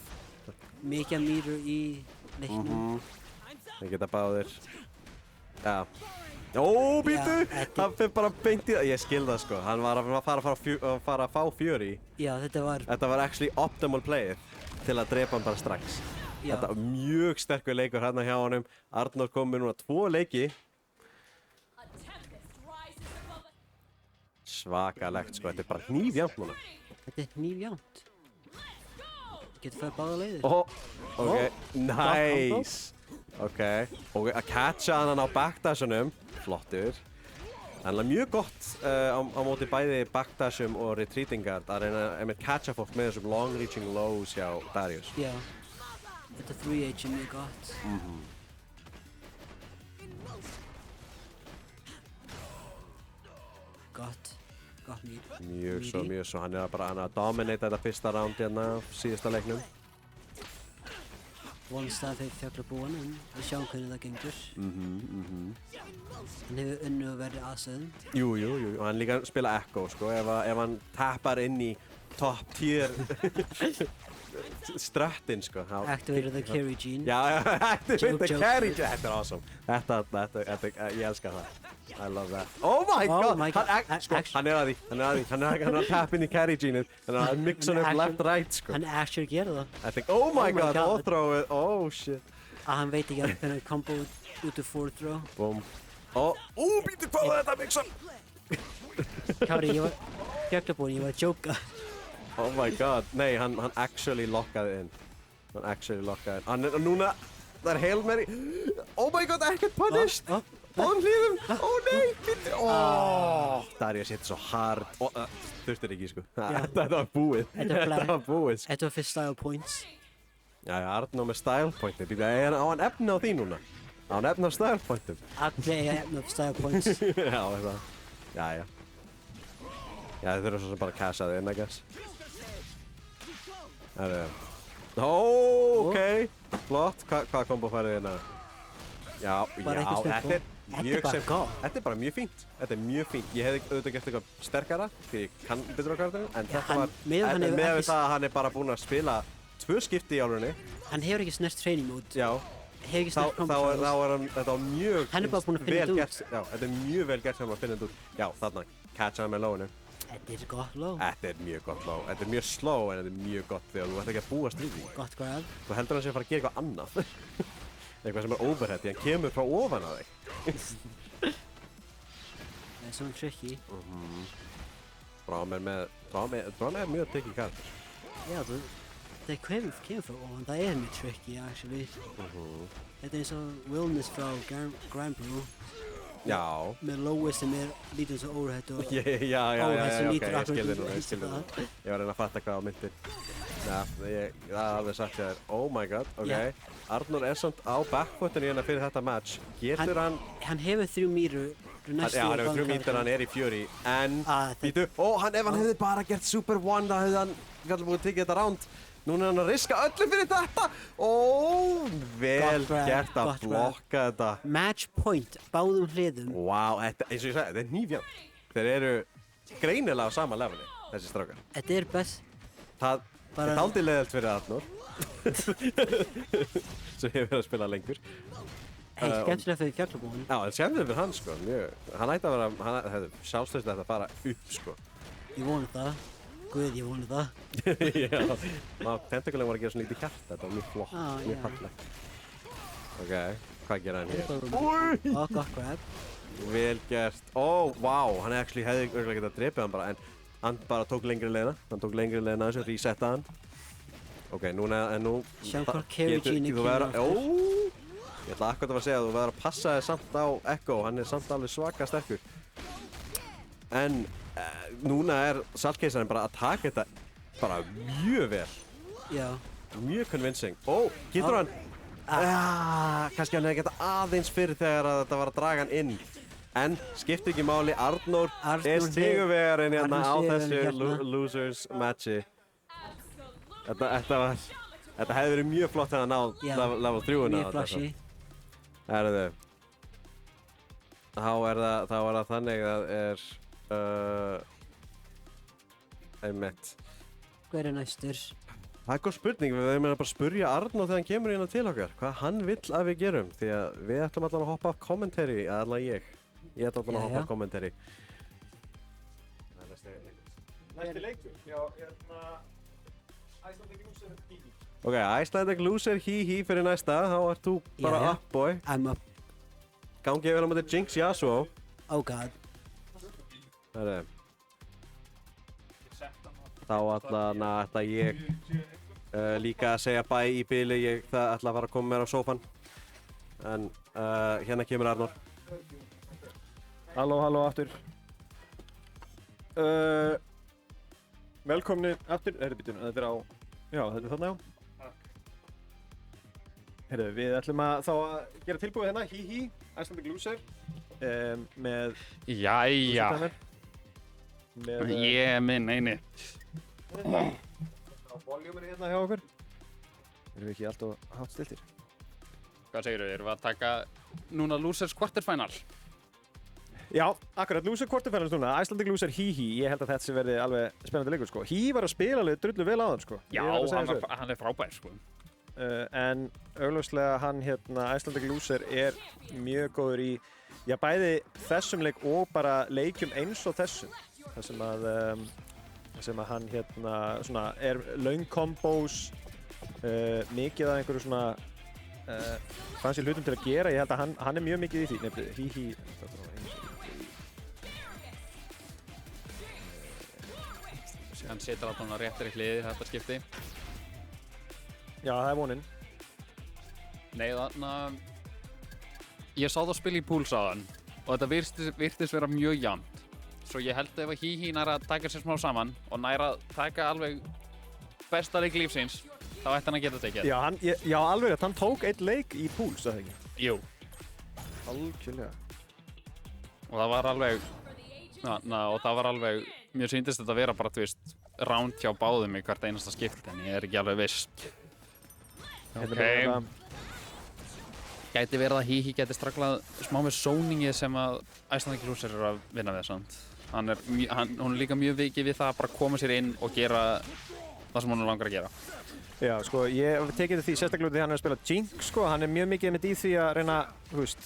[SPEAKER 3] Mikið mýrur í leiknum.
[SPEAKER 4] Það geta báðir. Já. Býtu! Það fyrir bara beint í það. Ég skil það sko. Hann var að fara að fá Fury. Já, þetta var actually optimal playið til að drepa hann bara strax. Já. Þetta var mjög sterkur leikur hérna hjá honum. Arnór kom með núna 2 leiki. Svakalegt sko. Þetta er bara hnífjafnt núna.
[SPEAKER 3] Þetta er hnífjafnt. Getur farið báða leiðir.
[SPEAKER 4] Ok, nice. Ok, að catcha hann á backdashunum. Flottur. Þannig að mjög gott á móti bæði backdashum og retreating guard að reyna að catcha fólk með þessum long reaching lows hjá Darius.
[SPEAKER 3] Já, þetta 3H er mjög gott. Gott mýr.
[SPEAKER 4] Mjög svo. Hann er að dominata þetta fyrsta round hérna á síðasta leiknum.
[SPEAKER 3] vonstað fyrir fjaglabúan en við sjáum hvernig það gengur. Hann hefur unnu að verið aðstöðum.
[SPEAKER 4] Jú, og hann líka spila Echo, sko, ef hann tappar inn í top tier ströttin, sko.
[SPEAKER 3] Activated the carry gene.
[SPEAKER 4] Já, activated the
[SPEAKER 3] Joke.
[SPEAKER 4] carry gene. Þetta awesome. Ég elska það. I love that. Oh my god!
[SPEAKER 3] my God.
[SPEAKER 4] Hann er að því. Hann er að tap inn í carry gene-ið. Hann er að mixa hann upp left-right, sko.
[SPEAKER 3] Hann actually gerir það.
[SPEAKER 4] Oh my god,
[SPEAKER 3] God.
[SPEAKER 4] óþróið, oh shit.
[SPEAKER 3] Hann veit ekki að hvernig kombo út úr forward throw.
[SPEAKER 4] Boom. Býttu hvað var þetta mixa?
[SPEAKER 3] Kári, fjaglabúin, ég var að jóka.
[SPEAKER 4] Oh my god, nei, hann actually lokkaði inn. Núna, það er Hail Mary. Oh my god, ekkert punished! Báðum hlýðum! Nei, býttu! Darja setja svo hard. Þurftir ekki, sko. Þetta var búið. Þetta var búið, sko.
[SPEAKER 3] Þetta var fyrst style points.
[SPEAKER 4] Já, Arnór með style pointi. Á hann efni á því núna? Á hann efni á style pointum?
[SPEAKER 3] Allir eiga efni á style points.
[SPEAKER 4] Já, það. Já, þið þurfum svo sem bara að casha þið inn, I guess. Ok. Flott. Hvað kombo færið þið hérna? Já, þetta er mjög simpelt. Þetta er bara mjög fínt. Ég hefði auðvitað gert eitthvað sterkara, því ég kann betur á kartinu, en þetta var, með við það að hann er bara búinn að spila 2 skipti í álunni.
[SPEAKER 3] Hann hefur ekki snert training mode.
[SPEAKER 4] Já.
[SPEAKER 3] Hefur ekki snert combo
[SPEAKER 4] Þá er þetta mjög
[SPEAKER 3] Hann er bara búinn að finna þetta út.
[SPEAKER 4] Já, þetta er mjög vel gert þegar maður finnir þetta út. Já, þarna, catcha hann með lóinu.
[SPEAKER 3] Þetta er gott low.
[SPEAKER 4] Þetta er mjög gott low. Þetta er mjög slow en þetta er mjög gott þegar þú ert ekki að búast við því.
[SPEAKER 3] Gott grab.
[SPEAKER 4] Þú heldur hann sé að fara að gera eitthvað annað. Eitthvað sem er overhead, því hann kemur frá ofan að þig.
[SPEAKER 3] Það er svona tricky.
[SPEAKER 4] Braum er mjög tricky karakter.
[SPEAKER 3] Já, það kemur frá ofan. Það er mjög tricky, actually. Þetta er eins og Wilness frá Grand Blue.
[SPEAKER 4] Já.
[SPEAKER 3] Með lowið sem er lítið svo overhead og
[SPEAKER 4] Já,
[SPEAKER 3] overhead sem
[SPEAKER 4] ok,
[SPEAKER 3] lítur
[SPEAKER 4] ég skil þig núna.
[SPEAKER 3] það.
[SPEAKER 4] Ég var að reyna að fatta hvað á myndir. Það er alveg sagt hjá þér. Oh my god, ok.
[SPEAKER 3] Já.
[SPEAKER 4] Arnór er samt á backfootinu hérna fyrir þetta match. Getur hann...
[SPEAKER 3] Hann hefur 3 mýrur.
[SPEAKER 4] Já, hann hefur 3 mýtur, hann er í Fury. En, býtu, ef hann hefði bara gert Super 1, þá hefði hann gæti búið að tekið þetta round. Núna er hann að riska öllu fyrir þetta. Vel gert að blokka þetta.
[SPEAKER 3] Match point, báðum hliðum.
[SPEAKER 4] Wow, eins og ég sagði, þetta er nýfjörn. Þeir eru greinilega á sama leveli, þessi strákar.
[SPEAKER 3] Þetta er best.
[SPEAKER 4] Það er dálítið leiðilt fyrir Arnór. Sem hefur verið að spila lengur.
[SPEAKER 3] Skemmtilega fyrir fjaglabúin.
[SPEAKER 4] Já, en skemmtilega fyrir hann, sko. Hann ætti að vera, sjálfstöðslega ætti að fara upp, sko.
[SPEAKER 3] Ég vona það. Guð, ég vona það.
[SPEAKER 4] Já, tentaklinn var að gera svona lítið hjarta, þetta var mjög flott, mjög fallegt. Ok, hvað gera hann hér?
[SPEAKER 3] Gott grab.
[SPEAKER 4] Vel gert. Wow, hann hefði örugglega getað drepið hann bara, en hann bara tók lengri leiðina. Hann tók lengri leiðina þessu, resetta hann. Ok, nú...
[SPEAKER 3] Sjáum hvað carry gene kemur aftur.
[SPEAKER 4] Ég ætla akkurat að segja að þú verður að passa þig samt á Echo, hann er samt alveg svaka sterkur. En núna er Saltkeisarinn bara að taka þetta bara mjög vel.
[SPEAKER 3] Já.
[SPEAKER 4] Mjög convincing. Getur hann? Kannski hann hefði getað aðeins fyrir þegar þetta var að draga hann inn. En skiptir ekki máli, Arnór er sigurvegarinn hérna á þessu losers matchi. Þetta hefði verið mjög flott þegar hann náð level 3-una.
[SPEAKER 3] Mjög flashy.
[SPEAKER 4] Þá er það þannig að einmitt.
[SPEAKER 3] Hver er næstur?
[SPEAKER 4] Það er góð spurning, við verðum bara að spurja Arnór þegar hann kemur hérna til okkar. Hvað hann vill að við gerum, því að við ætlum allan að hoppa af commentary, allavega ég. Ég ætlum allan að hoppa af commentary. Næsti leikur? Já, hérna... Icelandic Loser Hí-Hí. Ok, Icelandic Loser Hí-Hí fyrir næsta, þá ert þú bara up, boy.
[SPEAKER 3] I'm up.
[SPEAKER 4] Gangi vel á móti Jinx Yasuo.
[SPEAKER 3] Oh god.
[SPEAKER 4] Þá ætla ég líka að segja bye í bili, ég ætla að fara að koma mér á sófan. En hérna kemur Arnór.
[SPEAKER 1] Halló aftur. Velkomni aftur. Þetta er á... Já, þetta er þarna, já. Heyrðu, við ætlum þá að gera tilbúið hérna, Hí-Hí, Icelandic Loser, með...
[SPEAKER 2] Jæja. Ég er minn eini.
[SPEAKER 1] Voljúmur hérna hjá okkur. Erum við ekki alltaf hátt stiltir?
[SPEAKER 2] Hvað segirðu? Erum við að taka núna Losers Quarterfinal?
[SPEAKER 1] Já, akkurat, Loser Quarterfinals núna, Icelandic Loser Hihi, ég held að þetta sé verið alveg spennandi leikur, sko. Hihi var að spila alveg drullu vel á hann, sko.
[SPEAKER 2] Já, hann er frábær, sko.
[SPEAKER 1] En augljóslega hann, Icelandic Loser er mjög góður í, já, bæði þessum leik og bara leikjum eins og þessum. Það sem að hann, svona, er löng kombós, mikið af einhverju svona, fancy hlutum til að gera, ég held að hann er mjög mikið í því, nefnir, Hihi,
[SPEAKER 2] Hann setur alltaf hann réttir í hliði þetta skipti.
[SPEAKER 1] Já, það er voninn.
[SPEAKER 2] Nei, þannig ég sá það spila í púls á þann og þetta virtist vera mjög jafnt. Svo ég held ef að Hihi nær að taka sér smá saman og nær að taka alveg besta leik lífsins, þá ætti hann að geta tekið.
[SPEAKER 1] Já, alveg rétt, hann tók einn leik í púls, það ekki?
[SPEAKER 2] Jú.
[SPEAKER 1] Algjörlega.
[SPEAKER 2] Og það var alveg, mér sýndist þetta að vera bara, þú veist, ránd hjá báðum í hvert einasta skipt, en ég er ekki alveg viss. Ok. Gæti verið að Hihi gæti straglað smá með sóningi sem að Icelandic Loser er að vinna við, sant? Hún er líka mjög vikið við það að bara koma sér inn og gera það sem hún langar að gera.
[SPEAKER 1] Já, sko, ég hef tekið því sérstaklega út því hann er að spila Jinx, sko, hann er mjög mikið með í því að reyna, þú veist,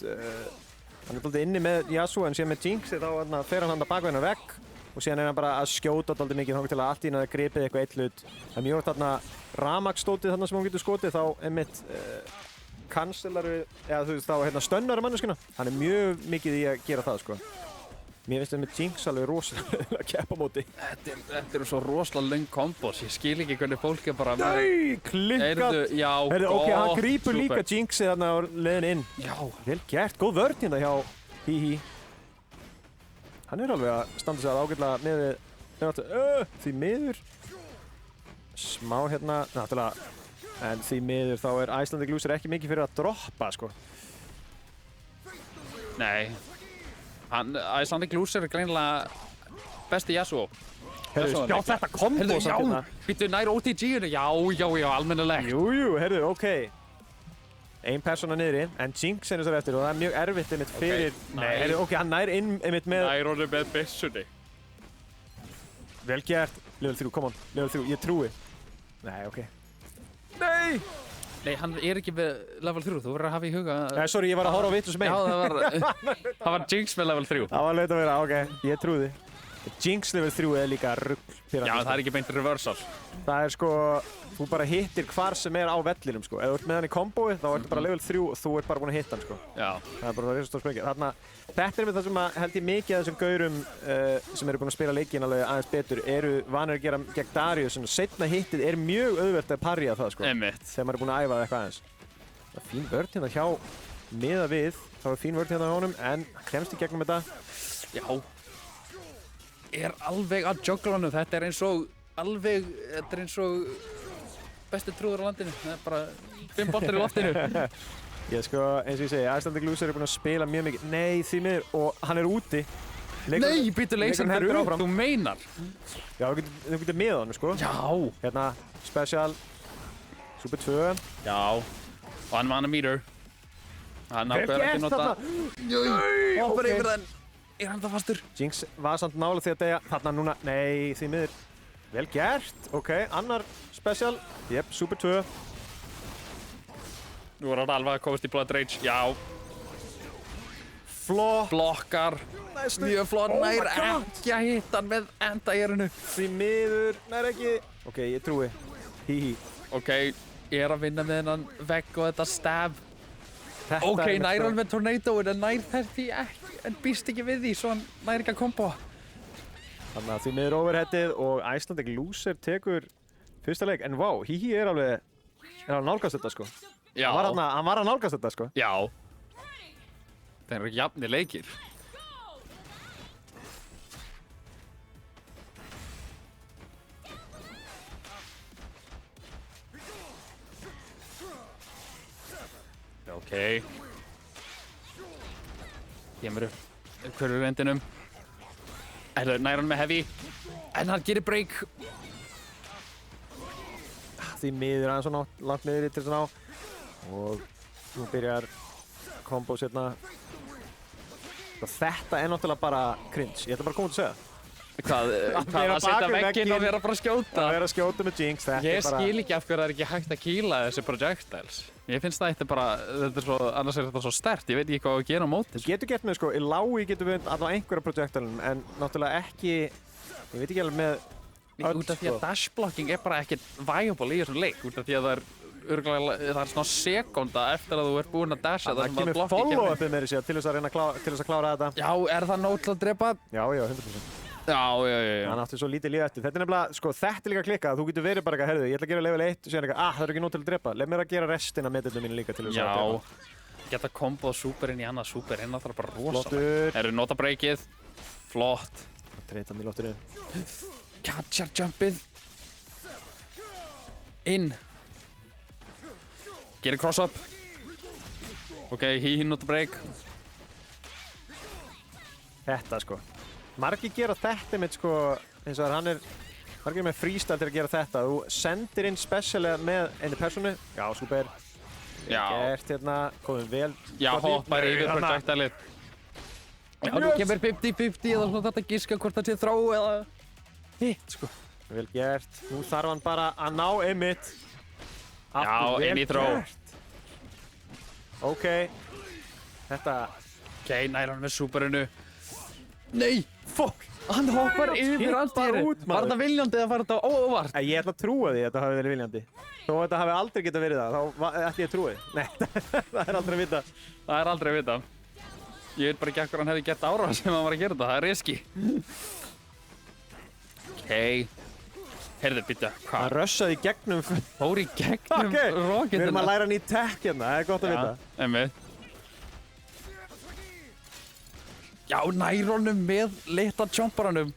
[SPEAKER 1] hann er dálítið inni með Yasuo en síðan með Jinx þá fer hann bak við hennar vegg og síðan er hann bara að skjóta dálítið mikið þangað til að allt í hennar gripið eitthvað eitt hlut. Það er mjög þarna rafmagnstótið þarna sem hún getur skotið þá einmitt cancelaru, eða þú veist þá stönnar manneskuna. Hann er mjög mikið í að gera það, sko. Mér finnst þetta með Jinx alveg rosalega að keppa móti.
[SPEAKER 2] Þetta eru svo rosalega löng kombos, ég skil ekki hvernig fólk er bara...
[SPEAKER 1] Nei, klikkað!
[SPEAKER 2] Já,
[SPEAKER 1] ok, hann grípur líka Jinxið þarna á leiðin inn.
[SPEAKER 2] Já.
[SPEAKER 1] Vel gert, góð vörn hérna hjá Hihi. Hann er alveg að standa sig að ágætlega með því miður. Smá náttúrulega, en því miður þá er Icelandic Loser ekki mikið fyrir að droppa, sko.
[SPEAKER 2] Nei. Icelandic Loser er greinilega besti Yasuo.
[SPEAKER 1] Heyrðu, já, þetta kombo samt hérna.
[SPEAKER 2] Býttu nær OTG-unu, já, almennilegt.
[SPEAKER 1] Jú, heyrðu, ok. Ein persóna niðri, en Jinx er þessar eftir og það er mjög erfitt einmitt fyrir... Nei, heyrðu, ok, hann nær inn einmitt með...
[SPEAKER 2] Nær honum með byssunni.
[SPEAKER 1] Vel gert. Level 3, come on, level 3, ég trúi. Nei, ok. Nei!
[SPEAKER 2] Nei, hann er ekki með level 3, þú verður að hafa í huga...
[SPEAKER 1] Nei, sorry, ég var að horfa á vitlaus megin.
[SPEAKER 2] Já, það var Jinx með level 3.
[SPEAKER 1] Það var leitt að vera, ok, ég trúði. Jinx level 3 er líka rugl.
[SPEAKER 2] Já, það er ekki beint reversal.
[SPEAKER 1] Það er sko, þú bara hittir hvar sem er á vellinum, sko. Ef þú ert með hann í kombói, þá ertu bara level 3 og þú ert bara búinn að hitta hann, sko.
[SPEAKER 2] Já.
[SPEAKER 1] Það er bara risastór sprengja. Þarna, þetta er með það sem held ég mikið af þessum gaurum sem eru búin að spila leikinn alveg aðeins betur, eru vanir að gera gegn Darius. Seinna hittið er mjög auðvelt að parja það, sko.
[SPEAKER 2] Einmitt.
[SPEAKER 1] Þegar maður er búinn að æfa það eitthvað aðeins. Það er fín vörn hérna hjá miða við. Það var fín vörn hérna á honum, en kemst í gegnum þetta.
[SPEAKER 2] Já. Er alveg að juggla honum. Þetta er eins og besti trúður á landinu. Það er bara 5 boltar í loftinu.
[SPEAKER 1] Ég sko, eins og ég segi, Icelandic Loser er búinn að spila mjög mikið. Nei, því miður, og hann er úti.
[SPEAKER 2] Nei, býttu leysa hann upp, þú meinar.
[SPEAKER 1] Já, þú getur með honum, sko.
[SPEAKER 2] Já.
[SPEAKER 1] Hérna, Special, Super 2.
[SPEAKER 2] Já, og hann var hann að meter. Hann ákveður ekki nota. Hoppar yfir þann. Er hann það fastur?
[SPEAKER 1] Jinx var samt nálega því að deyja. Þarna núna, nei, því miður. Vel gert, ok, annar Special. Jep, Super 2.
[SPEAKER 2] Nú er hann alveg að komast í Blood Rage, já.
[SPEAKER 1] Flott.
[SPEAKER 2] Blokkar. Mjög flott, nær ekki að hitta hann með enda-erinu.
[SPEAKER 1] Því miður, nær ekki. Ok, ég trúi. Hihi.
[SPEAKER 2] Ok, ég er að vinna með hennan vegg og þetta stab.
[SPEAKER 1] Þetta
[SPEAKER 2] Ok,
[SPEAKER 1] er
[SPEAKER 2] nær hann með tornadoin, en nær því ekki, en býst ekki við því, svo hann nær ekki að kombo.
[SPEAKER 1] Þannig að því miður overheadið og Icelandic Loser tekur fyrsta leik. En vá, Hihi er alveg að nálgast þetta, sko.
[SPEAKER 2] Já.
[SPEAKER 1] Hann var að nálgast þetta, sko.
[SPEAKER 2] Já. Það eru jafnir leikir. Ok. Kemur upp hverju endinum. Nær hann með heavy. En hann gerir break.
[SPEAKER 1] því miður aðeins svona langt niður til þess að ná. Og nú byrjar kombo sérna. Þetta er náttúrulega bara cringe, ég ætla bara að koma út að segja það.
[SPEAKER 2] Hvað að setja vegginn og vera bara að skjóta?
[SPEAKER 1] Að vera að skjóta með Jinx, þetta
[SPEAKER 2] Ég
[SPEAKER 1] er bara...
[SPEAKER 2] skil ekki af hverju það er ekki hægt að kýla þessi projectiles. Ég finnst það bara, annars er þetta svo sterkt, ég veit ekki hvað að gera á móti.
[SPEAKER 1] Þú getur gert með sko, í lái getur við allavega einhverja projectilum, en náttúrulega ekki, ég veit ekki alveg með öll
[SPEAKER 2] Út af því að dashblocking er bara ekkert viable í þessum leik, út af því að það er svona sekúnda eftir að þú ert búinn að dasha
[SPEAKER 1] það kemur follow-upið með þessi til þess að reyna til þess að klára þetta.
[SPEAKER 2] Já, er það nóg til að drepa?
[SPEAKER 1] Já, 100%.
[SPEAKER 2] Já.
[SPEAKER 1] Hann átti svo lítið líf eftir. Þetta er nefnilega, sko, þetta er líka klikkað. Þú getur verið bara eitthvað, herðu, ég ætla að gera level 1 og síðan eitthvað, það er ekki nóg til að drepa. Leif mér að gera restina af medillum mínu líka til þess að drepa.
[SPEAKER 2] Já, geta komboð superinn í annað superinn, það er bara rosalega.
[SPEAKER 1] Flottur.
[SPEAKER 2] Eru nota breakið, flott.
[SPEAKER 1] Treyta mig í loftinu.
[SPEAKER 2] Catcher jumpið. Inn. Gerir cross up. Ok, he nota break.
[SPEAKER 1] Þetta, sko. Margir gera þetta með, sko, eins og hann er, margir með freestyle til að gera þetta. Þú sendir inn specialega með einu personu. Já, super.
[SPEAKER 2] Já.
[SPEAKER 1] Gert hérna, komum vel.
[SPEAKER 2] Já, hoppar yfir projectilið. Já, nú kemur 50-50 eða svona þetta gíska hvort það sé þró eða hitt, sko.
[SPEAKER 1] Vel gert. Nú þarf hann bara að ná einmitt.
[SPEAKER 2] Já, inn í þró.
[SPEAKER 1] Ok. Þetta...
[SPEAKER 2] Ok, nær hann með superinu. Nei! Fuck! Hann hoppar yfir alltýri. Var þetta viljandi eða var þetta óvart?
[SPEAKER 1] Ég ætla að trúa því að þetta hafi verið viljandi. Þó að þetta hafi aldrei getað verið það, þá ætti ég að trúa því. Nei, það er aldrei að vita.
[SPEAKER 2] Það er aldrei að vita. Ég veit bara ekki ekkur hann hefði gert árás sem hann var að gera þetta, það er riski. Ok. Heyrðu, býttu, hvað?
[SPEAKER 1] Hann russaði í gegnum...
[SPEAKER 2] Fór í gegnum rocketuna.
[SPEAKER 1] Við erum að læra nýtt tech hérna, það er gott að vita.
[SPEAKER 2] Já, einmitt. Já, nær honum með litla tjomparanum.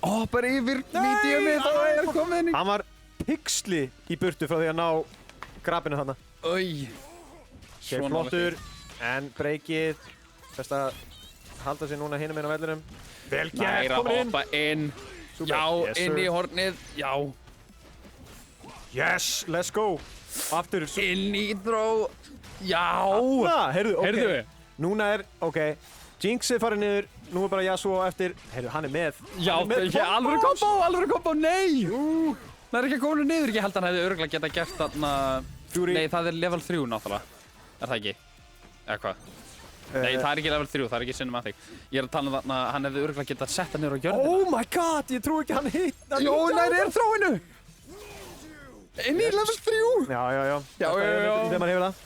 [SPEAKER 2] Hoppar yfir mediumið, það er komið inn í.
[SPEAKER 1] Hann var pixli í burtu frá því að ná grabinu þarna.
[SPEAKER 2] Oi.
[SPEAKER 1] Svona flottur, en breakið. Best að halda sér núna hinum inn á vellinum. Vel gert,
[SPEAKER 2] Nær að
[SPEAKER 1] komin inn.
[SPEAKER 2] hoppa inn.
[SPEAKER 1] Super.
[SPEAKER 2] Já,
[SPEAKER 1] Yes,
[SPEAKER 2] inn í
[SPEAKER 1] sir.
[SPEAKER 2] hornið. Já.
[SPEAKER 1] Yes, let's go. Aftur.
[SPEAKER 2] Inn í þró. Já.
[SPEAKER 1] Heyrðu, ok.
[SPEAKER 2] Heyrðu.
[SPEAKER 1] Núna er, ok, Jinx er farið niður, nú er bara Yasuo eftir, heyrðu, hann er með.
[SPEAKER 2] Já, alveg kombo, nei! Það er ekki að koma niður, ég held að hann hefði örugglega getað gert þarna...
[SPEAKER 1] Fury.
[SPEAKER 2] Nei, það er level 3 náttúrulega. Er það ekki? Eða hvað? Nei, það er ekki level 3, það er ekki cinematic. Ég er að tala um þarna, hann hefði örugglega getað sett hann niður á jörðina.
[SPEAKER 1] Oh my god, ég trú ekki hann hitt.
[SPEAKER 2] Jó, nær er þróinu! Inn í level 3!
[SPEAKER 1] Já.
[SPEAKER 2] Já.
[SPEAKER 1] Þegar maður hefur það.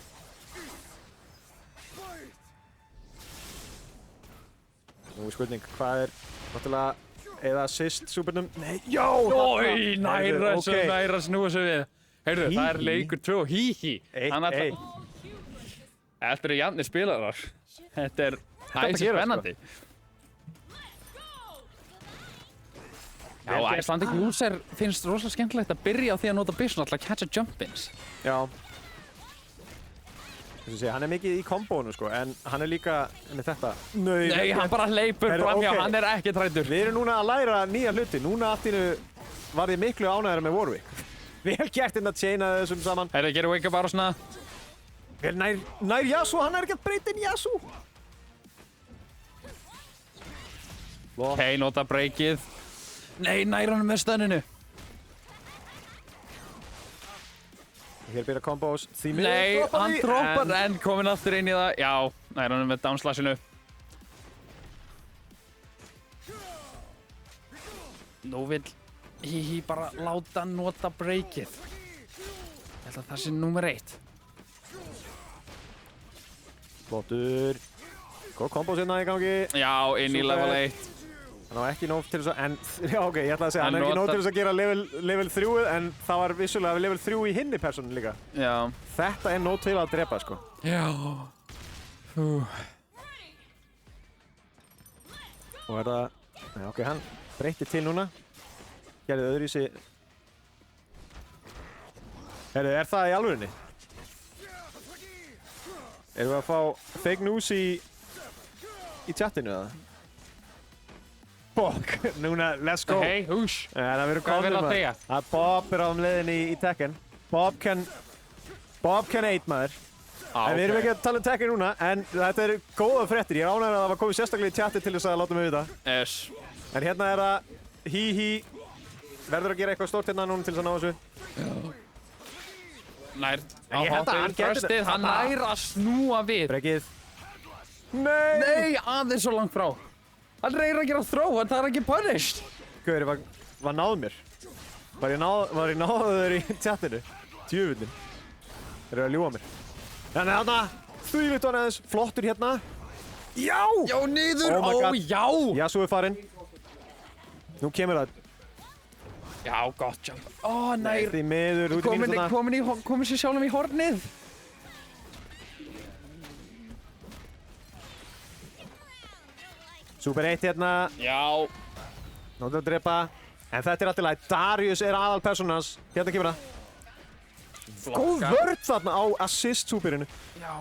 [SPEAKER 1] Nú er spurning, hvað er náttúrulega eða assist supernum? Nei, já!
[SPEAKER 2] Ói, næra að snúa sig við. Heyrðu, það er leikur 2, hí.
[SPEAKER 1] 1-1.
[SPEAKER 2] Þetta eru jafnir spilarar. Þetta er æsi spennandi. Já, Icelandic Loser finnst rosalega skemmtilegt að byrja á því að nota byssuna til að catcha jump-ins.
[SPEAKER 1] Já. Hann er mikið í kombónu sko, en hann er líka með þetta.
[SPEAKER 2] Nei, hann bara hleypur framhjá, hann er ekki træddur.
[SPEAKER 1] Við erum núna að læra nýja hluti. Núna allt í einu var ég miklu ánægðari með Warwick. Vel gert inn að chaina þessum saman.
[SPEAKER 2] Herru, gerum wake up ára svona.
[SPEAKER 1] Vel nær Yasuo, hann er ekki að breyta inn Yasuo.
[SPEAKER 2] Ok, nota breakið. Nei, nær hann með stönninu.
[SPEAKER 1] Hér byrja kombós.
[SPEAKER 2] Nei, hann droppar en kominn aftur inn í það. Já, nær hann með downslashinu. Nú vill Hihi bara láta hann nota breakið. Ég held að það sé nummer 1.
[SPEAKER 1] Flottur. Góð kombós hérna í gangi.
[SPEAKER 2] Já, inn í level 1.
[SPEAKER 1] Hann á ekki nóg til þess að, já ok, ég ætla að segja, hann er ekki nóg til þess að gera level 3, en það var vissulega level 3 í hinni persónu líka.
[SPEAKER 2] Já.
[SPEAKER 1] Þetta er nóg til að drepa, sko.
[SPEAKER 2] Já.
[SPEAKER 1] Og er það, já ok, hann breytti til núna. Gerði öðruvísi. Herru, er það í alvörinni? Erum við að fá fake news í chatinu, eða? Fokk, núna, let's go.
[SPEAKER 2] Hey, hús.
[SPEAKER 1] Það verður
[SPEAKER 2] Hvað er verið að þegja?
[SPEAKER 1] Það Bob er á leiðinni í Tekken. Bob can 8 maður. En við erum ekki að tala um Tekken núna, en þetta eru góða fréttir. Ég er ánægður að það var komið sérstaklega í chati til þess að láta mig vita.
[SPEAKER 2] Yes.
[SPEAKER 1] En hérna er það Hí verður að gera eitthvað stórt hérna núna til þess að ná þessu.
[SPEAKER 2] Nær á
[SPEAKER 1] Ég held að hann
[SPEAKER 2] hotið
[SPEAKER 1] gæti
[SPEAKER 2] fröstið, hann nær að snúa við.
[SPEAKER 1] Brekkið. Nei!
[SPEAKER 2] Nei, aðeins svo langt frá. Hann reynir að gera throw, en það er ekki punished.
[SPEAKER 1] Gauðri, var náð mér? Var ég náður í chatinu? Djöfullin. Þeir eru að ljúga mér. Þannig að þarna, þvílíkt var aðeins, flottur hérna. Já!
[SPEAKER 2] Já, niður,
[SPEAKER 1] Oh my
[SPEAKER 2] ó,
[SPEAKER 1] God.
[SPEAKER 2] já!
[SPEAKER 1] Yasuo er farinn. Nú kemur það.
[SPEAKER 2] Já, gott jump. Ó, nær.
[SPEAKER 1] Því miður út í mínútuna.
[SPEAKER 2] Komin sér sjálfum í hornið.
[SPEAKER 1] Super 1 hérna.
[SPEAKER 2] Já.
[SPEAKER 1] Nóttur að drepa. En þetta er alltaf læg. Darius er aðalpersonans. Hérna kemur það. Góð vörð þarna á assist-súpirinu.
[SPEAKER 2] Já.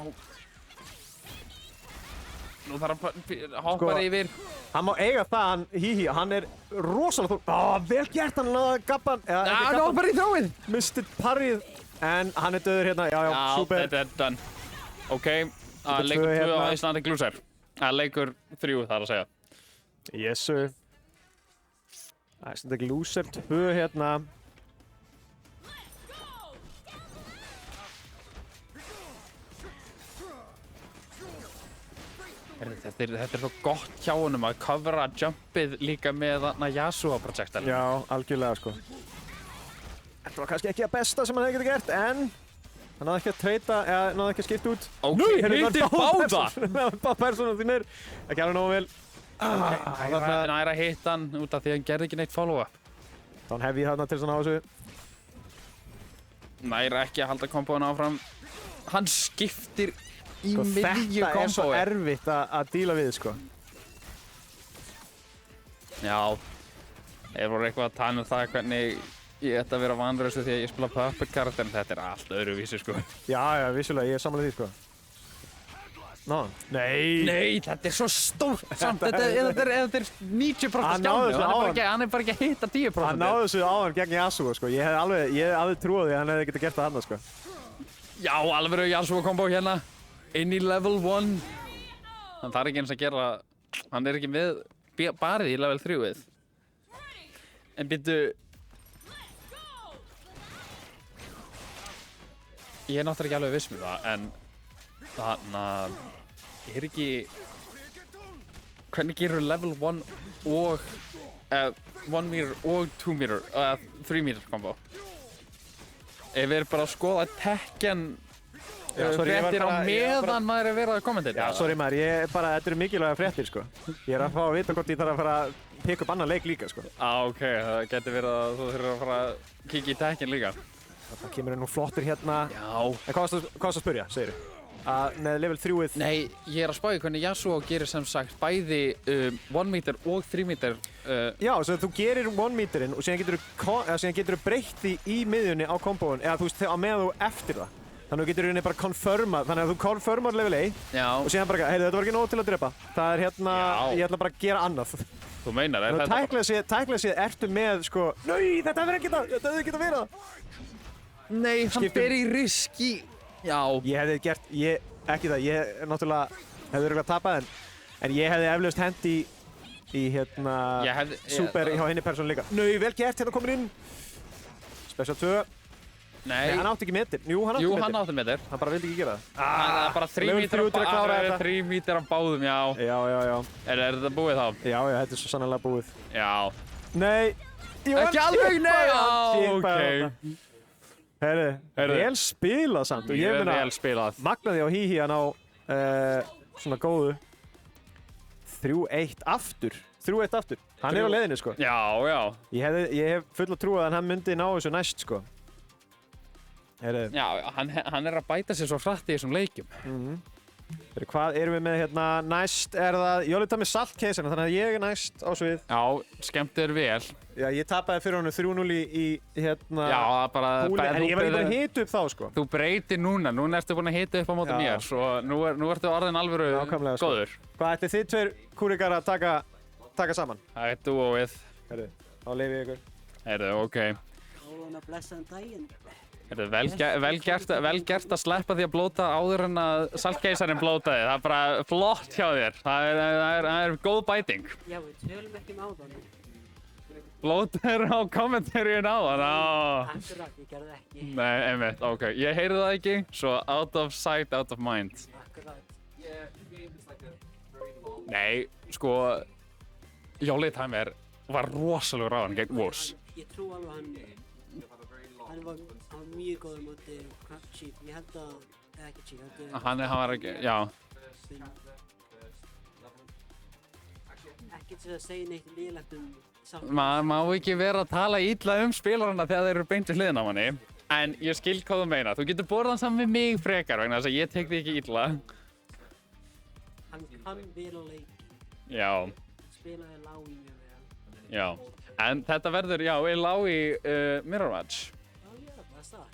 [SPEAKER 2] Nú þarf hann hoppar yfir.
[SPEAKER 1] Hann má eiga það, hann er rosalega þór. Vel gert, hann laði gabban.
[SPEAKER 2] Já, hann hoppar í þróið.
[SPEAKER 1] Misti parrið. En hann er döður hérna, já, super.
[SPEAKER 2] Þetta er done. Ok,
[SPEAKER 1] Super
[SPEAKER 2] leikur 2
[SPEAKER 1] tvö
[SPEAKER 2] á
[SPEAKER 1] hérna.
[SPEAKER 2] Icelandic Loser. Leikur 3 þar að segja.
[SPEAKER 1] Yes, sir. Icelandic Loser 2 hérna.
[SPEAKER 2] Þetta er svo gott hjá honum að covera jumpið líka með Yasuo projektarinn.
[SPEAKER 1] Já, algjörlega sko. Þetta var kannski ekki að besta sem hann hefði getið gert, en hann náði ekki að treyta, eða náði ekki að skipta út.
[SPEAKER 2] Ok, hittir báða!
[SPEAKER 1] Báða personum þínir. Ekki alveg nógu vel.
[SPEAKER 2] Hann er að hitta hann út af því að hann gerði ekki neitt follow-up.
[SPEAKER 1] Þá hef ég þarna til svona á þessu.
[SPEAKER 2] Næra ekki að halda kombóinu áfram. Hann skiptir í
[SPEAKER 1] Sko,
[SPEAKER 2] miðju
[SPEAKER 1] þetta er svo
[SPEAKER 2] kombói.
[SPEAKER 1] erfitt að díla við, sko.
[SPEAKER 2] Já, ég voru eitthvað að tala um það hvernig ég ætti að vera vanröðstu því að ég spila puppet karakter, en þetta er allt öðruvísi, sko.
[SPEAKER 1] Já, vissulega, ég er samlega því, sko. Ná, nei!
[SPEAKER 2] Nei, þetta er svo stórt samt, þetta er 90%
[SPEAKER 1] Hann náði
[SPEAKER 2] skjánu,
[SPEAKER 1] þessu
[SPEAKER 2] hann er bara ekki að hitta 10%.
[SPEAKER 1] Hann náði þessu áðan gegn Yasuo, sko. Ég hef alveg trúið því að hann hefði getið gert það annað, sko.
[SPEAKER 2] Já, alveg Yasuo kombo hérna, inn í level 1. Hann þarf ekki eins að gera, hann er ekki með barið í level 3-ið. En byrju, ég er náttúrulega ekki alveg viss með það, en þannig að ég er ekki, hvernig gerur level 1 og 1 meter og 2 meter, 3 meter kombo? Ef við erum bara að skoða Tekken fréttir á meðan maður er verið að kommentera.
[SPEAKER 1] Já, sorry maður, þetta eru mikilvæga fréttir, sko. Ég er að fá að vita hvort ég þarf að fara að peka upp annan leik líka, sko.
[SPEAKER 2] Ok, það getur verið að þú þurfir að fara að kíkja í Tekken líka.
[SPEAKER 1] Það kemur nú flottir hérna.
[SPEAKER 2] Já.
[SPEAKER 1] En hvað varstu að spyrja, segirðu? Með level 3-ið?
[SPEAKER 2] Nei, ég er að spáði hvernig Yasuo gerir sem sagt bæði 1 meter og 3 meter.
[SPEAKER 1] Já, svo þú gerir 1 meterinn og síðan getur þú breytt því í miðjunni á kombóin, eða þú veist, á meðan þú eftir það. Þannig að þú getur hérna bara confirmað, þannig að þú confirmar level A og síðan bara, heyrðu, þetta var ekki nóg til að drepa. Það er hérna, ég ætla bara að gera annað.
[SPEAKER 2] Þú meinar,
[SPEAKER 1] er þetta? Tæklega séð ertu með, sko, nei, þetta hefði ekki að vera það.
[SPEAKER 2] Nei, hann fer í riski. Já.
[SPEAKER 1] Ég hefði gert, ekki það, ég náttúrulega hefði örugglega tapað en ég hefði eflaust hent í hérna, super hjá henni persónu líka. Nei, vel gert, hérna komin inn. Special 2. Nei, hann átti ekki meter. Jú, hann átti meter. Hann bara vildi ekki gera það.
[SPEAKER 2] Það er bara 3 meter af báðum, já.
[SPEAKER 1] Já.
[SPEAKER 2] Er þetta búið þá?
[SPEAKER 1] Já, þetta er svo sannarlega búið.
[SPEAKER 2] Já.
[SPEAKER 1] Nei.
[SPEAKER 2] Ekki alveg, nei. Ok.
[SPEAKER 1] Herri, vel spilað samt.
[SPEAKER 2] Mjög vel spilað.
[SPEAKER 1] Magnaði á Hí hann á svona góðu 3-1 aftur. Hann er á leiðinni, sko.
[SPEAKER 2] Já.
[SPEAKER 1] Ég hef full að trúa að hann myndi ná þessu næst, sko. Herri.
[SPEAKER 2] Já, hann er að bæta sér svo hratt í þessum leikjum.
[SPEAKER 1] Hvað erum við með hérna næst? Er það, ég olið það með saltkeisana, þannig að ég er næst á svið.
[SPEAKER 2] Já, skemmt þér vel.
[SPEAKER 1] Já, ég tapaði fyrir honum 3-0 í hérna...
[SPEAKER 2] Já, bara...
[SPEAKER 1] En ég var ekki búinn að hita upp þá, sko.
[SPEAKER 2] Þú breytir núna ertu búinn að hita upp á móti mér, svo nú ertu orðin alvöru góður.
[SPEAKER 1] Hvað ætti þið tveir kúrikar að taka taka saman.
[SPEAKER 2] Það er dúóið.
[SPEAKER 1] Herru, þá lifi ég ykkur.
[SPEAKER 2] Heyrðu, ok.
[SPEAKER 3] Góðan að blessaðan daginn.
[SPEAKER 2] Heyrðu, vel gert að sleppa því að blóta áður en að saltkeisarinn blótaði. Það er bara flott hjá þér. Það er góð bæting.
[SPEAKER 3] Já, við tölum ekki áðan.
[SPEAKER 2] Blótaður á kommentarinn áðan.
[SPEAKER 3] Akkurat, ég gerði ekki.
[SPEAKER 2] Nei, einmitt, ok. Ég heyrði það ekki, svo out of sight, out of mind.
[SPEAKER 3] Akkurat.
[SPEAKER 2] Nei, sko, Jolly Timer var rosalegur á hann gegn Wars.
[SPEAKER 3] Ég trú alveg hann var mjög góður móti Chief. Ég held að, eða ekki Chief,
[SPEAKER 2] Hann var ekki, já.
[SPEAKER 3] Ekki til að segja neitt lélegt
[SPEAKER 2] Maður má ekki vera að tala illa spilarana þegar þeir eru beint við hliðina á manni. En ég skil hvað þú meina. Þú getur borðað saman við mig frekar vegna þess að ég tek því ekki illa.
[SPEAKER 3] Hann kann vel á leik.
[SPEAKER 2] Já.
[SPEAKER 3] Spilaði Laui mjög vel.
[SPEAKER 2] Já. En þetta verður, já, Laui Mirror Match.
[SPEAKER 3] Já, það er það.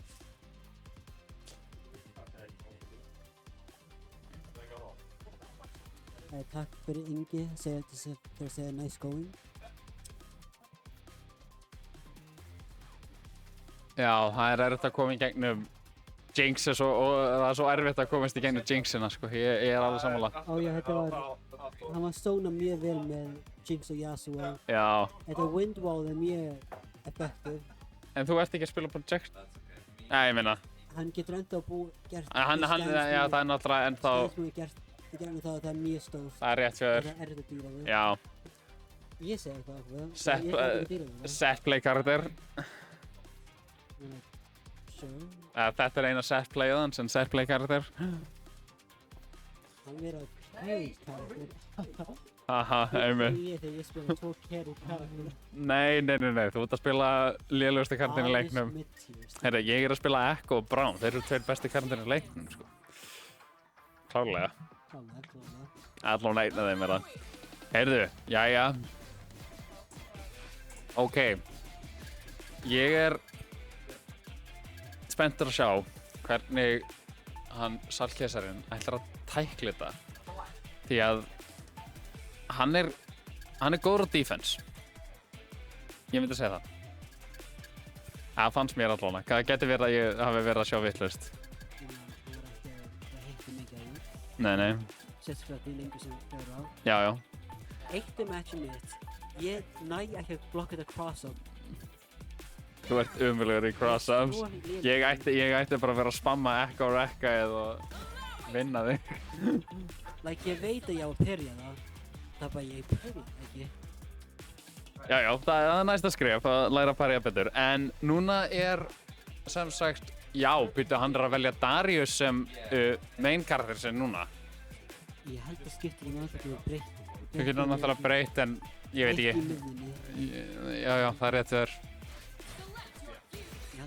[SPEAKER 3] Takk fyrir Ingi fyrir að segja nice going.
[SPEAKER 2] Já, það er erfitt að koma í gegnum Jinx og það er svo erfitt að komast í gegnum Jinxina, sko. Ég er alveg sammála.
[SPEAKER 3] Já, hann var stóna mjög vel með Jinx og Yasuo.
[SPEAKER 2] Já.
[SPEAKER 3] Þetta Windwall er mjög effektiv.
[SPEAKER 2] En þú ert ekki að spila Project? Nei, ég meina.
[SPEAKER 3] Hann getur enda að gert...
[SPEAKER 2] Já, það er náttúrulega ennþá...
[SPEAKER 3] Ég gerði það að það er mjög stórt.
[SPEAKER 2] Það er rétt hjá þér.
[SPEAKER 3] Það er erfitt að dýra við.
[SPEAKER 2] Já.
[SPEAKER 3] Ég segi það.
[SPEAKER 2] Set play karakter.
[SPEAKER 3] Sure.
[SPEAKER 2] Þetta er eina set playðan sem set play karakter.
[SPEAKER 3] Hann verður að carry karakter.
[SPEAKER 2] Haha, einmitt.
[SPEAKER 3] Þegar ég spila 2 carry karakter.
[SPEAKER 2] Nei. Þú ert að spila lélegustu karakterinn í leiknum. Heyrðu, ég er að spila Echo og Braum. Þeir eru 2 bestu karakterinn í leiknum, sko. Klárlega. Allan einn af þeim er það. Heyrðu, jæja. Ok. Ég er spenntur að sjá hvernig hann Saltkeisarinn ætlar að tækla þetta. Því að hann er góður á defense. Ég myndi að segja það. Það fannst mér allavega. Það getur verið að ég hafi verið að sjá vitlaust. Nei.
[SPEAKER 3] Sérstaklega því lengur sem þau eru á.
[SPEAKER 2] Já.
[SPEAKER 3] Eitt matchið mitt. Ég næ ekki að blokka þetta cross-up.
[SPEAKER 2] Þú ert umverulegur í cross-ups. Ég ætti bara að vera að spamma Echo og Rekka eða vinna þig.
[SPEAKER 3] Ég veit að ég á að perja það. Það er bara ég perja, ekki?
[SPEAKER 2] Já, það er næsta skref að læra að parja betur. En núna er, sem sagt, já, hann er að velja Darius sem main karakter sem núna.
[SPEAKER 3] Ég held að skipta ekki náttúrulega breytt.
[SPEAKER 2] Þú getur náttúrulega breytt en ég veit ekki.
[SPEAKER 3] Eitt í miðjunni.
[SPEAKER 2] Já, það er rétt þér.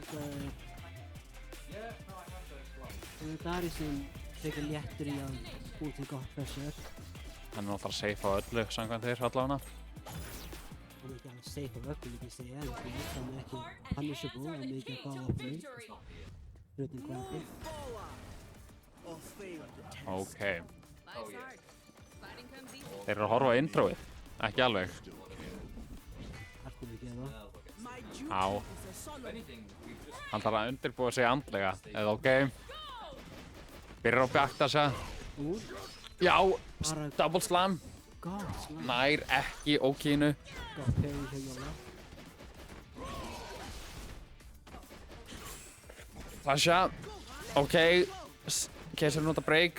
[SPEAKER 3] Það er Darius sem tekur léttur í að búið til gott pressure.
[SPEAKER 2] Hann er náttúrulega safe á öllu, samkvæmt þér allavega.
[SPEAKER 3] Hann er ekki alveg safe á öllu, myndi ég segja, en hann er ekki punishable, hann er ekki að fá opni. Brutin grabbi.
[SPEAKER 2] Ok. Þeir eru að horfa á introið, ekki alveg.
[SPEAKER 3] Það kom ekki að það.
[SPEAKER 2] Á. Hann þarf að undirbúa sig andlega, eða ok. Byrjar á Bjaktasa. Já, double slam. Nær ekki ókínu.
[SPEAKER 3] Gott perry hjá Jóla.
[SPEAKER 2] Flasha. Ok. Keisar nota break.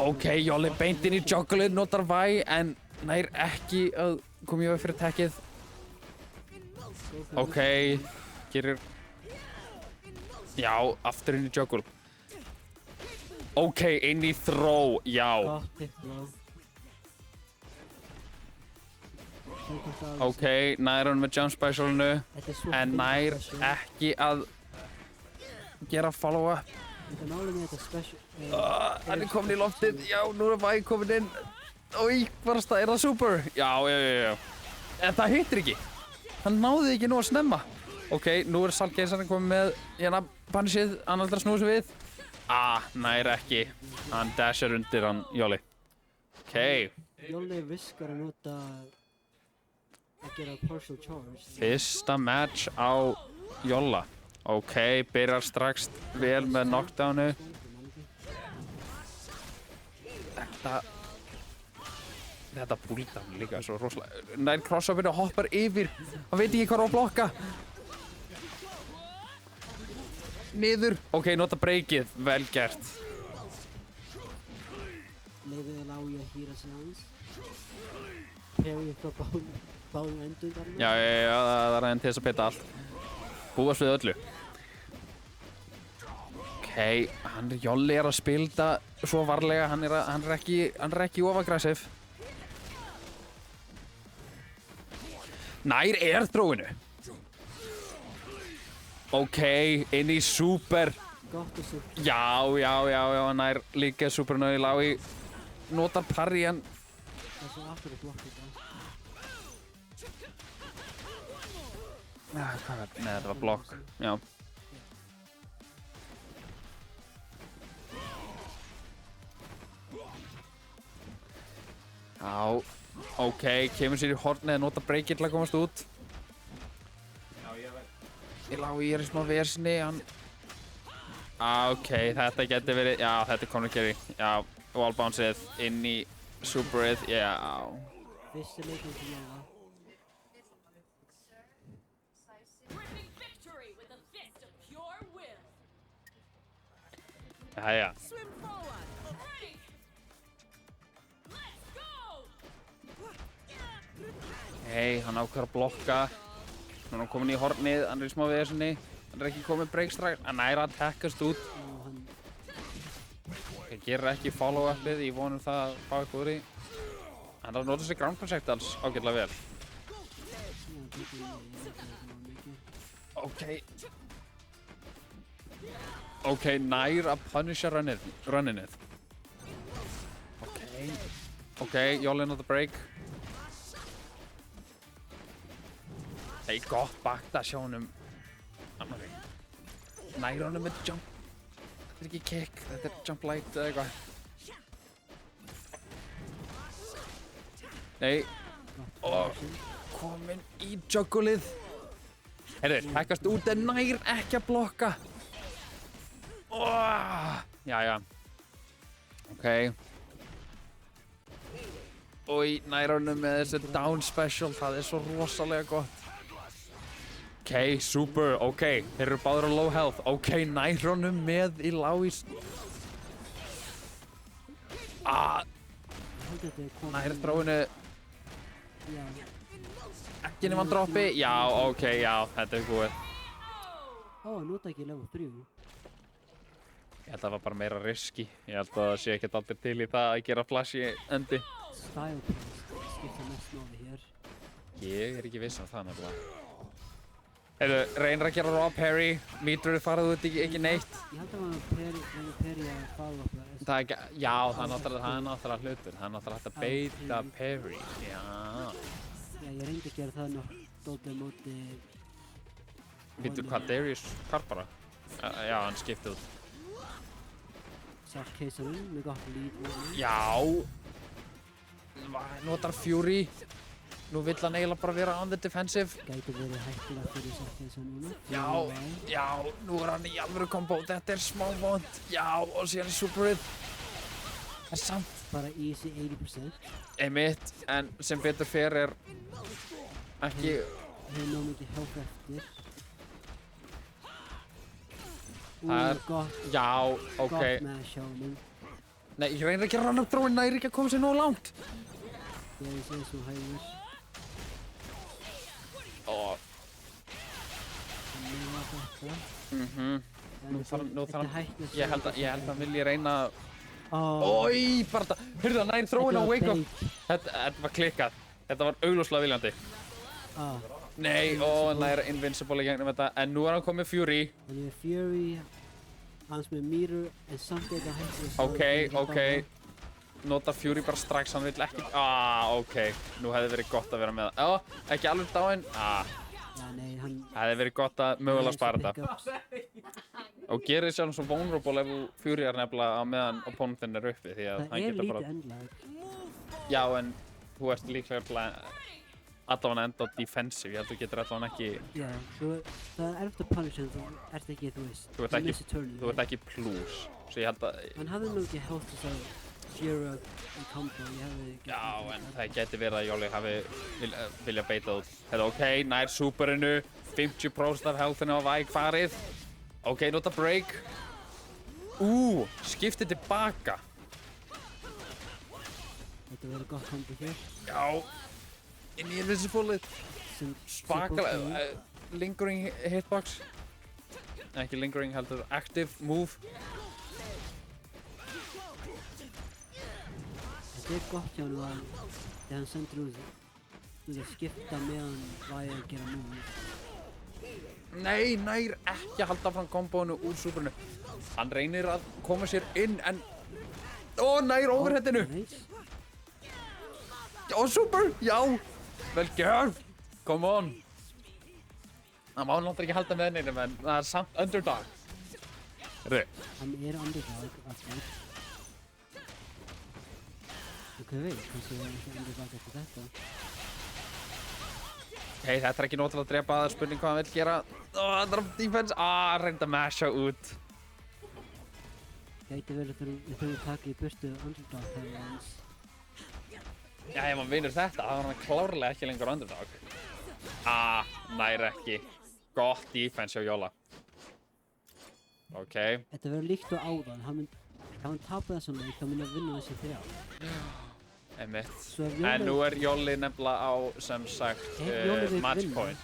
[SPEAKER 2] Ok, Jolly beint inn í jugglið, notar væ, en nær ekki að koma í veg fyrir tekkið. Ok, gerir... Já, aftur inn í juggle. Ok, inn í throw, já.
[SPEAKER 3] Gott hit throw.
[SPEAKER 2] Ok, nær hann með jump specialinu, en nær ekki að gera follow-up.
[SPEAKER 3] Þetta málið með þetta special...
[SPEAKER 2] Hann er komin í loftið, já, nú er væ komin inn. Ói, er það super? Já. En það hittir ekki. Hann náði ekki nú að snemma. Ok, nú er Saltkeisarinn komið með hérna punishið, hann ætlar að snúa sig við. Nær ekki. Hann dashar undir hann, Jolly. Ok,
[SPEAKER 3] Jolli riskar að nota að gera partial charge.
[SPEAKER 2] Fyrsta match á Jolla. Ok, byrjar strax vel með knockdownu. Þetta pulldown líka svo rosalega. Nær cross-upinu hoppar yfir. Hann veit ekki hvað á að blokka. Niður. Ok, nota breakið. Vel gert.
[SPEAKER 3] Leifið að lági að hýra sig aðeins. Parry frá báðum endum þarna.
[SPEAKER 2] Já, það er enn til þess að peta allt. Búast við öllu. Ok, Jolli er að spilda svo varlega. Hann er ekki of aggressive. Nær airthrowinu. Ok, inn í super.
[SPEAKER 3] Gott og super.
[SPEAKER 2] Já, nær líka superinu í Lái. Notar parry en...
[SPEAKER 3] Það er svo aftur að blokka þetta.
[SPEAKER 2] Hvað var þetta? Nei, þetta var blokk. Já. Já, ok, kemur sér í hornið, nota breakið til að komast út. Ég er í smá versni, hann... Ok, þetta getur verið, já, þetta er corner carry. Já, wallbouncið inn í superið, já.
[SPEAKER 3] Fyrsti leikinn til Jóla.
[SPEAKER 2] Jæja. Hann ákveður að blokka. Nú er hann komin í hornið, hann er í smá vesenni. Hann er ekki komið break strax, hann er að tekkast út. Ég gerir ekki follow-upið, ég vonum það að fá eitthvað úr því. Hann er að nota sér ground projectiles ágætlega vel. Ok, nær að punisha runninið. Ok, Jolli nota break. Nei, gott backdash hjá honum. Nær honum með jump. Þetta er ekki kick, þetta er jump light eða eitthvað. Nei. Komin í juggleið. Heyrðu, tekkast út en nær ekki að blokka. Jæja. Ok. Új, nær honum með þessi down special, það er svo rosalega gott. Ok, super, ok, þeir eru báðir á low health. Ok, nær honum með í Láís. Nær þróinu. Ekki nema hann droppi. Já, ok, já, þetta er búið.
[SPEAKER 3] Nota ekki level 3.
[SPEAKER 2] Ég held að það var bara meira riski. Ég held að það sé ekkert aldrei til í það að gera flash í endi.
[SPEAKER 3] Style pass skipta mest máli hér.
[SPEAKER 2] Ég er ekki viss um það nefnilega. Heyrðu, reynir að gera raw parry. Mítrur farið út ekki neitt.
[SPEAKER 3] Ég held að maður Perry að follow up það.
[SPEAKER 2] Það er ekki, já, það er náttúrulega hlutur. Það er náttúrulega hægt að beita parry. Já,
[SPEAKER 3] ég reyndi að gera það dótið móti...
[SPEAKER 2] Vittu hvað, Darius Karpara? Já, hann skipti út.
[SPEAKER 3] Self case'arinn með gott lead.
[SPEAKER 2] Já. Notar Fury. Nú vill hann eiginlega bara vera on the defensive.
[SPEAKER 3] Gæti verið hættilega fyrir self case'ar núna.
[SPEAKER 2] Já, nú er hann í alvöru kombo. Þetta er smá vond. Já, og síðan í superið. Það er samt.
[SPEAKER 3] Bara easy 80%.
[SPEAKER 2] Einmitt, en sem betur fer er ekki...
[SPEAKER 3] Hefur nóg mikið hjálp eftir.
[SPEAKER 2] Það er...
[SPEAKER 3] Gott.
[SPEAKER 2] Já, ok.
[SPEAKER 3] Gott með sjónum.
[SPEAKER 2] Nei, ég reynir ekki að run up throw-in, næri ekki að koma sér nógu langt.
[SPEAKER 3] Ég sé svo hægur.
[SPEAKER 2] Nú þarf hann... Ég held að hann vilji reyna...
[SPEAKER 3] Ói,
[SPEAKER 2] bara þetta... Hörðu það, næri throw-in á wake up. Þetta var klikkað. Þetta var augljóslega viljandi. Nei, hann er invincible í gegnum þetta. En nú er hann komið Fury.
[SPEAKER 3] Hann er Fury. Hans með Míru, en samt eitthvað hægt.
[SPEAKER 2] Ok. Nota Fury bara strax, hann vill ekki... ok. Nú hefði verið gott að vera með það. Ekki alveg dáinn.
[SPEAKER 3] Já, nei, hann...
[SPEAKER 2] Það hefði verið gott að mögulega spara þetta. Og gerir þið sjálf svo vulnerable ef Fury er nefnilega á meðan opponentin er uppi, því að hann getur bara...
[SPEAKER 3] Það er lítið endlag.
[SPEAKER 2] Já, en þú ert líklega allavega enda á defensive, ég held að þú getur allavega ekki...
[SPEAKER 3] Já, það er eftir punish en þú ert ekki, þú veist,
[SPEAKER 2] Þú ert ekki plus, svo ég held að...
[SPEAKER 3] Hann hafði nú ekki health þess að gera í combo, ég hefði...
[SPEAKER 2] Já, en það geti verið að Jolly hafi vilja beita út. Þetta ok, nær superinu, 50% af healthinu á Væg farið. Ok, nota break. Skipti tilbaka.
[SPEAKER 3] Þetta verður gott combo hér.
[SPEAKER 2] Já, inn í invincible-ið. Svakalega, lingering hitbox. Ekki lingering, heldur active move.
[SPEAKER 3] Þetta er gott hjá hann að þegar hann sendur út þú veist skipta meðan Væg að gera move.
[SPEAKER 2] Nei, nær ekki að halda fram kombóinu úr superinu. Hann reynir að koma sér inn en... nær overheadinu!
[SPEAKER 3] Nice.
[SPEAKER 2] Super! Já! Vel gert! Come on! Það má náttúrulega ekki halda með henni, en það er samt underdog. Heyrðu.
[SPEAKER 3] Hann er underdog aftur. Og hvað veit, kannski er hann ekki underdog eftir þetta.
[SPEAKER 2] Hei, þetta er ekki nóg til að drepa, það er spurning hvað hann vill gera. Drop defense, reynda að masha út.
[SPEAKER 3] Gæti verið þegar við þurfum að taka í burtu underdog þegar hans.
[SPEAKER 2] Já, ef hann vinnur þetta, þá er hann klárlega ekki lengur underdog. Nær ekki. Gott defense hjá Jolla. Ok.
[SPEAKER 3] Þetta verður líkt og áðan, ef hann tapar þessum leik, þá mun að vinna þessi 3.
[SPEAKER 2] Einmitt.
[SPEAKER 3] Jolli-
[SPEAKER 2] En nú er Jolli nefnilega á, sem sagt,
[SPEAKER 3] Jolli vill
[SPEAKER 2] match
[SPEAKER 3] vinna.
[SPEAKER 2] point.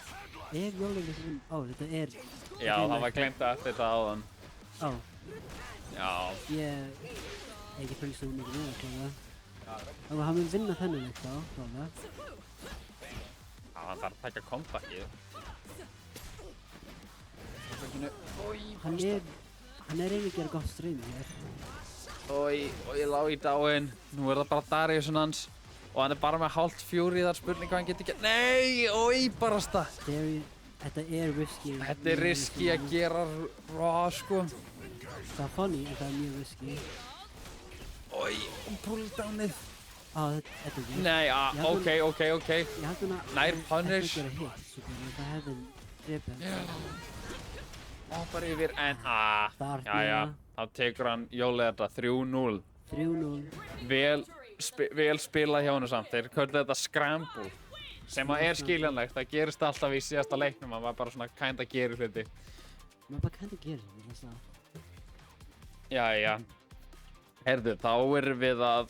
[SPEAKER 3] Ef Jolli vill vinna, þetta er...
[SPEAKER 2] Já, það var gleymt eftir þetta áðan. Já.
[SPEAKER 3] Ég ekki fylgst um mikið núna, klálega. Og hann mun vinna þennan leik þá, klálega.
[SPEAKER 2] Já, hann þarf að taka comebackið.
[SPEAKER 3] Hann er eiginlega að gera gott stream hér.
[SPEAKER 2] Ég lá í dáinn. Nú er það bara Dariusun hans. Og hann er bara með hálft Fury, það er spurning hvað hann getur gert. Nei, barasta.
[SPEAKER 3] Þetta er risky.
[SPEAKER 2] Þetta er risky að gera raw, sko.
[SPEAKER 3] Það er funny, en það er mjög risky.
[SPEAKER 2] Pulldownið.
[SPEAKER 3] Þetta er ekki.
[SPEAKER 2] Nei, ok.
[SPEAKER 3] Ég held hún að...
[SPEAKER 2] Nær punish.
[SPEAKER 3] Þetta er hit, svo það hefði drepið.
[SPEAKER 2] Hoppar yfir, en
[SPEAKER 3] Þarna.
[SPEAKER 2] Jæja, þá tekur hann Jolli þetta 3-0.
[SPEAKER 3] 3-0.
[SPEAKER 2] Vel spilað hjá hennu samt. Þeir köldu þetta scramble. Sem að er skiljanlegt, það gerist alltaf í síðasta leiknum. Það var bara svona kinda gerir hluti.
[SPEAKER 3] Maður bara kinda gerir hluti, það er það.
[SPEAKER 2] Jæja. Heyrðu, þá erum við að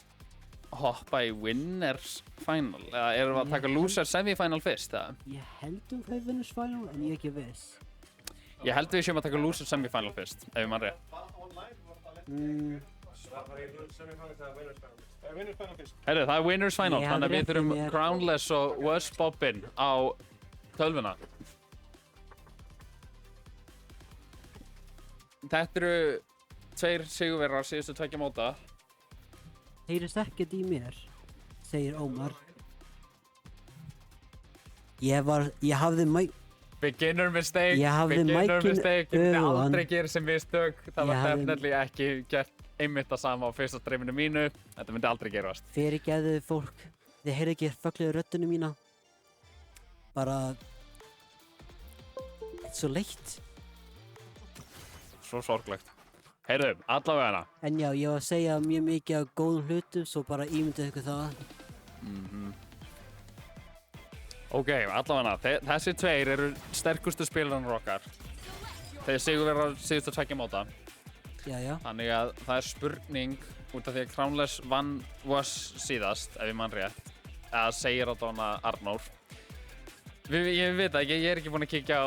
[SPEAKER 2] hoppa í winners final. Eða erum við að taka loser semifinal fyrst, eða?
[SPEAKER 3] Ég held það winners final, en ég er ekki viss.
[SPEAKER 2] Ég held við séum að taka loser semifinal fyrst, ef ég mann rétt. Heyrðu, það er winners final, þannig að við þurfum Crownless og Was Bobbin á tölvuna. Þetta eru 2 sigurvegarar síðustu 2 móta.
[SPEAKER 3] Heyrist ekkert í mér, segir Ómar. Ég hafði
[SPEAKER 2] Beginner mistake,
[SPEAKER 3] Ég hafði
[SPEAKER 2] beginner
[SPEAKER 3] mækinn
[SPEAKER 2] mistake, ég myndi
[SPEAKER 3] öfugan.
[SPEAKER 2] aldrei gera sem mistök. Það var
[SPEAKER 3] Ég hafði-
[SPEAKER 2] definitely ekki gert einmitt það sama á fyrsta streaminu mínu. Þetta myndi aldrei gerast.
[SPEAKER 3] Fyrirgefðu fólk, þið heyrðu ekki fögluðu röddinu mína. Bara... Þetta er svo leitt.
[SPEAKER 2] Svo sorglegt. Heyrðu, allavega.
[SPEAKER 3] En já, ég var að segja mjög mikið af góðum hlutum, svo bara ímyndið ykkur það.
[SPEAKER 2] Ok, allavega. Þessi 2 eru sterkustu spilararnir okkar. Þeir sigurvegarar síðustu 2 móta.
[SPEAKER 3] Já.
[SPEAKER 2] Þannig að það er spurning út af því að Crownless vann Was síðast, ef ég mann rétt. Eða segir á Donna Arnór. Ég veit ekki, ég er ekki búinn að kíkja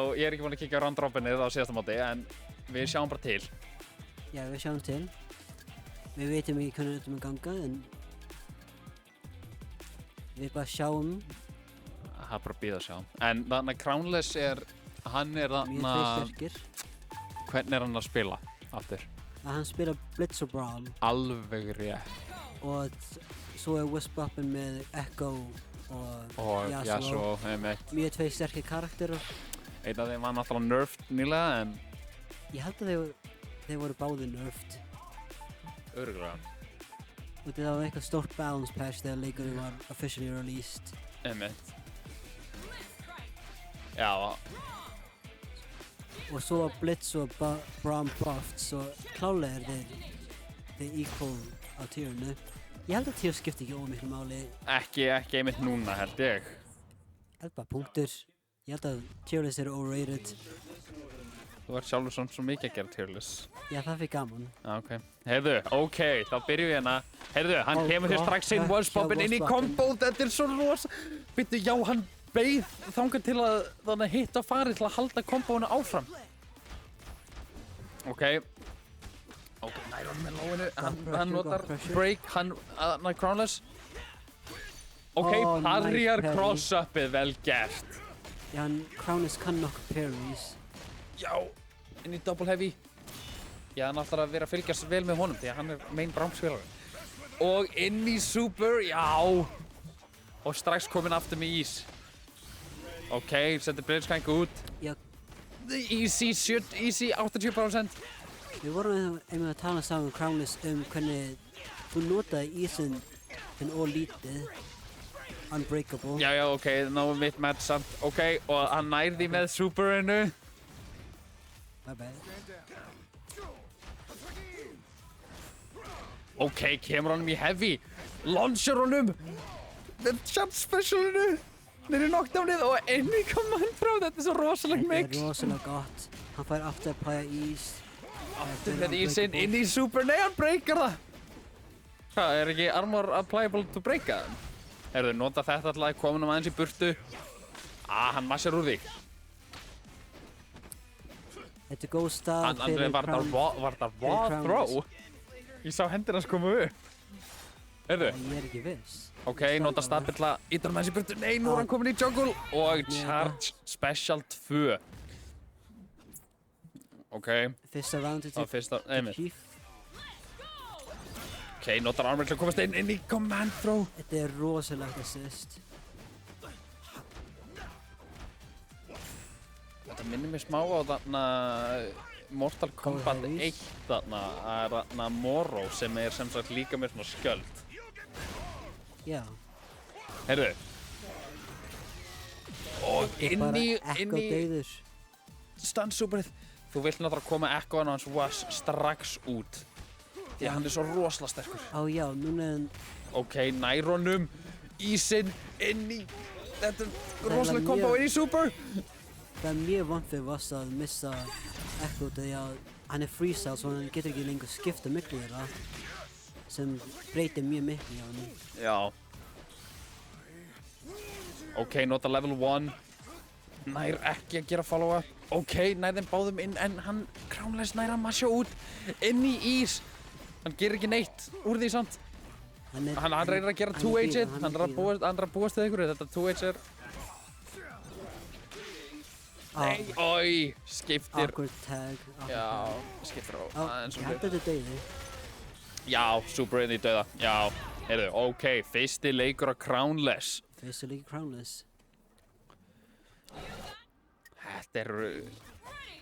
[SPEAKER 2] á round robinið á síðasta móti, en við sjáum bara til.
[SPEAKER 3] Já, við sjáum til. Við veitum ekki hvernig þetta mun ganga, en... Við bara sjáum.
[SPEAKER 2] Það er bara að bíða að sjá. En þannig að Crownless hann er
[SPEAKER 3] Mjög
[SPEAKER 2] þarna...
[SPEAKER 3] sterkir.
[SPEAKER 2] Hvernig er hann að spila aftur?
[SPEAKER 3] Hann spila Blitz og Brawl.
[SPEAKER 2] Alveg rétt.
[SPEAKER 3] Og svo er Wisp-Boppin með Echo og
[SPEAKER 2] Yasuo, einmitt.
[SPEAKER 3] Mjög 2 sterkir karakterar.
[SPEAKER 2] Einn af þeim var náttúrulega nerfed nýlega, en...
[SPEAKER 3] Ég held að þeir voru báðir nerfed.
[SPEAKER 2] Örugglega.
[SPEAKER 3] og það var eitthvað stórt balance patch þegar leikurinn var officially released.
[SPEAKER 2] Einmitt. Já.
[SPEAKER 3] Og svo var Blitz og Braum buffed, svo klálega þeir equal á tierinu. Ég held að tier skipti ekki ómiklu máli.
[SPEAKER 2] Ekki einmitt núna held ég.
[SPEAKER 3] Ég held bara punktur. Ég held að tierlist eru overrated.
[SPEAKER 2] Þú ert sjálfur svo mikið að gera tierlist.
[SPEAKER 3] Já, það fyrir gaman.
[SPEAKER 2] Já, ok. Heyrðu, ok, þá byrjum við hérna. Heyrðu, hann kemur hér strax inn, Wolfsbobbin inn í combo, þetta er svo rosa. Býttu, já, hann beið þangað til að þannig hitt á farið til að halda kombóinu áfram. Ok, nær hann með lóinu, hann notar break, hann Crownless. Ok, parjar cross-upið, vel gert.
[SPEAKER 3] Já, Crownless kann nokkuð parries.
[SPEAKER 2] Já, inn í double heavy. Já, hann ætlar að vera að fylgjast vel með honum því að hann er main Braum-spilari. Og inn í super, já. Og strax kominn aftur með ís. Ok, setur Blitzcrank út.
[SPEAKER 3] Já.
[SPEAKER 2] Easy 80%.
[SPEAKER 3] Við vorum einmitt að tala saman um Crownless hvernig þú notaði ísinn en lítið. Unbreakable.
[SPEAKER 2] Já, ok, náum mitt match samt. Ok, og hann nærði með superinu.
[SPEAKER 3] My bad.
[SPEAKER 2] Ok, kemur honum í heavy. Launcher honum. Jump specialinu. Niður í knockdownið og inn í command throw. Þetta er svo rosalega mix.
[SPEAKER 3] Þetta er rosalega gott. Hann fær aftur að pæja ís.
[SPEAKER 2] Aftur með ísinn inn í super. Nei, hann breykar það. Hvað, er ekki armor applicable to breaka það? Heyrðu, nota þetta alltaf, komin aðeins í burtu. Hann massar úr því.
[SPEAKER 3] Þetta er góð stað fyrir Crownless.
[SPEAKER 2] Var það raw throw? Ég sá hendur hans koma upp. Heyrðu.
[SPEAKER 3] Ég er ekki viss.
[SPEAKER 2] Ok, nota stabilla, ítur hann aðeins í burtu. Nei, nú er hann komin í jungle. Og charge special 2. Ok.
[SPEAKER 3] Fyrsta roundið til Chief.
[SPEAKER 2] Ok, notar armor til að komast inn í command throw.
[SPEAKER 3] Þetta er rosalegt assist.
[SPEAKER 2] Þetta minnir mér smá á þarna Mortal Kombat 1 þarna, er þarna Moro sem er sem sagt líka með svona skjöld.
[SPEAKER 3] Já.
[SPEAKER 2] Heyrðu. Og inn í stansuperið. Þú vilt náttúrulega koma ekkoðan á hans was strax út. Því að hann er svo rosalega sterkur.
[SPEAKER 3] Já, núna er hann...
[SPEAKER 2] Ok, nær honum, ísinn, inn í... Þetta er rosalega kombo inn í super.
[SPEAKER 3] Það er mjög vant fyrir Vass að missa Ekko því að hann er freestyle svo hann getur ekki lengur skipta miklu þeirra. Sem breytir mjög miklu hjá hann.
[SPEAKER 2] Já. Ok, nota level 1. Nær ekki að gera follow-up. Ok, nær þeim báðum inn en hann Crownless nær að masja út inn í ís. Hann gerir ekki neitt úr því samt. Hann reynir að gera 2H-ið. Hann er að búast til ykkur. Þetta 2H er... Nei, oi, skiptir.
[SPEAKER 3] Awkward tag.
[SPEAKER 2] Já, skiptir á aðeins
[SPEAKER 3] ég held að þetta er dauði.
[SPEAKER 2] Já, super inn í dauða. Já, heyrðu, ok, fyrsti leikur á Crownless.
[SPEAKER 3] Fyrsti leikur Crownless.
[SPEAKER 2] Þetta er...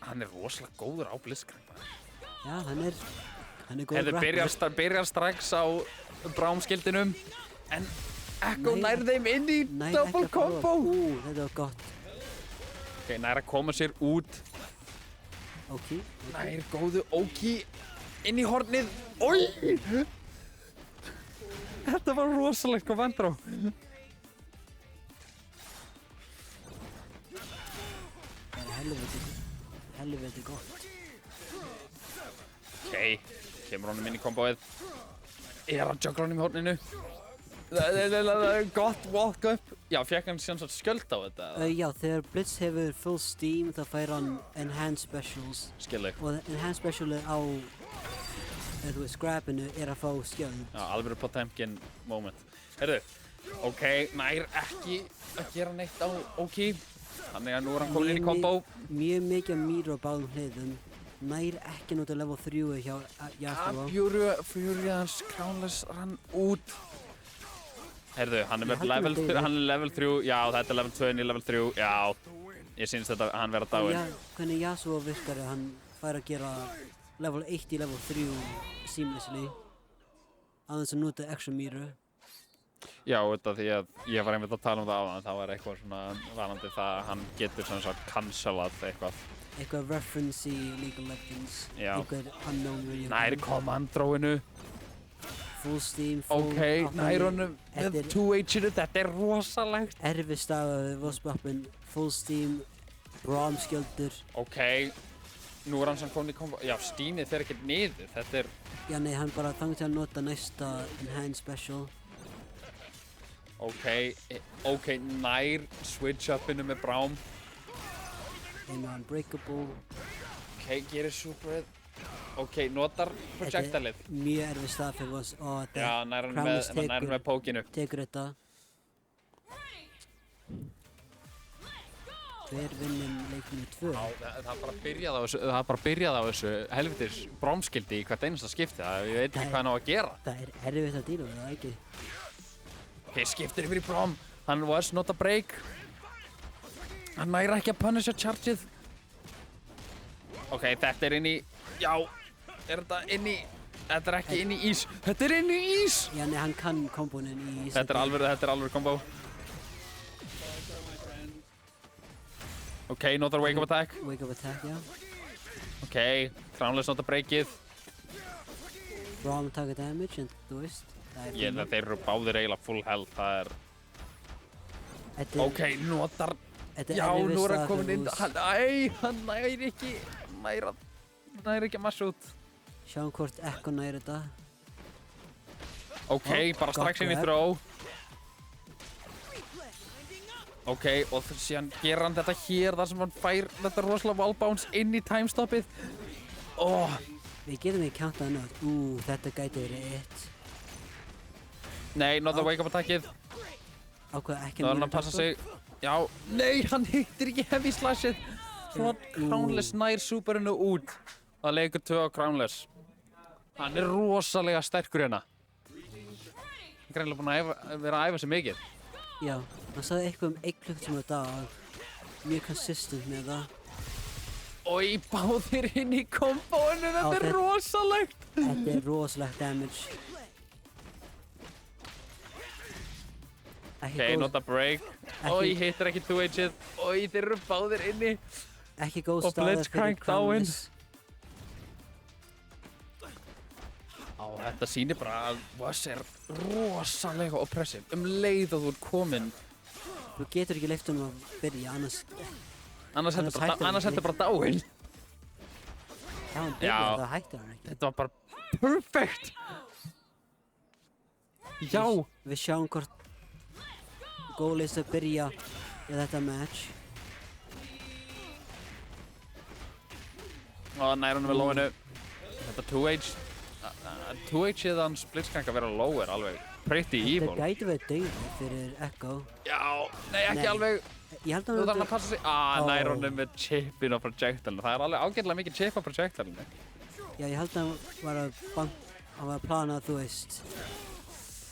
[SPEAKER 2] Hann er rosalega góður á Blitzcrank.
[SPEAKER 3] Já, hann er góður
[SPEAKER 2] rapper. Byrjar strax á Braum-skildinum. En Ekko nær þeim inn í double combo.
[SPEAKER 3] Þetta var gott.
[SPEAKER 2] Ok, nær að koma sér út.
[SPEAKER 3] Oki.
[SPEAKER 2] Nær góðu Oki inn í hornið. Oi! Þetta var rosalegt hvað vandrá.
[SPEAKER 3] Helviti gott.
[SPEAKER 2] Ok, kemur honum inn í komboið. Er hann juggla honum í horninu? Gott walk up. Já, fekk hann síðan svona skjöld á þetta?
[SPEAKER 3] Já, þegar Blitz hefur full steam þá fær hann enhanced specials.
[SPEAKER 2] Skilji.
[SPEAKER 3] Og enhanced specialið á scrapinu er að fá skjöld.
[SPEAKER 2] Já, alveg Potemkin moment. Heyrðu, ok, nær ekki að gera neitt á Oki. Þannig að nú er hann komin inn í kombo.
[SPEAKER 3] Mjög mikið mýru á báðum hliðum. Nær ekki nota level 3 hjá Yasuo.
[SPEAKER 2] Fury hans Crownless rann út. Heyrðu, hann er með level 3, já þetta er level 2 inn í level 3, já. Ég syns þetta hann vera dáinn.
[SPEAKER 3] Já, hvernig Yasuo virkar hann fær að gera level 1 í level 3 seamlessly. aðeins að nota extra mýru.
[SPEAKER 2] Já, þetta því að ég var einmitt að tala um það áðan, það var eitthvað svona varandi það að hann getur sem sagt cancelað eitthvað.
[SPEAKER 3] Eitthvað reference í League of Legends.
[SPEAKER 2] Já.
[SPEAKER 3] Eitthvað unknown video.
[SPEAKER 2] Nær command-throwinu.
[SPEAKER 3] Full steam, full...
[SPEAKER 2] Ok, nær honum með
[SPEAKER 3] Þetta er
[SPEAKER 2] 2H-inu, þetta er rosalegt.
[SPEAKER 3] erfið staða við Vossbappin. Full steam, Braum skjöldur.
[SPEAKER 2] Ok, nú er hann sem komin í kombo. Já, stínið fer ekkert niður, þetta er...
[SPEAKER 3] Já, nei, hann bara þangað til að nota næsta Enhanced Special.
[SPEAKER 2] Ok, nær switch-upinu með Braum.
[SPEAKER 3] Einu Unbreakable.
[SPEAKER 2] Ok, gerir superið. Ok, notar projectilið.
[SPEAKER 3] Þetta er mjög erfið stað fyrir Voss.
[SPEAKER 2] Já, nær hann
[SPEAKER 3] Krampus
[SPEAKER 2] með pókinu.
[SPEAKER 3] tekur þetta. Hver vinnum leikinu 2?
[SPEAKER 2] Já, það bara byrjaði á þessu helvitis Braum-skildi í hvert einasta skipti. Ég veit ekki hvað hann á að gera.
[SPEAKER 3] Það er erfitt að díla við það, ekki?
[SPEAKER 2] Ok, skiptir yfir í Braum. Hann was not a break. Hann næri ekki að punisha chargeið. Ok, þetta er inn í... Já, er þetta inn í... Þetta er ekki inn í ís. Þetta er inn í ís!
[SPEAKER 3] Já, nei, hann kann kombonin í ís.
[SPEAKER 2] Þetta er alveg kombo. Ok, notar wake up attack.
[SPEAKER 3] Wake up attack, já.
[SPEAKER 2] Ok, Crownless notar breakið.
[SPEAKER 3] Braum taka damage, en þú veist.
[SPEAKER 2] Þeir eru báðir eiginlega full health, það er... Ok, notar... Já, nú er hann komin inn. Hann næri ekki... Næri ekki að massa út.
[SPEAKER 3] Sjáum hvort Ekko næri þetta.
[SPEAKER 2] Ok, bara strax inn í throw. Ok, og síðan gerir hann þetta hér þar sem hann fær þetta rosalega wallbounce inn í timestoppið.
[SPEAKER 3] Við getum ekki countað nögt. Þetta gæti verið eitt.
[SPEAKER 2] Nei, nota wake up attackið.
[SPEAKER 3] Ákveða ekki
[SPEAKER 2] Það var hann að passa sig. Já, nei, hann hittir ekki heavy slashið. Svona Crownless nær superinu út. Það leikur 2 á Crownless. Hann er rosalega sterkur hérna. Hann er greinilega búinn að vera að æfa sig mikið.
[SPEAKER 3] Já, hann sagði eitthvað 1 klukkutíma á dag. Mjög consistent með það.
[SPEAKER 2] Oj, báðir inn í kombóinu, þetta er rosalegt.
[SPEAKER 3] Þetta er rosalegt damage.
[SPEAKER 2] Ok, nota break. Oj, hittir ekki 2H-ið. Oj, þeir eru báðir inni.
[SPEAKER 3] Ekki góð
[SPEAKER 2] Og
[SPEAKER 3] staða fyrir
[SPEAKER 2] Blitzcrank
[SPEAKER 3] Crownless.
[SPEAKER 2] Þetta sýnir bara að Voss er rosalega oppressive. Leið og þú ert kominn.
[SPEAKER 3] Þú getur ekki leyft honum að byrja,
[SPEAKER 2] Annars þetta bara dáinn.
[SPEAKER 3] Já, hann byrjaði, það hættir hann ekki.
[SPEAKER 2] Þetta var bara perfect. Já.
[SPEAKER 3] Við sjáum hvort Góðleist að byrja í þetta match.
[SPEAKER 2] Og nær hann með lóinu. Þetta 2H-ið hans Blitzcrank að vera low er alveg pretty evil.
[SPEAKER 3] Þetta gæti verið dauði fyrir Ekko.
[SPEAKER 2] Já, nei ekki alveg.
[SPEAKER 3] Ég held
[SPEAKER 2] Þú
[SPEAKER 3] að
[SPEAKER 2] þarf hann að passa sig. Nær hann með chipin á projectilinu. Það er alveg ágætlega mikið chip á projectilinu.
[SPEAKER 3] Já, ég held að hann var að plana, þú veist,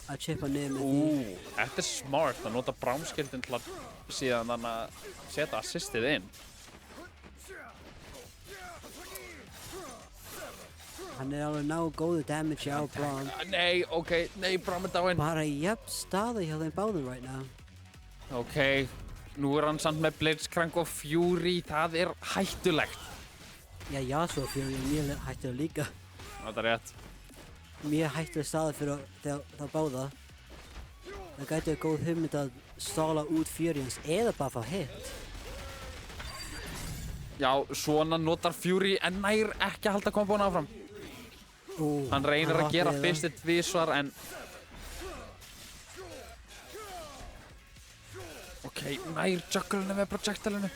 [SPEAKER 3] að chipa niður með því.
[SPEAKER 2] Þetta er smart að nota Braum-skildin til að síðan þannig að setja assistið inn.
[SPEAKER 3] Hann er alveg náðu góðu damage á Braum.
[SPEAKER 2] Nei, ok, nei, Braum er dáinn.
[SPEAKER 3] Bara jafn staða hjá þeim báðum right now.
[SPEAKER 2] Ok, nú er hann samt með Blitzcrank og Fury, það er hættulegt.
[SPEAKER 3] Já, Yasuo Fury er mjög hættulega líka.
[SPEAKER 2] Þetta er rétt.
[SPEAKER 3] Mjög hættulega staða fyrir þá báða. Það gæti verið góð hugmynd að stála út Fury hans eða bara fá hit.
[SPEAKER 2] Já, svona notar Fury en nær ekki að halda kombónu áfram. Hann reynir að gera fyrstu tvísvar en... Ok, nær jugglinu með projectilinu.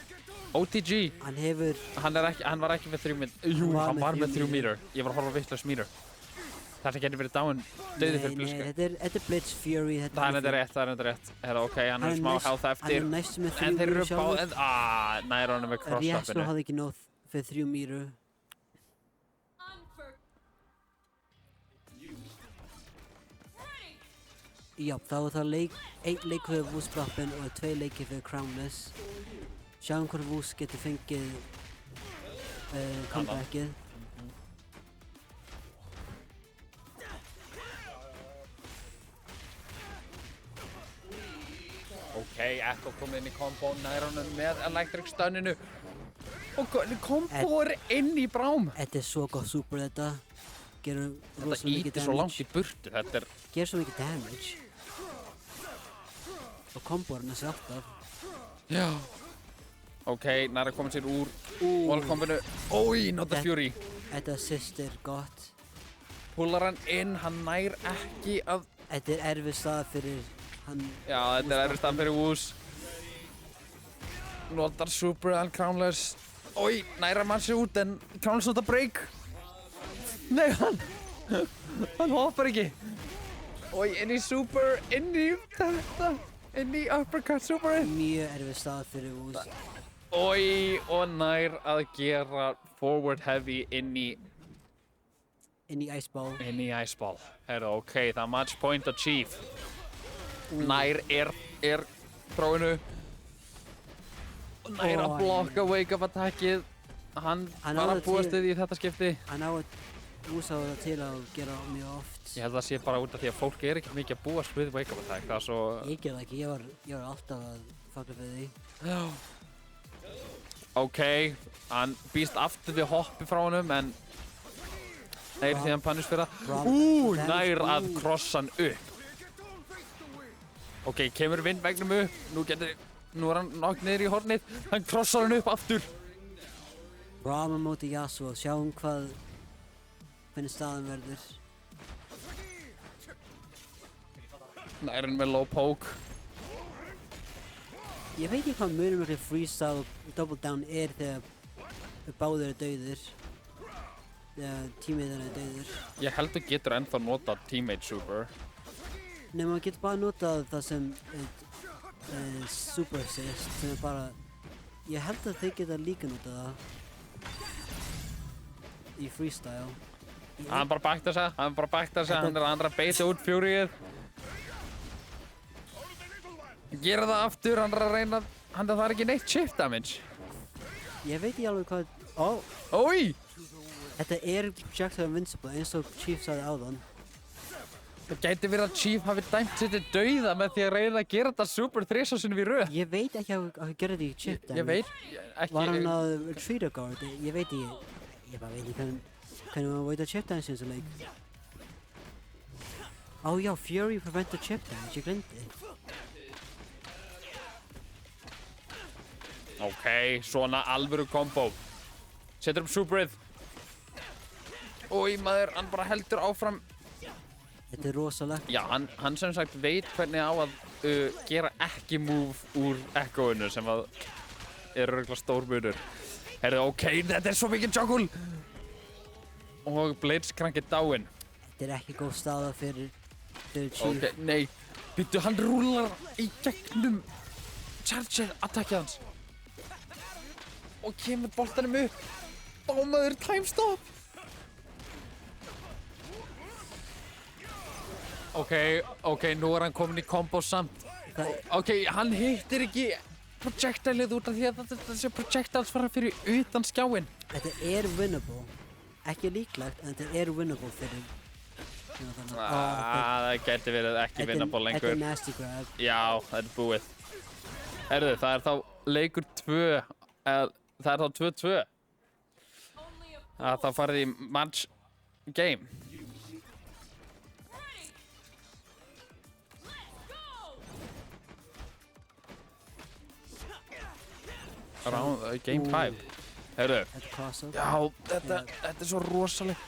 [SPEAKER 2] OTG. Hann var ekki með 3 meter. Jú, hann var með 3 meter. Ég var að horfa vitlaus meter. Þetta getur verið dáinn dauði fyrir Blitzcrank.
[SPEAKER 3] Nei, þetta er Blitz Fury.
[SPEAKER 2] Það er rétt. Ok, hann er smá health eftir.
[SPEAKER 3] Hann er næstu með 3
[SPEAKER 2] En þeir
[SPEAKER 3] meter
[SPEAKER 2] eru
[SPEAKER 3] sjálfur.
[SPEAKER 2] Nær honum með cross-uppinu.
[SPEAKER 3] Yasuo hafði ekki nóð fyrir 3 meter. Já, þá er það einn leik fyrir Vossbappin og 2 leikir fyrir Crownless. Sjáum hvort Voss getur fengið comebackið.
[SPEAKER 2] Echo kom inn í kombo, nær honum með electric stunninu. Og kombo inn í brám.
[SPEAKER 3] Þetta svo gott super þetta. Gerur
[SPEAKER 2] Þetta
[SPEAKER 3] rosalega mikið
[SPEAKER 2] ítir svo langt
[SPEAKER 3] damage.
[SPEAKER 2] í burtu, þetta
[SPEAKER 3] Gerur svo mikið damage. Og komboðurinn þessi alltaf.
[SPEAKER 2] Já. Nær að koma sér úr wallkombinu. Nota Fury.
[SPEAKER 3] Þetta assist gott.
[SPEAKER 2] Pullar hann inn, hann nær ekki að...
[SPEAKER 3] Þetta erfið stað fyrir hann.
[SPEAKER 2] Já, þetta erfið stað fyrir Wooz. Notar super en Crownless. Nær að mann sér út en Crownless notar break. Nei, hann hoppar ekki. Inn í super, inn í þetta. Inn í uppercut superið.
[SPEAKER 3] Mjög erfið stað fyrir Wooz.
[SPEAKER 2] Og nær að gera forward heavy inn í
[SPEAKER 3] Iceball.
[SPEAKER 2] Inn í Iceball. Herra, það er match point að Chief. Nær er þróinu. Nær að blokka wake up attackið. Hann var að búast við í þetta skipti.
[SPEAKER 3] Hann á að Wooz á það til að gera mjög oft.
[SPEAKER 2] Ég held að það sé bara út af því að fólk er ekki mikið að búast við wake up attack. Það er svo...
[SPEAKER 3] Ég gerði það ekki, ég var alltaf að fagla fyrir því.
[SPEAKER 2] Já. Hann býst aftur við hoppi frá honum en nær því hann punish fyrir það. Nær að krossa hann upp. Kemur vindvegnum upp. Nú er hann nokk niður í hornið. Hann krossar hann upp aftur.
[SPEAKER 3] Braum á móti Yasuo, sjáum hvernig staðan verður.
[SPEAKER 2] Nær hann með low poke.
[SPEAKER 3] Ég veit ekki hvað munum með freestyle og double down þegar báðir eru dauðir. Þegar teammate eru dauðir.
[SPEAKER 2] Ég held að getur ennþá notað teammate super.
[SPEAKER 3] Nei, maður getur bara notað það sem super assist sem bara... Ég held að þeir geta líka notað það í freestyle.
[SPEAKER 2] Hann bara bækta sig, hann er að beita út Furyið. Gera það aftur, hann er að reyna, það er ekki neitt chip damage.
[SPEAKER 3] Ég veit ekki alveg hvað... Þetta projectile invincible eins og Chief sagði áðan.
[SPEAKER 2] Það gæti verið að Chief hafi dæmt sér til dauða með því að reyna að gera þetta super 3 sinnum í röð.
[SPEAKER 3] Ég veit ekki að hann gerði þetta í chip damage.
[SPEAKER 2] Ég veit ekki...
[SPEAKER 3] Var hann að retreat guard? Ég veit ekki. Ég bara veit ekki hvernig maður veit að chip damage í þessu leik. Já, Fury preventa chip damage, ég glemdi.
[SPEAKER 2] Svona alvöru kombo. Setur upp superið. Maður, hann bara heldur áfram.
[SPEAKER 3] Þetta er rosalegt.
[SPEAKER 2] Já, hann sem sagt veit hvernig á að gera ekki move úr Echoinu sem að er örugglega stór munur. Herðu, þetta er svo mikið juggle. Og Blitzcrank er dáinn.
[SPEAKER 3] Þetta er ekki góð staða fyrir Chief.
[SPEAKER 2] Nei. Býttu, hann rúlar í gegnum chargeið attackið hans. Og kemur boltanum upp. Maður, time stop. Nú er hann komin í combo samt. Hann hittir ekki projectileið út af því að þessi projectiles fara fyrir utan skjáinn.
[SPEAKER 3] Þetta er winnable. Ekki líklegt, en þetta er winnable fyrir...
[SPEAKER 2] Það gæti verið ekki winnable lengur.
[SPEAKER 3] Þetta er nasty grab.
[SPEAKER 2] Já, það er búið. Herðu, það er þá leikur 2. Það er þá 2-2. Það farið í match game. Game 5. Herru. Já, þetta er svo rosaleg.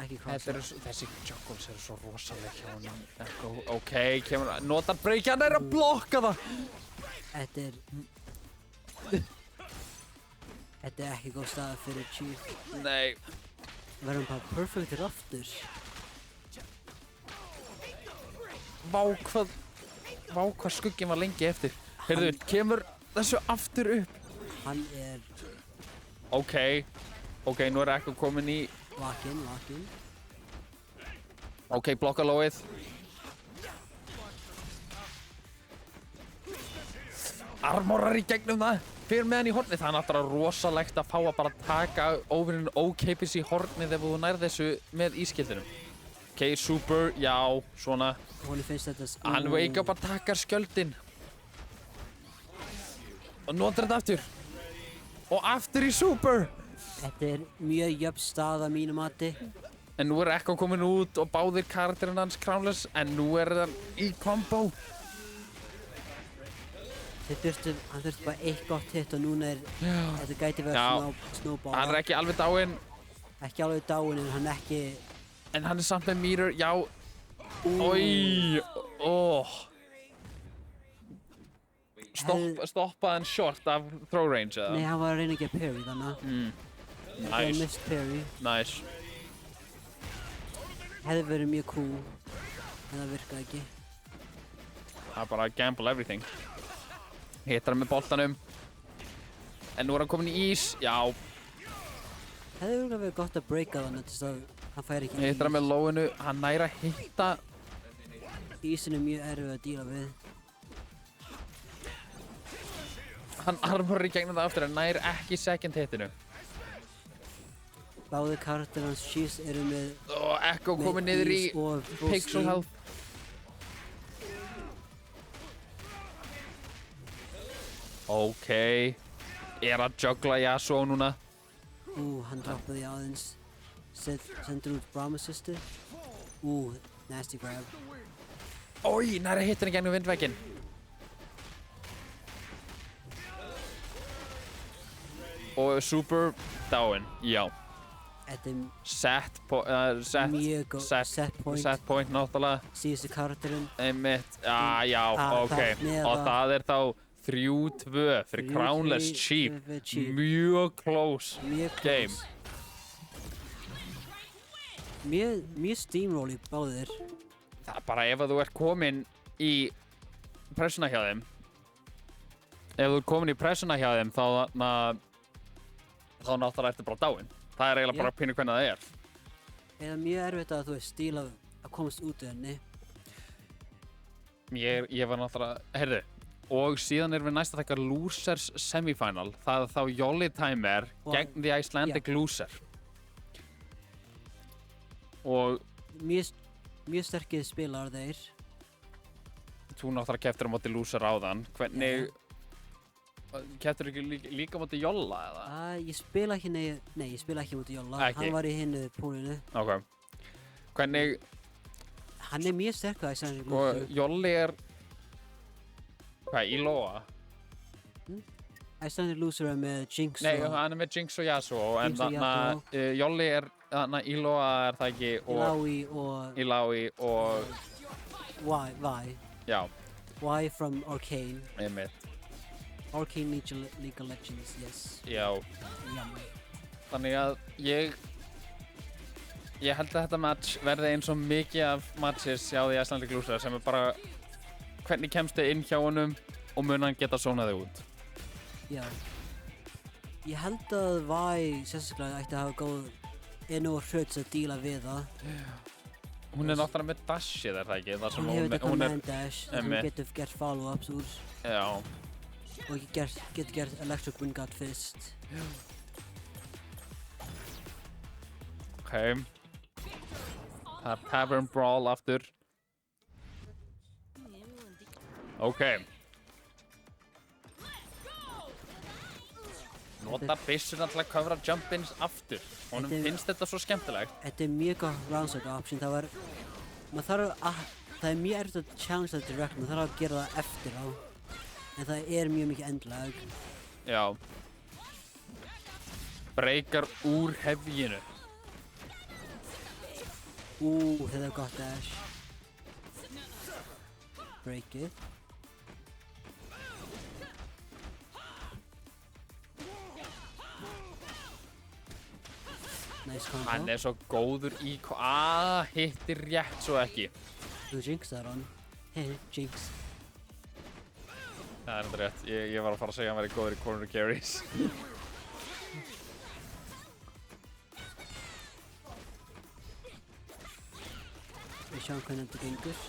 [SPEAKER 3] Ekki cross-up.
[SPEAKER 2] Þessi juggles eru svo rosaleg hjá honum. Kemur að nota break, hann er að blokka það.
[SPEAKER 3] Þetta er ekki góð staða fyrir Chief.
[SPEAKER 2] Nei.
[SPEAKER 3] Verðum bara perfect aftur.
[SPEAKER 2] Vá hvað skugginn var lengi eftir. Heyrðu, kemur þessu aftur upp.
[SPEAKER 3] Hann er...
[SPEAKER 2] Nú er Echo komin í...
[SPEAKER 3] Lock-in.
[SPEAKER 2] Blokka lóið. Armorar í gegnum það. Fyrir með hann í hornið. Það er náttúrulega rosalegt að fá að bara taka óvinninn ókeipis í hornið ef þú nærð þessu með ískildinum. Super, já, svona.
[SPEAKER 3] Honum finnst þetta...
[SPEAKER 2] Hann wake up að taka skjöldin. Og notar þetta aftur. Og aftur í super.
[SPEAKER 3] Þetta er mjög jöfn stað að mínu mati.
[SPEAKER 2] En nú er Echo komin út og báðir karakterinn hans Crownless, en nú er hann í combo.
[SPEAKER 3] Hann þurfti bara eitt gott hitt og núna er, þetta gæti
[SPEAKER 2] Já.
[SPEAKER 3] verið snowball.
[SPEAKER 2] Hann er ekki alveg dáinn,
[SPEAKER 3] Ekki alveg dáinn en hann er ekki,
[SPEAKER 2] en hann er samt með meter, já. Oj, Stoppaði hann short af throw range eða?
[SPEAKER 3] nei hann var að reyna að gera parry þannig að það var
[SPEAKER 2] Nice,
[SPEAKER 3] missed parry.
[SPEAKER 2] nice.
[SPEAKER 3] Hefði verið mjög cool en það virkaði ekki.
[SPEAKER 2] Það er bara gamble everything. Hittar hann með boltanum. En nú er hann komin í ís, já.
[SPEAKER 3] Hefði virkilega verið gott að breaka þannig til þess að hann fær ekki
[SPEAKER 2] Hittar hann með lóinu, hann næra að hitta.
[SPEAKER 3] Ísin er mjög erfið að díla við.
[SPEAKER 2] Hann armor í gegnum það aftur en nær ekki second hitinu.
[SPEAKER 3] Báðir karakter hans Shears eru með
[SPEAKER 2] Og Echo komin niður í
[SPEAKER 3] ís og full
[SPEAKER 2] pixel
[SPEAKER 3] steam.
[SPEAKER 2] health. Ok, er að juggla Yasuo núna.
[SPEAKER 3] Hann droppaði aðeins. Sendur út Braum assistu. Nasty grab.
[SPEAKER 2] Ói, næra hittin í gegnum vindvegginn. Og super dáinn, já.
[SPEAKER 3] Þetta er
[SPEAKER 2] Set
[SPEAKER 3] mjög
[SPEAKER 2] point náttúrulega.
[SPEAKER 3] síðustu karakterinn.
[SPEAKER 2] Einmitt, já, ok.
[SPEAKER 3] það
[SPEAKER 2] Og það er þá 3-2 fyrir Crownless Chief. Mjög close game.
[SPEAKER 3] Mjög steamroll í báðir.
[SPEAKER 2] Það er bara ef að þú ert komin í pressuna hjá þeim. Ef þú ert komin í pressuna hjá þeim þá náttúrulega ertu bara dáinn. Það er eiginlega bara pínu hvernig það er.
[SPEAKER 3] Eða mjög erfitt að þú veist stíla að komast út úr henni.
[SPEAKER 2] Ég var náttúrulega, heyrðu, og síðan erum við næst að taka Losers semifinal. Það er þá Jolly Timer gegn The Icelandic Loser. Og
[SPEAKER 3] Mjög sterkir spilar þeir.
[SPEAKER 2] þú náttúrulega kepptir á móti Loser áðan. Hvernig, kepptir ekki líka á móti Jolla eða?
[SPEAKER 3] Ég spila ekki, nei, ég spila ekki mútið Jolla.
[SPEAKER 2] Ekki?
[SPEAKER 3] Hann var í hinnu púlinu.
[SPEAKER 2] Ok. Hvernig,
[SPEAKER 3] Hann er mjög sterkur að Icelandic
[SPEAKER 2] og
[SPEAKER 3] Loser.
[SPEAKER 2] Jolly er, hvað, í Loa?
[SPEAKER 3] Icelandic Loser er með Jinx
[SPEAKER 2] Nei,
[SPEAKER 3] og
[SPEAKER 2] hann er með Jinx og Yasuo, en
[SPEAKER 3] Jinx og
[SPEAKER 2] þarna, Jolly er, þarna, í Loa er það ekki, og
[SPEAKER 3] Illaoi og
[SPEAKER 2] Illaoi og,
[SPEAKER 3] Vi.
[SPEAKER 2] já,
[SPEAKER 3] Vi from Arcane.
[SPEAKER 2] einmitt,
[SPEAKER 3] Arcane League of Legends, yes.
[SPEAKER 2] já.
[SPEAKER 3] Yum.
[SPEAKER 2] Þannig að ég held að þetta match verði eins og mikið af matches hjá The Icelandic Loser sem er bara hvernig kemstu inn hjá honum og mun hann geta sónaði út.
[SPEAKER 3] Já. Ég held að Vi sérstaklega ætti að hafa góð og hruts að díla við það.
[SPEAKER 2] Hún er náttúrulega með dashið, er það ekki? Það sem
[SPEAKER 3] Hún hefur þetta
[SPEAKER 2] hún er,
[SPEAKER 3] command dash, þannig að hún getur gert follow-ups úr
[SPEAKER 2] já,
[SPEAKER 3] og getur gert Electric Wind Guard fyrst.
[SPEAKER 2] ok. Það er Tavern Brawl aftur. Ok. Nota byssuna til að covera jump-ins aftur. Honum
[SPEAKER 3] Þetta er-
[SPEAKER 2] finnst þetta svo skemmtilegt.
[SPEAKER 3] Þetta er mjög gott roundside option. Það er mjög erfitt að challenge það direct, maður þarf að gera það eftir á. En það er mjög mikið endlag.
[SPEAKER 2] Já. Breykar úr hefjinu.
[SPEAKER 3] Þetta er gott dash. Breakið. Nice combo.
[SPEAKER 2] Hann er svo góður í... hittir rétt svo ekki.
[SPEAKER 3] Þú jinxar hann. Jinx.
[SPEAKER 2] Það er enda rétt. Ég var að fara að segja að hann væri góður í corner carries.
[SPEAKER 3] Við sjáum hvernig þetta gengur.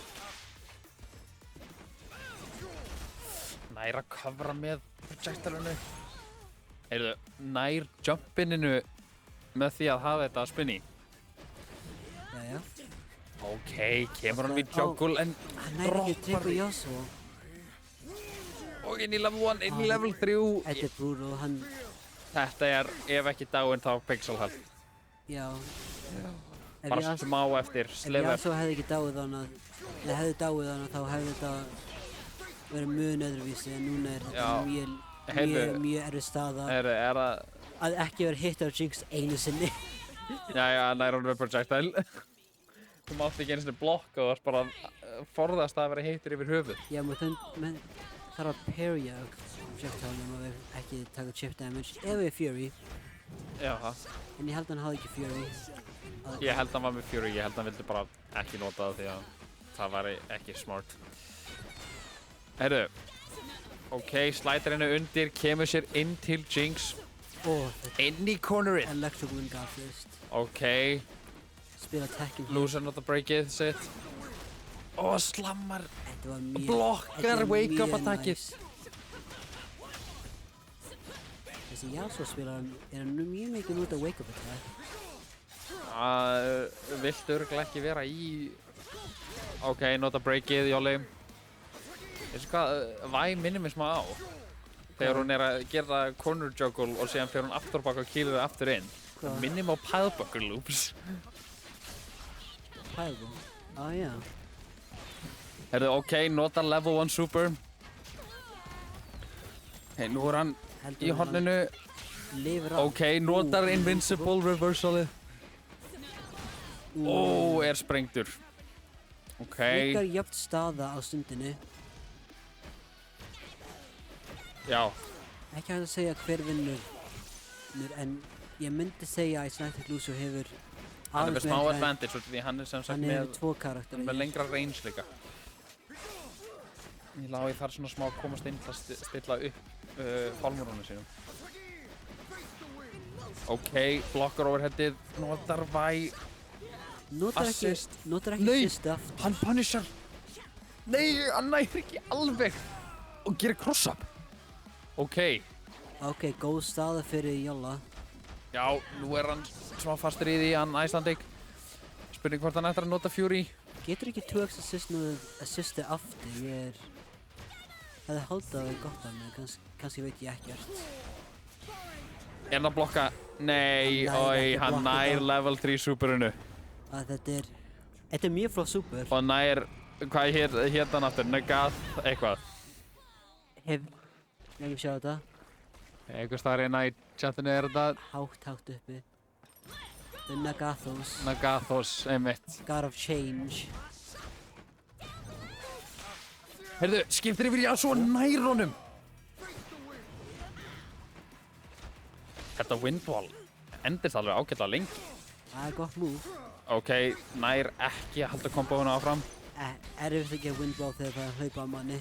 [SPEAKER 2] Nær að covera með projectilinu. Heyrðu, nær jumpininu með því að hafa þetta að spinni.
[SPEAKER 3] Jæja.
[SPEAKER 2] Ok, kemur hann í juggle en
[SPEAKER 3] Hann næri ekki að trippa
[SPEAKER 2] droppar.
[SPEAKER 3] Yasuo.
[SPEAKER 2] og inn í level 1, inn í level 3.
[SPEAKER 3] Þetta brutal, hann,
[SPEAKER 2] Þetta ef ekki dáinn þá pixel health.
[SPEAKER 3] já. Ef
[SPEAKER 2] Bara
[SPEAKER 3] Yasuo-
[SPEAKER 2] smá eftir,
[SPEAKER 3] Ef
[SPEAKER 2] sliver.
[SPEAKER 3] Yasuo hefði ekki dáið hana, eða hefði dáið hana, þá hefði þetta verið mjög öðruvísi, en núna er þetta
[SPEAKER 2] Já.
[SPEAKER 3] mjög erfið staða
[SPEAKER 2] Er það...
[SPEAKER 3] að ekki vera hitt á Jinx einu sinni.
[SPEAKER 2] Jæja, nær hún með projectile. Þú mátt ekki einu sinni blokka og það er bara forðast að vera hittir yfir höfuð.
[SPEAKER 3] Já, maður þarf að parrya projectile-um og ekki taka chip damage, ef við Fury,
[SPEAKER 2] Já.
[SPEAKER 3] en ég held að hann hafði ekki Fury.
[SPEAKER 2] Ég held að hann var með Fury, ég held að hann vildi bara ekki nota það því að það væri ekki smart. Heyrðu, ok, slætar henni undir, kemur sér inn til Jinx, inn í cornerið.
[SPEAKER 3] Electric Wind got fyrst,
[SPEAKER 2] Ok,
[SPEAKER 3] spila Tekken.
[SPEAKER 2] loser nota breakið sitt. Slammar,
[SPEAKER 3] Þetta var mjög...
[SPEAKER 2] blokkar wake up attackið.
[SPEAKER 3] Nice. Þessi Yasuo spilar er mjög mikið nota wake up attack.
[SPEAKER 2] Viltu örugglega ekki vera í... Ok, nota breakið, Jolli. Veistu hvað, Vi minnir mig smá á. Þegar hún er að gera corner juggle og síðan fer hún aftur baka og kýlir það aftur inn.
[SPEAKER 3] Hvað?
[SPEAKER 2] Minnir mig á Pilebucker loops.
[SPEAKER 3] Pælum. Já.
[SPEAKER 2] Herðu, ok, nota level 1 super. Hei, nú er hann í horninu.
[SPEAKER 3] Lifir á.
[SPEAKER 2] Ok, notar invincible reversalið. Er sprengtur. Ok.
[SPEAKER 3] Frekar jöfn staða á stundinni.
[SPEAKER 2] Já.
[SPEAKER 3] Ekki hægt að segja hver vinnur, en ég myndi segja að Icelandic Loser hefur
[SPEAKER 2] Hann er með
[SPEAKER 3] aðeins
[SPEAKER 2] smá
[SPEAKER 3] meira-
[SPEAKER 2] advantage því hann er sem sagt
[SPEAKER 3] Hann hefur
[SPEAKER 2] með,
[SPEAKER 3] tvo karaktera.
[SPEAKER 2] með lengra range líka. Ég lá ég þarf svona smá að komast inn til að stilla upp fálmurunum sínum. Ok, blokkar overheadið, notar Vi.
[SPEAKER 3] Notar
[SPEAKER 2] Assist.
[SPEAKER 3] ekki
[SPEAKER 2] Nei.
[SPEAKER 3] assist aftur.
[SPEAKER 2] Hann punishar. Nei, hann næri ekki alveg. Og gerir cross-up. Ok,
[SPEAKER 3] Ok, góð staða fyrir Jolla.
[SPEAKER 2] já, nú er hann smá fastur í því, hann Icelandic. Spurning hvort hann ætlar að nota Fury.
[SPEAKER 3] Getur ekki 2x assisti aftur, hefði haldið að það er gott af mig, kannski veit ég ekkert.
[SPEAKER 2] Er hann að blokka? Nei,
[SPEAKER 3] Hann nær ekki að
[SPEAKER 2] hann
[SPEAKER 3] blokka
[SPEAKER 2] nær
[SPEAKER 3] það.
[SPEAKER 2] level 3 superinu.
[SPEAKER 3] Að þetta er mjög flott super.
[SPEAKER 2] Og nær, hvað hét hann aftur? Nagath eitthvað.
[SPEAKER 3] Ég ekki sjá þetta.
[SPEAKER 2] Einhvers staðar hérna í chatinu er þetta
[SPEAKER 3] Hátt uppi. The Nagathos.
[SPEAKER 2] Nagathos, einmitt.
[SPEAKER 3] God of Change.
[SPEAKER 2] Heyrðu, skiptir yfir Yasuo nær honum. Þetta windwall endist alveg ágætlega lengi.
[SPEAKER 3] Það er gott move.
[SPEAKER 2] Ok, nær ekki að halda kombóinu áfram.
[SPEAKER 3] Erfitt að gera windwall þegar það er að hlaupa á manni.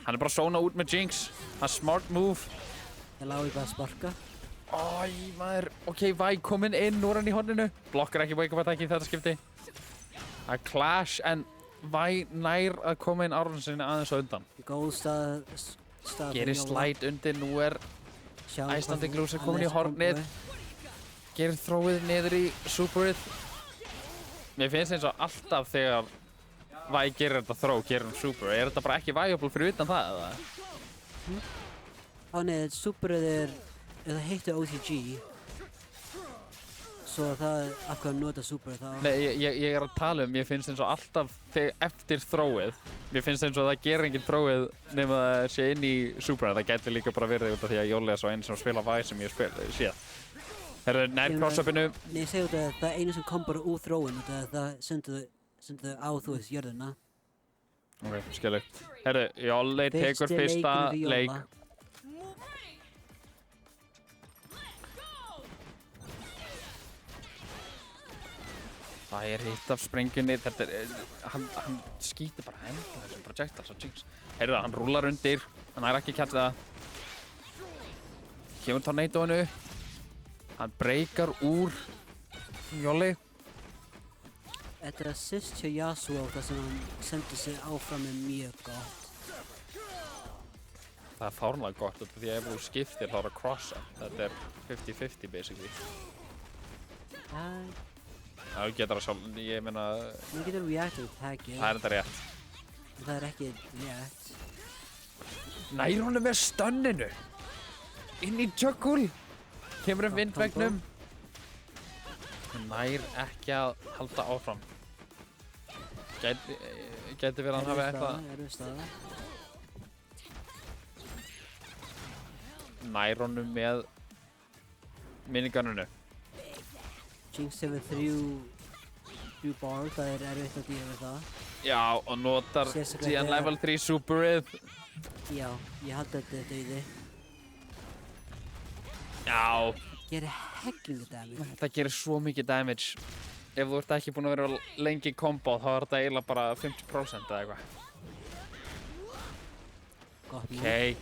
[SPEAKER 2] Hann er bara að sóna út með Jinx. Það er smart move.
[SPEAKER 3] Ég lái bara að sparka.
[SPEAKER 2] Maður. Ok, Vi kominn inn, nú er hann í horninu. Blokkar ekki wake up attack í þetta skipti. Það er clash, en Vi nær að koma inn árun sinni aðeins á undan.
[SPEAKER 3] Góð staða
[SPEAKER 2] Gerir slide undir, nú er
[SPEAKER 3] Sjáum
[SPEAKER 2] Icelandic
[SPEAKER 3] hvað-
[SPEAKER 2] Loser
[SPEAKER 3] hann
[SPEAKER 2] kominn í
[SPEAKER 3] er
[SPEAKER 2] hornið.
[SPEAKER 3] komboið.
[SPEAKER 2] Gerir þróið niður í superið. Mér finnst eins og alltaf þegar Vi gerir þetta þró, gerir hann super. Er þetta bara ekki viable fyrir utan það, eða?
[SPEAKER 3] Nei, superið það heitir OTG. Svo það er af hvað að nota superið þá.
[SPEAKER 2] Nei, ég er að tala ég finnst eins og alltaf eftir þróið. Mér finnst eins og það gerir enginn þróið nema það sé inn í superið. Það gæti líka bara verið út af því að Jolli er svo einn sem spila Vi sem ég séð. Herru, nær cross-upinu.
[SPEAKER 3] Nei, ég segi út að það er einu sem kom bara úr þróin út að það sendu þau á þú veist jörðina.
[SPEAKER 2] Ok, skilur. Herru, Jolli tekur fyrsta
[SPEAKER 3] leikurinn fyrir
[SPEAKER 2] leik.
[SPEAKER 3] Jolla.
[SPEAKER 2] Það er hitt af sprengjunni, þetta er, hann skýtir bara enda þessum projectiles á Jinx. Heyrðu það, hann rúlar undir, hann er ekki að catcha það. Kemur tornadoinu, hann breykar úr Jolli.
[SPEAKER 3] Þetta er assist hjá Yasuo þar sem hann sendi sig áfram með mjög gott.
[SPEAKER 2] Það er fáránlega gott, þetta því að ef þú skiptir þá er að crossa. Þetta er 50-50 basically. Það getur það sjálf, ég meina,
[SPEAKER 3] Þú getur reactive attackið.
[SPEAKER 2] það er þetta rétt.
[SPEAKER 3] Það er ekki rétt.
[SPEAKER 2] Nær honum með stönninu. Inn í Juggul. Kemur vindvegnum. Nær ekki að halda áfram. Gæti verið að hann hafi eitthvað.
[SPEAKER 3] Erfið staða.
[SPEAKER 2] Nær honum með miniguninu.
[SPEAKER 3] Jinx hefur þrjú bar, það er erfitt að díla við það.
[SPEAKER 2] Já, og notar
[SPEAKER 3] Sérstaklega
[SPEAKER 2] síðan
[SPEAKER 3] þegar-
[SPEAKER 2] level 3 superið.
[SPEAKER 3] Já, ég haldi að þetta dauði.
[SPEAKER 2] Já,
[SPEAKER 3] Gerir hellingu damage.
[SPEAKER 2] það gerir svo mikið damage. Ef þú ert ekki búinn að vera lengi í combo þá er þetta eiginlega bara 50% eða eitthvað.
[SPEAKER 3] Gott move.
[SPEAKER 2] Ok,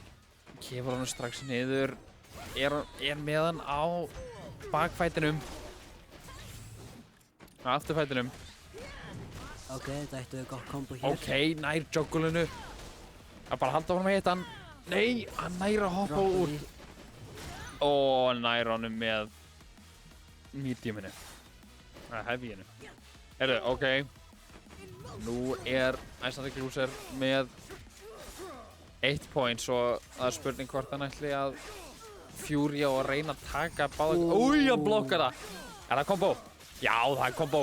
[SPEAKER 2] kemur hann strax niður. Er með hann á bakfætinum. Afturfætinum.
[SPEAKER 3] Ok, þetta ættu við gott kombo hér.
[SPEAKER 2] Ok, nær Juggulinu. Það bara halda honum að hita hann. Nei, hann nær að hoppa
[SPEAKER 3] Droppa
[SPEAKER 2] út.
[SPEAKER 3] því.
[SPEAKER 2] Og nær honum með mediuminu. Heavyinu. Heyrðu, ok. Nú er Icelandic Loser með 1 point, svo það er spurning hvort hann ætli að Fury á að reyna að taka báða. Új, hann blokkar það. Er það kombo? Já, það er kombo.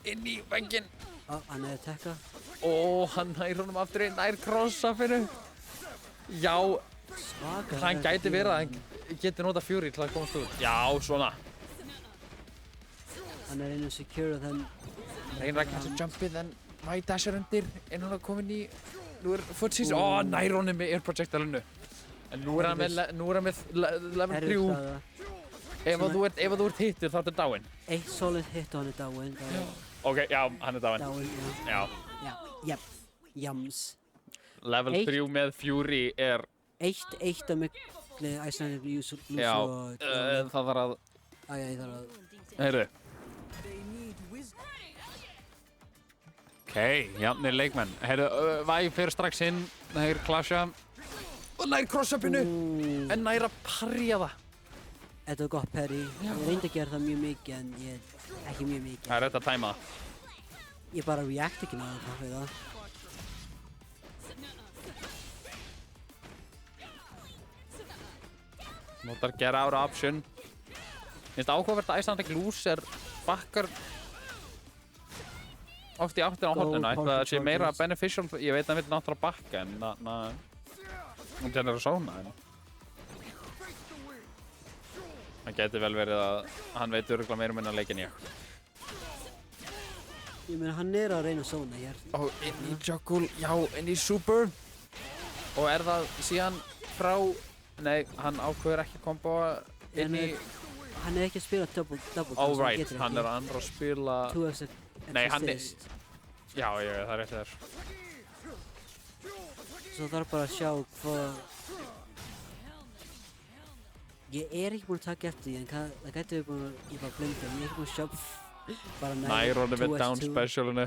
[SPEAKER 2] Inn í vegginn.
[SPEAKER 3] Ó, hann er að tekka.
[SPEAKER 2] Og hann nær honum aftur inn, nær crossafinu. Já,
[SPEAKER 3] Svaka.
[SPEAKER 2] hann gæti verið að hann geti nota Fury til að komast út. Já, svona.
[SPEAKER 3] Hann er einu secure þann.
[SPEAKER 2] Reynir að catcha jumpið en My Dash er undir. En hún er komin í... Nú er footsies. Ó, nær honum með air projectilinu. En nú er hann með level 3.
[SPEAKER 3] Erfið staða.
[SPEAKER 2] Ef að þú ert hittur þá ertu dáinn.
[SPEAKER 3] Eitt solid hit og hann er dáinn. Það er
[SPEAKER 2] Ok, já, hann er dáinn.
[SPEAKER 3] dáinn, já.
[SPEAKER 2] Já.
[SPEAKER 3] Já, jep. Jams.
[SPEAKER 2] Level 3 með Fury er...
[SPEAKER 3] 1-1 á milli Icelandic Loser
[SPEAKER 2] Já,
[SPEAKER 3] og...
[SPEAKER 2] það þarf að...
[SPEAKER 3] Já, ég þarf að...
[SPEAKER 2] Heyrðu. Ok, jafnir leikmenn. Heyrðu, Væ fyrir strax inn, nær Clasha. Og nær cross-upinu, en nær að parja það.
[SPEAKER 3] Þetta var gott parry. Ég reyndi að gera það mjög mikið en ekki mjög mikið.
[SPEAKER 2] Það er rétt að tæma það.
[SPEAKER 3] Ég bara react ekki náðu það fyrir það.
[SPEAKER 2] Notar get out option. Finnst áhugavert að Icelandic Loser bakkar oft í áttina á horninu. Eitthvað að sé meira beneficial. Ég veit að hann vil náttúrulega bakka en hún tennir að sóna. Það geti vel verið að hann veit örugglega meira minna leik en ég.
[SPEAKER 3] Ég meina hann er að reyna að sóna hér.
[SPEAKER 2] Og inn í Juggul, já, inn í Super. Og er það síðan frá... Nei, hann ákveður ekki að komboa inn í...
[SPEAKER 3] Hann er ekki að spila double
[SPEAKER 2] All right, hann er að spila...
[SPEAKER 3] 2x
[SPEAKER 2] Nei, hann er...
[SPEAKER 3] assist.
[SPEAKER 2] Já, það er rétt þér.
[SPEAKER 3] Svo þarf bara að sjá hvað... Ég er ekki búinn að taka eftir því en það gæti verið búinn að... Ég bara blinda, ég er ekki búinn að sjá... Bara
[SPEAKER 2] Nær honum með down
[SPEAKER 3] 2x2.
[SPEAKER 2] specialinu.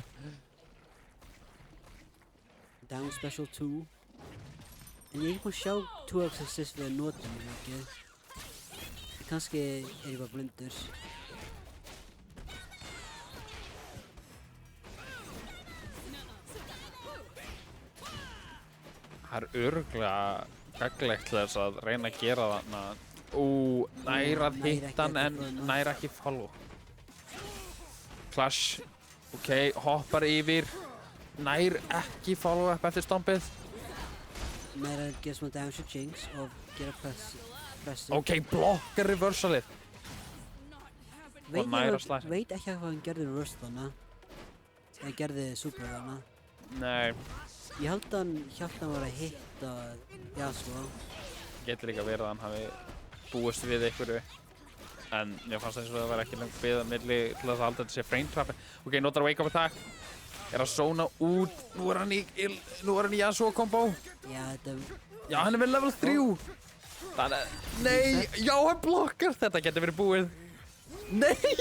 [SPEAKER 3] Down special 2. En ég er ekki búinn að sjá 2x assist við að nota mjög mikið. Kannski er ég bara blindur.
[SPEAKER 2] Það er örugglega gagnlegt til þess að reyna að gera þarna. Nær að hitta hann en nær ekki follow. Clash. Ok, hoppar yfir. Nær ekki follow up eftir stompið.
[SPEAKER 3] Nær að gera smá damage to Jinx og gera pressu.
[SPEAKER 2] Ok, blokkar reversalið.
[SPEAKER 3] Veit
[SPEAKER 2] nær að slæsa.
[SPEAKER 3] Veit ekki hvað hann gerði reverse þannig. Eða gerði super þannig.
[SPEAKER 2] Nei,
[SPEAKER 3] Ég held að hann hjálpti hann var að hitta Yasuo.
[SPEAKER 2] getur líka verið að hann hafi búist við einhverju. En mér fannst eins og það var ekki lengt við að milli til þess að halda þetta sé frame trappi. Ok, notar wake up attack. Er að zóna út. Nú er hann í Yasuo combo.
[SPEAKER 3] Já, þetta...
[SPEAKER 2] Já, hann er með level 3. Þannig að... Nei, já, hann blokkar. Þetta getur verið búið. Nei!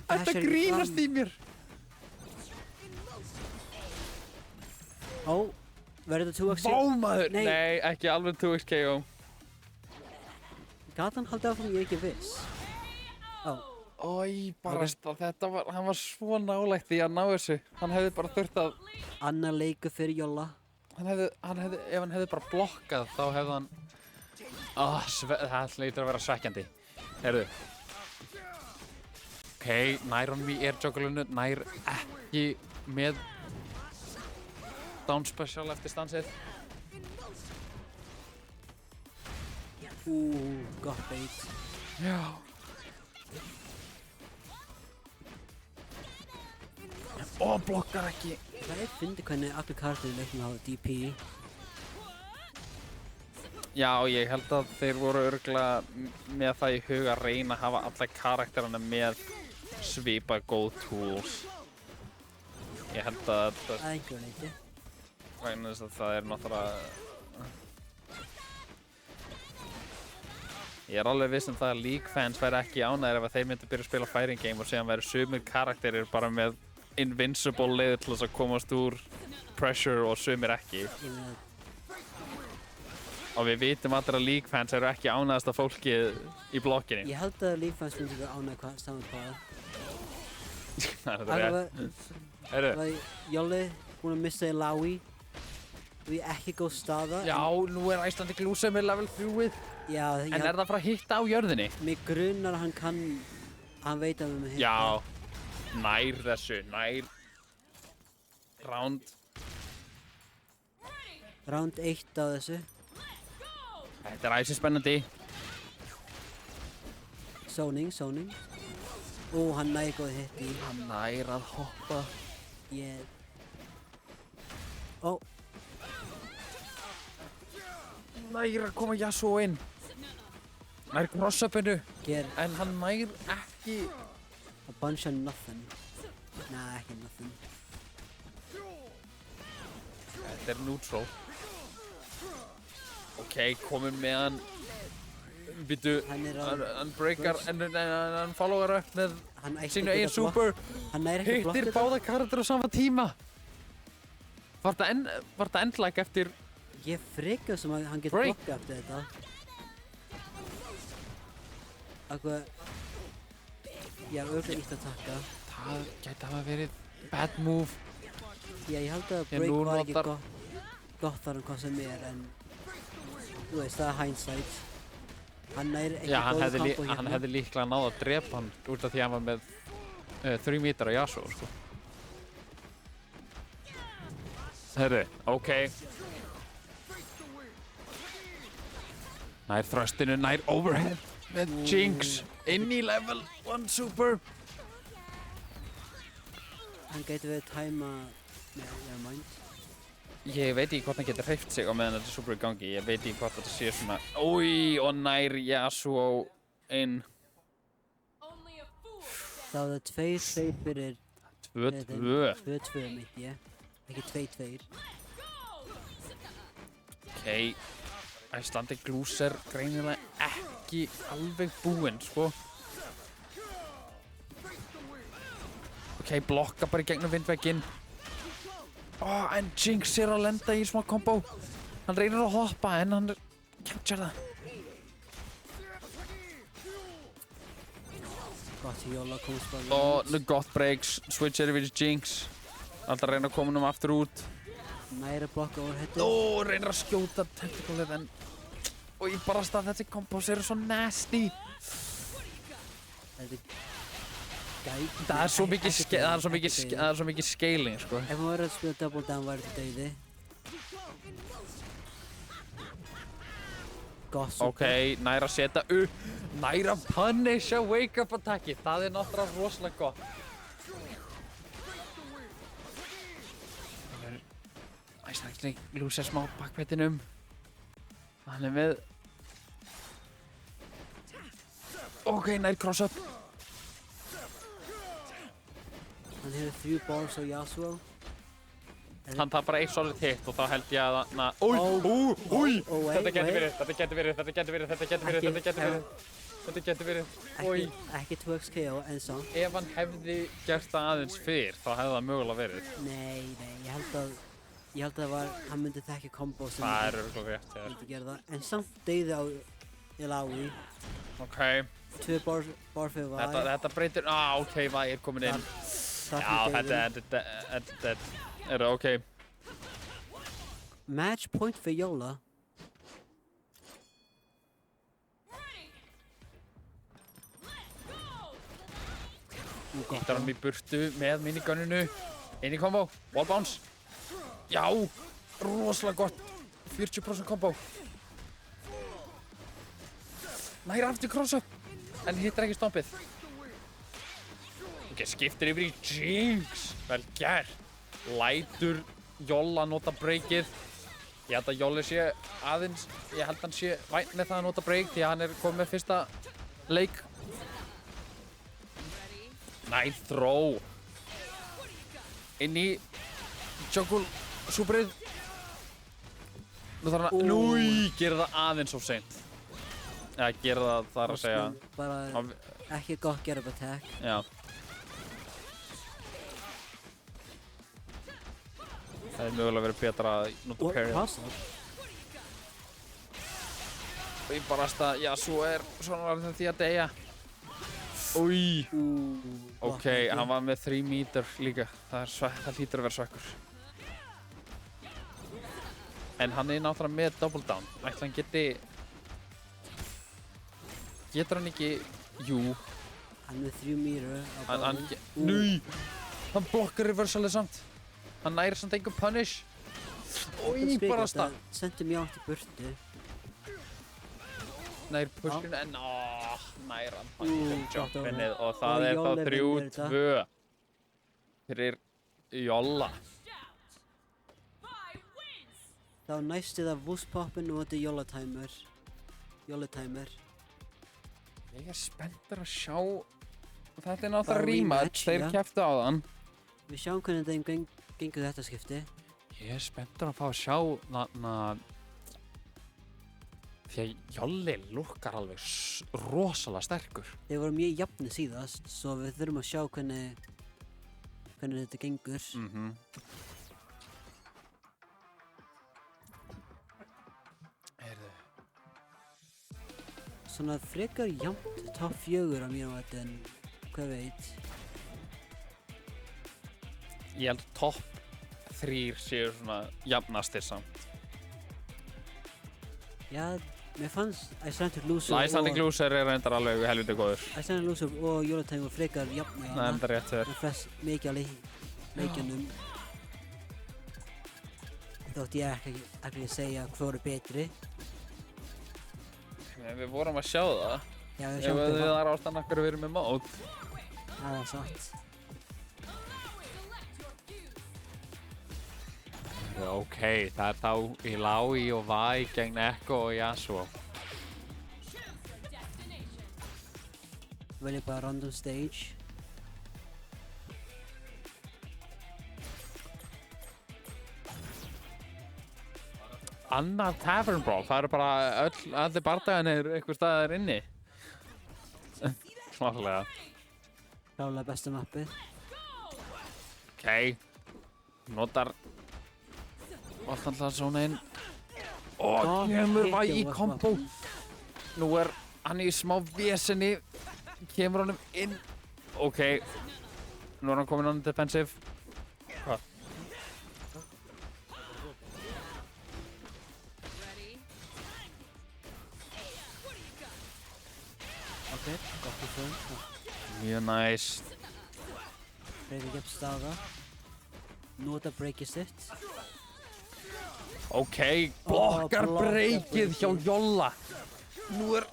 [SPEAKER 2] Þetta grínast í mér.
[SPEAKER 3] Ó, verður þetta 2x?
[SPEAKER 2] Vá maður!
[SPEAKER 3] Nei.
[SPEAKER 2] Nei, ekki alveg 2x KO.
[SPEAKER 3] Gat hann haldið áfram, ég er ekki viss. Ó,
[SPEAKER 2] barasta, hann var svo nálægt í að ná þessu. Hann hefði bara þurft að...
[SPEAKER 3] Annar leikur fyrir Jolla.
[SPEAKER 2] Ef hann hefði bara blokkað, þá hefði hann... það hlýtur að vera svekkjandi. Heyrðu. Ok, nær honum í air-jugglinu, nær ekki með down special eftir stansið.
[SPEAKER 3] Gott bait.
[SPEAKER 2] Já. Blokkar ekki.
[SPEAKER 3] Það fyndið hvernig allir karakterir í leiknum hafa DP.
[SPEAKER 2] Já, ég held að þeir voru örugglega með það í huga að reyna að hafa alla karakterana með svipa góð tools. Ég held að
[SPEAKER 3] Einhver leiti.
[SPEAKER 2] vegna þess að það er náttúrulega... Ég er alveg viss um það að League fans væri ekki ánægðir ef þeir myndu byrja að spila fighting game og síðan væri sumir karakterir bara með invincible leið til þess að komast úr pressure og sumir ekki. Og við vitum allir að League fans eru ekki ánægðasta fólkið í blokkinni.
[SPEAKER 3] Ég held að League fans myndi vera ánægð hvað saman hvaða.
[SPEAKER 2] Það er rétt. Heyrðu.
[SPEAKER 3] Jolli búinn að missa í Laui. Við ekki góð staða.
[SPEAKER 2] Já, nú er Icelandic Lúsið með level 3-ið.
[SPEAKER 3] Já,
[SPEAKER 2] En er það frá að hitta á jörðinni?
[SPEAKER 3] Mig grunar að hann veit að við með hitta.
[SPEAKER 2] Já, nær þessu, nær
[SPEAKER 3] Round 1 á þessu.
[SPEAKER 2] Þetta er æsi spennandi.
[SPEAKER 3] Zoning. Hann nær góð hitti.
[SPEAKER 2] Hann nær að hoppa. Nær að koma Yasuo inn. Nær cross-upinu. En hann nær ekki.
[SPEAKER 3] A bunch of nothing. Nah, ekki nothing.
[SPEAKER 2] Þetta er neutral. Ok, komum með hann. Býtu, hann breakar, hann followar upp með sínu eigin super. Hittir báða karakter á sama tíma. Var það endlag eftir...
[SPEAKER 3] Ég frikast sem að hann getur blokkað eftir þetta. Já, örugglega ítt að taka.
[SPEAKER 2] Það gæti hafa verið bad move.
[SPEAKER 3] Já, ég held að break var ekki gott þar hvað sem en þú veist, það er hindsight. Hann er ekki góð kombo hérna.
[SPEAKER 2] Hann hefði líklega náð að drepa hann út af því að hann var með 3 meter á Yasuo, sko. Herru, ok. Nær thrustinu, nær overhead með Jinx inn í level 1 super.
[SPEAKER 3] Hann gæti verið tæma með mind.
[SPEAKER 2] Ég veit ekki hvort hann getur hreyft sig á meðan þetta super í gangi. Ég veit ekki hvort þetta sé svona... Új, og nær Yasuo inn.
[SPEAKER 3] Það var 2-2 fyrir...
[SPEAKER 2] 2-2.
[SPEAKER 3] 2-2 mitt ég. Ekki 2-2.
[SPEAKER 2] Ok. Icelandic Lúsir greinilega ekki alveg búinn, sko. Ok, blokka bara í gegnum vindvegginn. En Jinx er að lenda í smá kombo. Hann reynir að hoppa en hann capture það.
[SPEAKER 3] Gott í Jóla komst bara.
[SPEAKER 2] Og gott breaks, switch er yfir Jinx. Alltaf reyna að koma aftur út.
[SPEAKER 3] Næri blokka overheadið.
[SPEAKER 2] Reynir að skjóta tentacleið en... Og ég bara stað þessi kombos eru svo nasty. Það er svo mikið scaling, sko.
[SPEAKER 3] Ef hann verður að spila double down væri þetta dauði. Gott super.
[SPEAKER 2] Ok, nær að setja upp. Nær að punisha wake up attackið. Það er náttúrulega rosalega gott. Icelandic Lúsir smá bakbrettinum. Hann er með... Ok, nær cross-up.
[SPEAKER 3] Hann hefur 3 balls á Yasuo.
[SPEAKER 2] Hann tapar bara 1 solid hit og þá held ég að hann... Þetta getur verið.
[SPEAKER 3] Ekki 2x KO en samt.
[SPEAKER 2] Ef hann hefði gert það aðeins fyrr, þá hefði það mögulega verið.
[SPEAKER 3] Nei, ég held að hann myndi þekka kombo sem
[SPEAKER 2] það er örugglega rétt,
[SPEAKER 3] myndi gera það. En samt deyði á Ilaoi.
[SPEAKER 2] Ok,
[SPEAKER 3] 2 bar fyrir Vi.
[SPEAKER 2] þetta breytir, ok, Vi er komin inn. Já, þetta er ok.
[SPEAKER 3] Match point fyrir Jóla.
[SPEAKER 2] Hittar hann í burtu með minigunninu. Inn í kombo, wall bounce. Já, rosalega gott. 40% kombo. Nær aftur cross-up, en hittar ekki stompið. Ok, skiptir yfir í Jinx. Vel gert. Lætur Jolla nota breakið. Ég held að Jolli sé aðeins, ég held að hann sé vænt með það að nota break því að hann er komið með fyrsta leik. Nice throw. Inn í Jungle súperið. Nú þarf hann að, núi, gera það aðeins of seint. Já, gera það þar að segja.
[SPEAKER 3] Bara ekki gott get up attack.
[SPEAKER 2] Já. Það er mögulega verið betra að nota parry. Og í barasta, já, svo er svona var því að deyja. Új. Ok, hann var með 3 meter líka. Það hlýtur að vera svekkur. En hann er náttúrulega með double down. Ætli hann getur hann ekki, jú.
[SPEAKER 3] Hann er með 3 meter.
[SPEAKER 2] Núi. Hann blokkar reversalið samt. Hann næri samt einhver punish. Új, barasta.
[SPEAKER 3] Sendi mjög átt í burtu.
[SPEAKER 2] Nær pushinu en nær hann jumpinnið og það er þá 3-2 fyrir Jolla.
[SPEAKER 3] Þá næstu það Wusspoppin og þetta er Jolla timer.
[SPEAKER 2] Ég er spenntur að sjá. Þetta er náttúrulega rematch, þeir kepptu á þann.
[SPEAKER 3] Við sjáum hvernig þeim gengur þetta skipti.
[SPEAKER 2] Ég er spenntur að fá að sjá þarna. Því að Jolli lukkar alveg rosalega sterkur.
[SPEAKER 3] Þeir voru mjög jafnir síðast, svo við þurfum að sjá hvernig þetta gengur.
[SPEAKER 2] Heyrðu.
[SPEAKER 3] Svona frekar jafnt top 4 á mér á þetta en hvað veit.
[SPEAKER 2] Ég held topp 3 séu svona jafnastir samt.
[SPEAKER 3] Já, mér fannst Icelandic Loser
[SPEAKER 2] Icelandic Loser er reyndar alveg helviti góður.
[SPEAKER 3] Icelandic Loser og Jola Time voru frekar jafnir
[SPEAKER 2] Nei, það er rétt þér.
[SPEAKER 3] með flest mikið af leikjunum. Þótt ég ekki segja hvað voru betri.
[SPEAKER 2] Við vorum að sjá það.
[SPEAKER 3] Já, við
[SPEAKER 2] Ef
[SPEAKER 3] sjáum
[SPEAKER 2] við
[SPEAKER 3] þetta.
[SPEAKER 2] þar ástæðan okkur verið með mót.
[SPEAKER 3] Það er satt.
[SPEAKER 2] Ok, það er þá Illaoi og Vi gegn Ekko og Yasuo.
[SPEAKER 3] Velja bara random stage.
[SPEAKER 2] Annað Tavern Brawl, það eru bara allir bardagarnir einhver staðar inni. Klárlega.
[SPEAKER 3] Klálega besta mappið.
[SPEAKER 2] Ok, notar alltaf svona inn. Og kemur Vi í kombo. Nú er hann í smá vesenni. Kemur honum inn. Ok, nú er hann komin on defensive. Hvað?
[SPEAKER 3] Ok, gott í frönd.
[SPEAKER 2] Mjög næs.
[SPEAKER 3] Reyði ekki upp staða. Nota breakið sitt.
[SPEAKER 2] Ok, blokkar breakið hjá Jolla. Nú er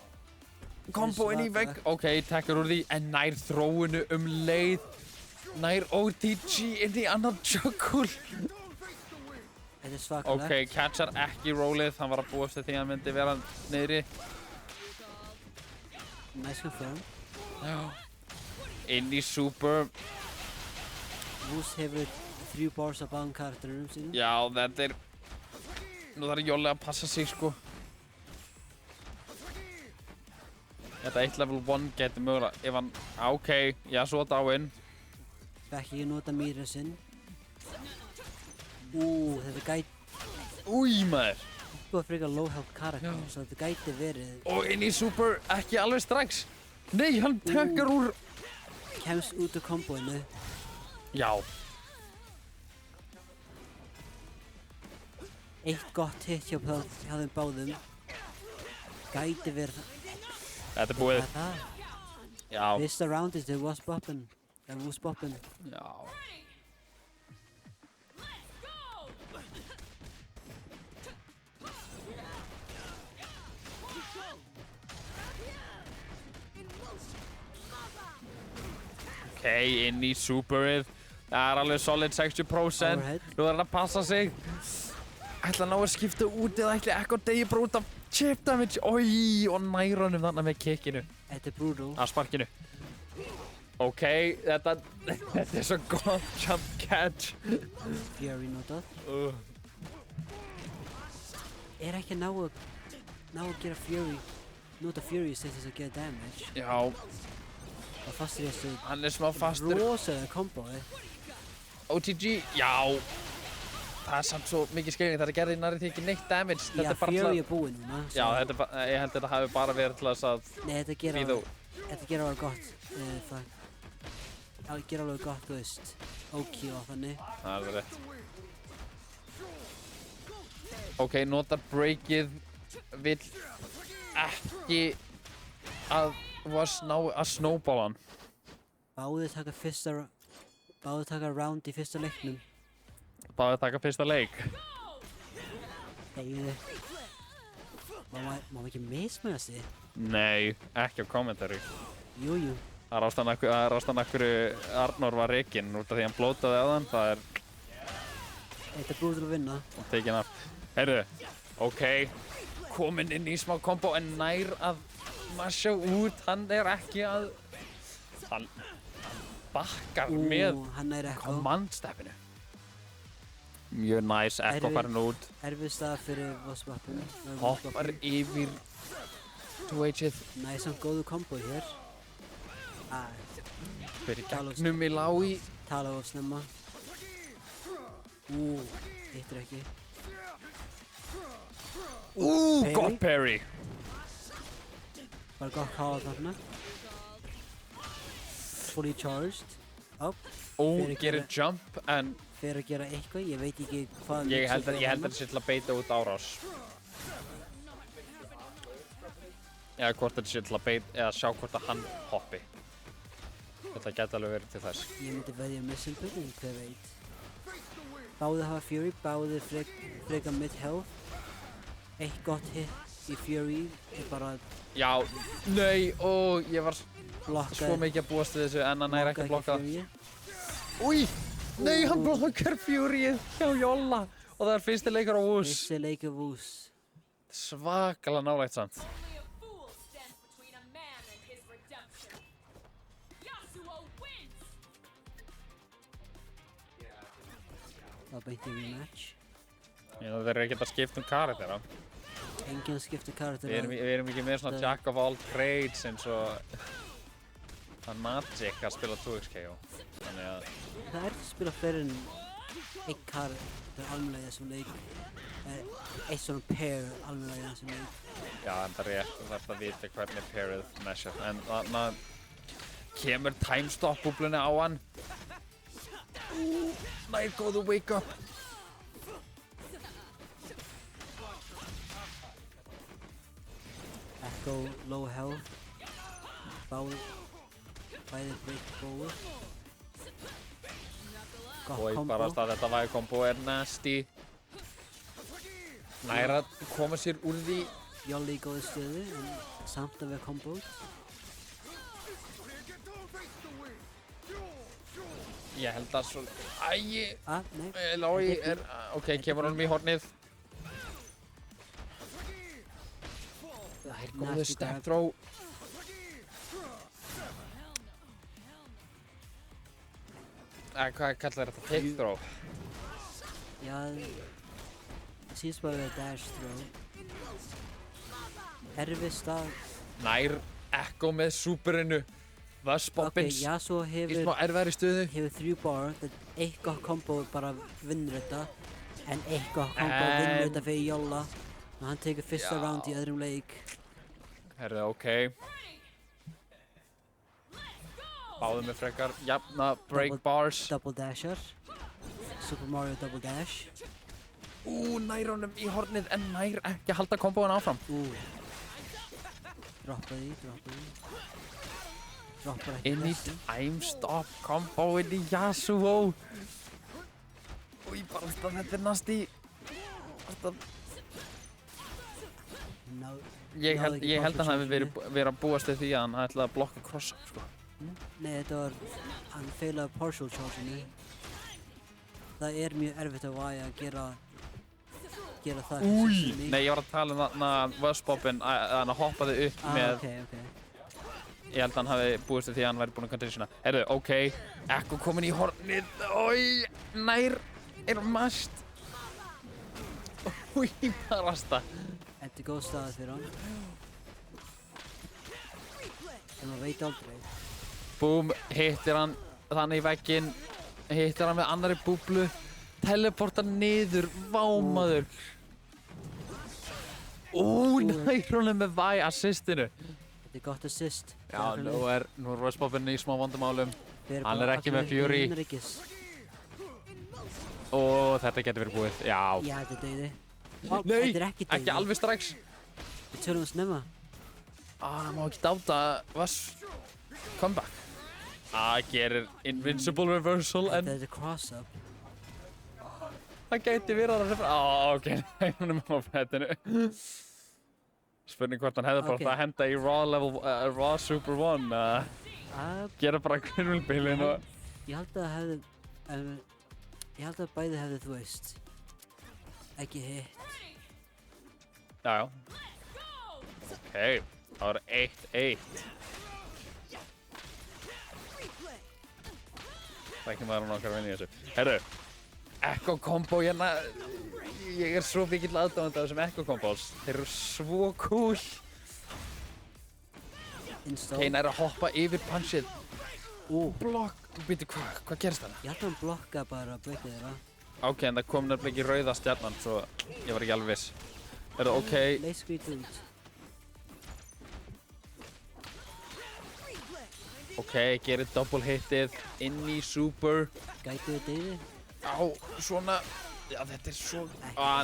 [SPEAKER 2] kombo inn í vegg. Ok, tekur úr því en nær þróinu leið. Nær OTG inn í annan juggle.
[SPEAKER 3] Þetta er svakalegt.
[SPEAKER 2] Ok, catchar ekki rollið. Hann var að búast til því að hann myndi vera niðri.
[SPEAKER 3] Nice confirm.
[SPEAKER 2] Já. Inn í super.
[SPEAKER 3] Wuss hefur 3 bars á báðum karakterunum sínum.
[SPEAKER 2] Já, þetta er... Nú þarf Jolli að passa sig, sko. Þetta 1 level 1 getur mögulega... Ef hann... Ok, já, svo dáinn.
[SPEAKER 3] Ekki nota mýra sinn. Þetta gæti...
[SPEAKER 2] Új, maður.
[SPEAKER 3] kombo frekar low health karakter, svo þetta gæti verið...
[SPEAKER 2] Og inn í super, ekki alveg strax. Nei, hann tekur úr...
[SPEAKER 3] Kemst út úr komboinu.
[SPEAKER 2] Já.
[SPEAKER 3] Eitt gott hit hjá þeim báðum. Gæti verið...
[SPEAKER 2] Þetta er búið.
[SPEAKER 3] Það.
[SPEAKER 2] Já.
[SPEAKER 3] Fyrsta roundið til Wasp-boppin.
[SPEAKER 2] Já. Ok, inn í superið. Það er alveg solid 60%.
[SPEAKER 3] Overhead.
[SPEAKER 2] Nú er hann að passa sig. Ætla hann á að skipta út eða ætla Ekko degi bara út af chip damage. Oi, og næra honum þarna með kickinu.
[SPEAKER 3] Þetta er brutal.
[SPEAKER 2] Af sparkinu. Ok, þetta er svo gott jump catch.
[SPEAKER 3] Fury notað. Er ekki ná að gera Fury. Nota Fury til þess að gera damage.
[SPEAKER 2] Já,
[SPEAKER 3] Og fastur í þessu
[SPEAKER 2] hann er smá fastur.
[SPEAKER 3] rosalega kombói.
[SPEAKER 2] OTG, já. Það er samt svo mikið skilning, það gerði nærri því ekki neitt damage.
[SPEAKER 3] Já, Fury er búinn núna.
[SPEAKER 2] Já, ég held að þetta hafi bara verið til þess að...
[SPEAKER 3] Nei, þetta gera alveg gott. Það gera alveg gott, þú veist. OK og þannig.
[SPEAKER 2] Það er alveg rétt. Ok, notar breakið. Vill ekki að snowballa hann.
[SPEAKER 3] Báðir taka round í fyrsta leiknum.
[SPEAKER 2] Bara að taka fyrsta leik.
[SPEAKER 3] Þegiðu. Má ekki mismægast þið?
[SPEAKER 2] Nei, ekki á commentary.
[SPEAKER 3] Jú.
[SPEAKER 2] Það er ástæðan af hverju Arnór var rekinn út af því hann blótaði á þann. Það er
[SPEAKER 3] Þetta er brutal að vinna.
[SPEAKER 2] tekinn af. Heyrðu, ok. Kominn inn í smá kombo en nær að masha út. Hann er ekki að... Hann bakkar með
[SPEAKER 3] Hann er Ekko.
[SPEAKER 2] command-steppinu. Mjög næs, Ekko farin út.
[SPEAKER 3] Erfið stað fyrir Wasp-boppin.
[SPEAKER 2] Hoppar yfir 2H-ið.
[SPEAKER 3] Næsamt góðu kombo hér.
[SPEAKER 2] Fyrir gegnum í lái.
[SPEAKER 3] Tala of snemma. Hittir ekki. Parry.
[SPEAKER 2] Gott parry.
[SPEAKER 3] Bara gott hafa þarna. Fully charged.
[SPEAKER 2] Gerir jump en
[SPEAKER 3] Fer að gera eitthvað, ég veit ekki hvað...
[SPEAKER 2] ég held að það sé til að beita út árás. Eða hvort þetta sé til að beita, eða sjá hvort að hann hoppi. Þetta gæti alveg verið til þess.
[SPEAKER 3] Ég myndi veðja Missing Button, hver veit. Báðir hafa Fury, báðir freka mid-health. Eitt gott hit í Fury er bara...
[SPEAKER 2] Já, nei, ég var
[SPEAKER 3] Blokkaði.
[SPEAKER 2] svo mikið að búast við þessu en hann er ekki að blokka. Új, nei, hann blokkar Furyið hjá Jolla og það er fyrsti leikur á Wus.
[SPEAKER 3] Fyrsti leikur Wus.
[SPEAKER 2] Svakalega nálægt samt.
[SPEAKER 3] Það beinti rematch.
[SPEAKER 2] Já, þeir eru ekkert að skipta karaktera.
[SPEAKER 3] Enginn skiptir karakter.
[SPEAKER 2] Við erum ekki með svona jack of all trades eins og það er magic að spila 2XKO. Þannig að...
[SPEAKER 3] Það er að spila fyrir en einn karakter almennilega í þessum leik. Eitt svona pair almennilega í þessum leik.
[SPEAKER 2] Já, en það er rétt, þú þarfst að vita hvernig pairið mesha. En þarna kemur timestop-búblunni á hann. Nær góðu wake up.
[SPEAKER 3] Ekko low health. Bæði break forward. Gott
[SPEAKER 2] Og
[SPEAKER 3] kombo.
[SPEAKER 2] bara að þetta vægi kombo er nasty. Nær að koma sér úr því.
[SPEAKER 3] Jolly í góðu stöðu en samt að vera kombo.
[SPEAKER 2] Ég held að svo... Æi!
[SPEAKER 3] Nei.
[SPEAKER 2] Lói er... Ok, kemur honum í hornið. Það er góðu step throw. Hvað kallar þetta? Take throw?
[SPEAKER 3] Já, það sýnst bara að vera dash throw. Erfið stað.
[SPEAKER 2] Nær Ekko með superinu. Wasp-boppins
[SPEAKER 3] Ok, Yasuo
[SPEAKER 2] í
[SPEAKER 3] hefur
[SPEAKER 2] smá erfiðari stöðu.
[SPEAKER 3] 3 bar. Eitt gott kombo bara vinnur þetta. En eitt gott kombo vinnur þetta fyrir Jolla. Og hann tekur fyrsta round í öðrum leik.
[SPEAKER 2] Herðu, ok. Báðum með frekar jafna break bars.
[SPEAKER 3] Double dashar. Super Mario double dash.
[SPEAKER 2] Nær honum í hornið en nær ekki að halda kombóin áfram.
[SPEAKER 3] Droppa því. Droppar ekki
[SPEAKER 2] Inn í
[SPEAKER 3] pressu.
[SPEAKER 2] time stop kombóin í Yasuo. Bara alltaf þetta nasty. Ég held að hann hefði verið að búast við því að hann ætlaði að blokka cross-up, sko.
[SPEAKER 3] Nei, þetta var, hann feilaði partial charge-inu. Það er mjög erfitt að væja að gera það.
[SPEAKER 2] Nei, ég var að tala um þarna Westbobin, hann hoppaði upp með...
[SPEAKER 3] Ok.
[SPEAKER 2] Ég held að hann hafi búist við því að hann væri búinn að conditiona. Herðu, ok, Ekko komin í hornið. Nær er mast. Barasta.
[SPEAKER 3] Þetta er góð staða fyrir hann. En maður veit aldrei.
[SPEAKER 2] Búm, hittir hann þannig í vegginn. Hittir hann með annarri búblu. Teleportar niður, vámaður. Nær honum með Vi assistinu.
[SPEAKER 3] Þetta er gott assist.
[SPEAKER 2] Já, nú er Westbobin í smá vandamálum. Hann er ekki með Fury. Þetta getur verið búið, já.
[SPEAKER 3] Já, þetta er dauði.
[SPEAKER 2] Nei,
[SPEAKER 3] Þetta er ekki dauði.
[SPEAKER 2] ekki alveg strax.
[SPEAKER 3] Við tölum snemma.
[SPEAKER 2] Það má ekki dáta comeback. Gerir invincible reversal en
[SPEAKER 3] Þetta er cross-up.
[SPEAKER 2] það gæti verið að það ok, hún er með á fættinu. Spurning hvort hann hefði bara að henda í Raw Super 1. Gera bara hvirfilbylinn og...
[SPEAKER 3] Ég held að bæði hefði, þú veist, ekki hitt.
[SPEAKER 2] Já. Ok, það var 1-1. Það er ekki maður nokkar að vinna í þessu. Herru, Ekko combo hérna. Ég er svo mikill aðdáandi af þessum Ekko combos. Þeir eru svo cool.
[SPEAKER 3] Install.
[SPEAKER 2] Ok, nær að hoppa yfir punchið. Blokk. Býtu, hvað gerist þarna?
[SPEAKER 3] Ég held að hann blokka bara breakið þeirra.
[SPEAKER 2] Ok, en það kom nefnilega ekki rauða stjarnan, svo ég var ekki alveg viss. Herru, ok.
[SPEAKER 3] Leið skrít út.
[SPEAKER 2] Ok, gerir double hitið inn í super.
[SPEAKER 3] Gætu við deyði?
[SPEAKER 2] Svona. Já, þetta er svo...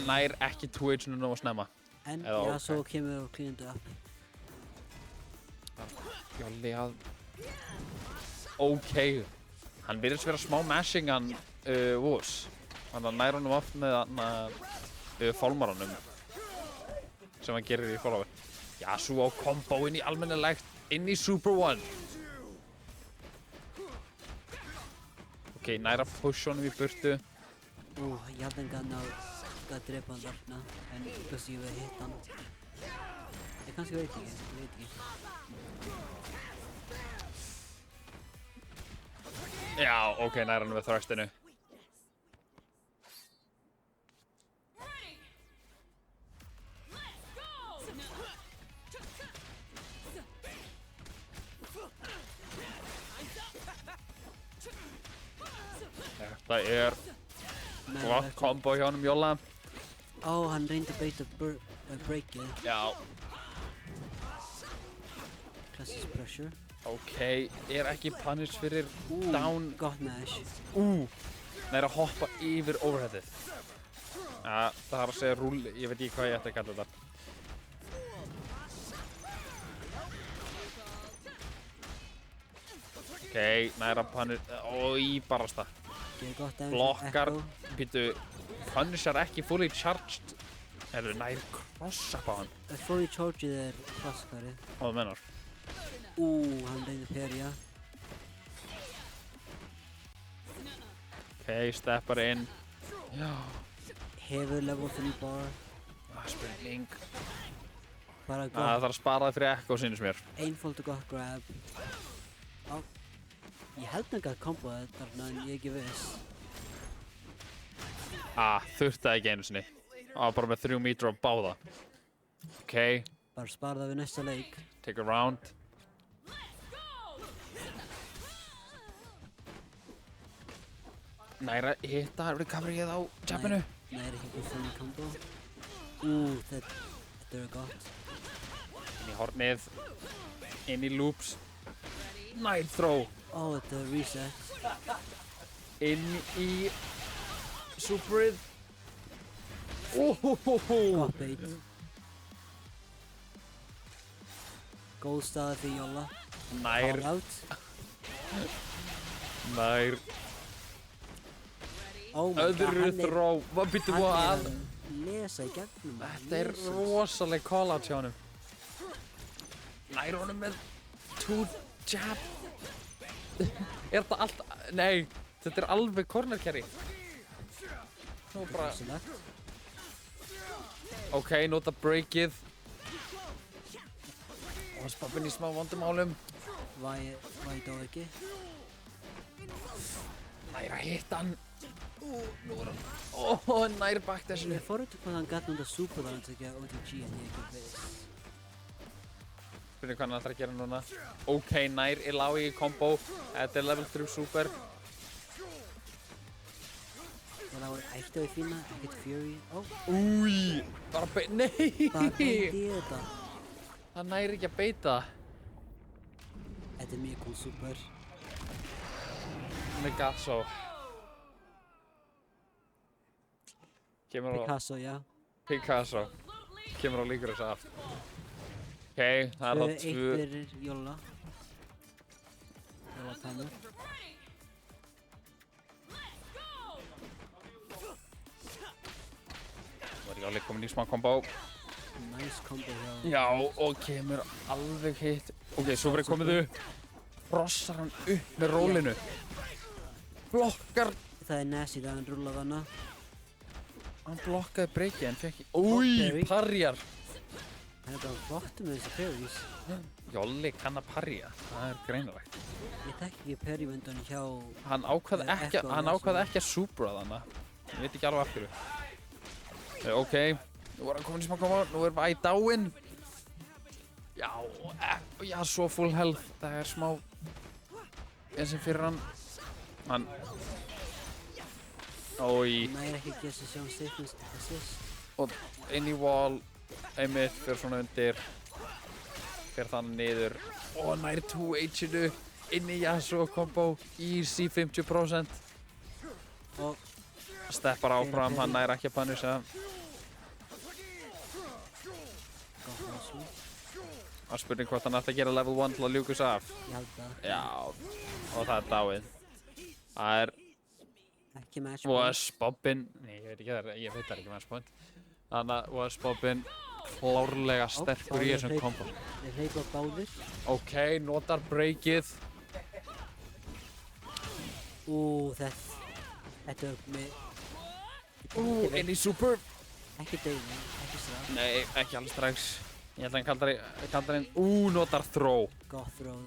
[SPEAKER 2] nær ekki Twitch-nu nógu snemma.
[SPEAKER 3] En
[SPEAKER 2] Eða,
[SPEAKER 3] já,
[SPEAKER 2] ok.
[SPEAKER 3] svo kemur og cleaned up.
[SPEAKER 2] Jolli að... Ok. Hann virðist vera smá mashing hann Woos. Þannig að nær honum oft með fálmaranum. Sem hann gerir í follower. Já, svo á combo inn í almennilegt. Inn í Super 1. Ok, nær að push honum í burtu.
[SPEAKER 3] Ég held að hann að drepa hann þarna. En kannski ég verið hitt hann. Ég kannski veit ekki.
[SPEAKER 2] Já, ok, nær hann með thrustinu. Þetta er gott combo hjá honum Jolla.
[SPEAKER 3] Hann reyndi að beita breakið.
[SPEAKER 2] Já.
[SPEAKER 3] Classic pressure.
[SPEAKER 2] Ok, er ekki punish fyrir down.
[SPEAKER 3] Gott mash.
[SPEAKER 2] Nær að hoppa yfir overheadið. Það er að segja rúli, ég veit ekki hvað ég ætti að kalla þetta. Ok, nær að punish, barasta. Blokkar, býtu, punishar ekki fully charged. Nær cross-up á hann.
[SPEAKER 3] Fully charged er cross-upparið.
[SPEAKER 2] Hvað þú mennar?
[SPEAKER 3] Hann reyndi perja.
[SPEAKER 2] Ok, steppar inn. Já.
[SPEAKER 3] Hefur level 3 bar.
[SPEAKER 2] Spurning.
[SPEAKER 3] Bara
[SPEAKER 2] Það þarf að spara það fyrir Ekko, sýnist mér.
[SPEAKER 3] Einfold og gott grab. Ég held hann gæti komboða þarna en ég er ekki viss.
[SPEAKER 2] Þurfti ekki einu sinni. Bara með 3 meter á báða. Ok.
[SPEAKER 3] Bara spara það við næsta leik.
[SPEAKER 2] Take a round. Næra hitta recoveryið á jabinu.
[SPEAKER 3] Nei, er ekki full combo. Þetta Þetta er gott.
[SPEAKER 2] Inn í hornið. Inn í loops. Nær throw.
[SPEAKER 3] Ó, þetta er reset.
[SPEAKER 2] Inn í superið. Óhóhóhó.
[SPEAKER 3] Gott bait. Góð staða fyrir Jolla.
[SPEAKER 2] Nær.
[SPEAKER 3] Call out.
[SPEAKER 2] Nær.
[SPEAKER 3] Oh my god,
[SPEAKER 2] Öðru throw. Hvað býttum við að?
[SPEAKER 3] Hann er að lesa í gegnum.
[SPEAKER 2] Þetta er rosaleg call-out hjá honum. Nær honum með two jab. Er þetta allt... Nei, þetta er alveg corner carry. Nú bara...
[SPEAKER 3] Rosalegt.
[SPEAKER 2] Ok, nota breakið. Og spappin í smá vondumálum.
[SPEAKER 3] Væ dó ekki.
[SPEAKER 2] Nær að hitta hann. Nú er hann... nær backdashinu.
[SPEAKER 3] Ég forveitur hvað hann gæti nota super þannig að taka OTG en ég er ekki viss.
[SPEAKER 2] Spurning hvað hann ætlar að gera núna. Ok, nær Illaoi í combo. Þetta er level 3 super.
[SPEAKER 3] Það var ætti á í fína, ekkert Fury. Ó,
[SPEAKER 2] Új! Bara Nei!
[SPEAKER 3] bara beint í þetta.
[SPEAKER 2] Það nær ekki að beita.
[SPEAKER 3] Þetta er mjög cool super.
[SPEAKER 2] Megaso. Kemur á
[SPEAKER 3] Picasso, já.
[SPEAKER 2] Picasso. Kemur á líkur þess aft. Ok, það er
[SPEAKER 3] 2-1
[SPEAKER 2] það 2.
[SPEAKER 3] fyrir Jolla. Jolla tennur.
[SPEAKER 2] Var Jolli komin í smá combo.
[SPEAKER 3] Nice combo hjá.
[SPEAKER 2] Já, og kemur alveg hitt. Ok, svo verið komið upp. Rossar hann upp með rólinu. Blokkar.
[SPEAKER 3] Það er Nessie þegar hann rúlar hana.
[SPEAKER 2] Hann blokkaði breakið en fekk ekki. Új, parjar.
[SPEAKER 3] Hann er bara flottur með þessi parries.
[SPEAKER 2] Jolli kann að parja. Það er greinilegt.
[SPEAKER 3] Ég þekki ekki parry-vöndan hjá...
[SPEAKER 2] Hann ákvað ekki að supra þarna. Ég veit ekki alveg af hverju. Ok, nú var hann komin í smá combo. Nú er Væ dáinn. Já, já, svo full health. Það er smá eins og fyrir hann. Hann... Ói.
[SPEAKER 3] Hann næri ekki að gera sér sjálf stiffness assist.
[SPEAKER 2] Og inn í wall. Einmitt, fyrir svona undir. Fyrir þannig niður. Og nær 2H-inu. Inn í Yasuo combo. Easy 50%.
[SPEAKER 3] Og
[SPEAKER 2] Steppar áfram, hann nær ekki að punisha.
[SPEAKER 3] gott Yasuo.
[SPEAKER 2] Það er spurning hvort hann ætti að gera level 1 til að ljúka þessu af.
[SPEAKER 3] Ég held það.
[SPEAKER 2] Já, og það er dáið. Það er
[SPEAKER 3] Ekki match
[SPEAKER 2] Was Bobbin, nei ég veit ekki það, ég veit það ekki match point. Þannig að Was Bobbin klárlega sterkur í þessum kombo.
[SPEAKER 3] Þeir hleypa báðir.
[SPEAKER 2] Ok, notar breakið.
[SPEAKER 3] Þetta er með...
[SPEAKER 2] Inn í super.
[SPEAKER 3] Ekki deyna, ekki straf.
[SPEAKER 2] Nei, ekki alveg strax. Ég held að hann kaldar inn, notar throw.
[SPEAKER 3] Gott throw.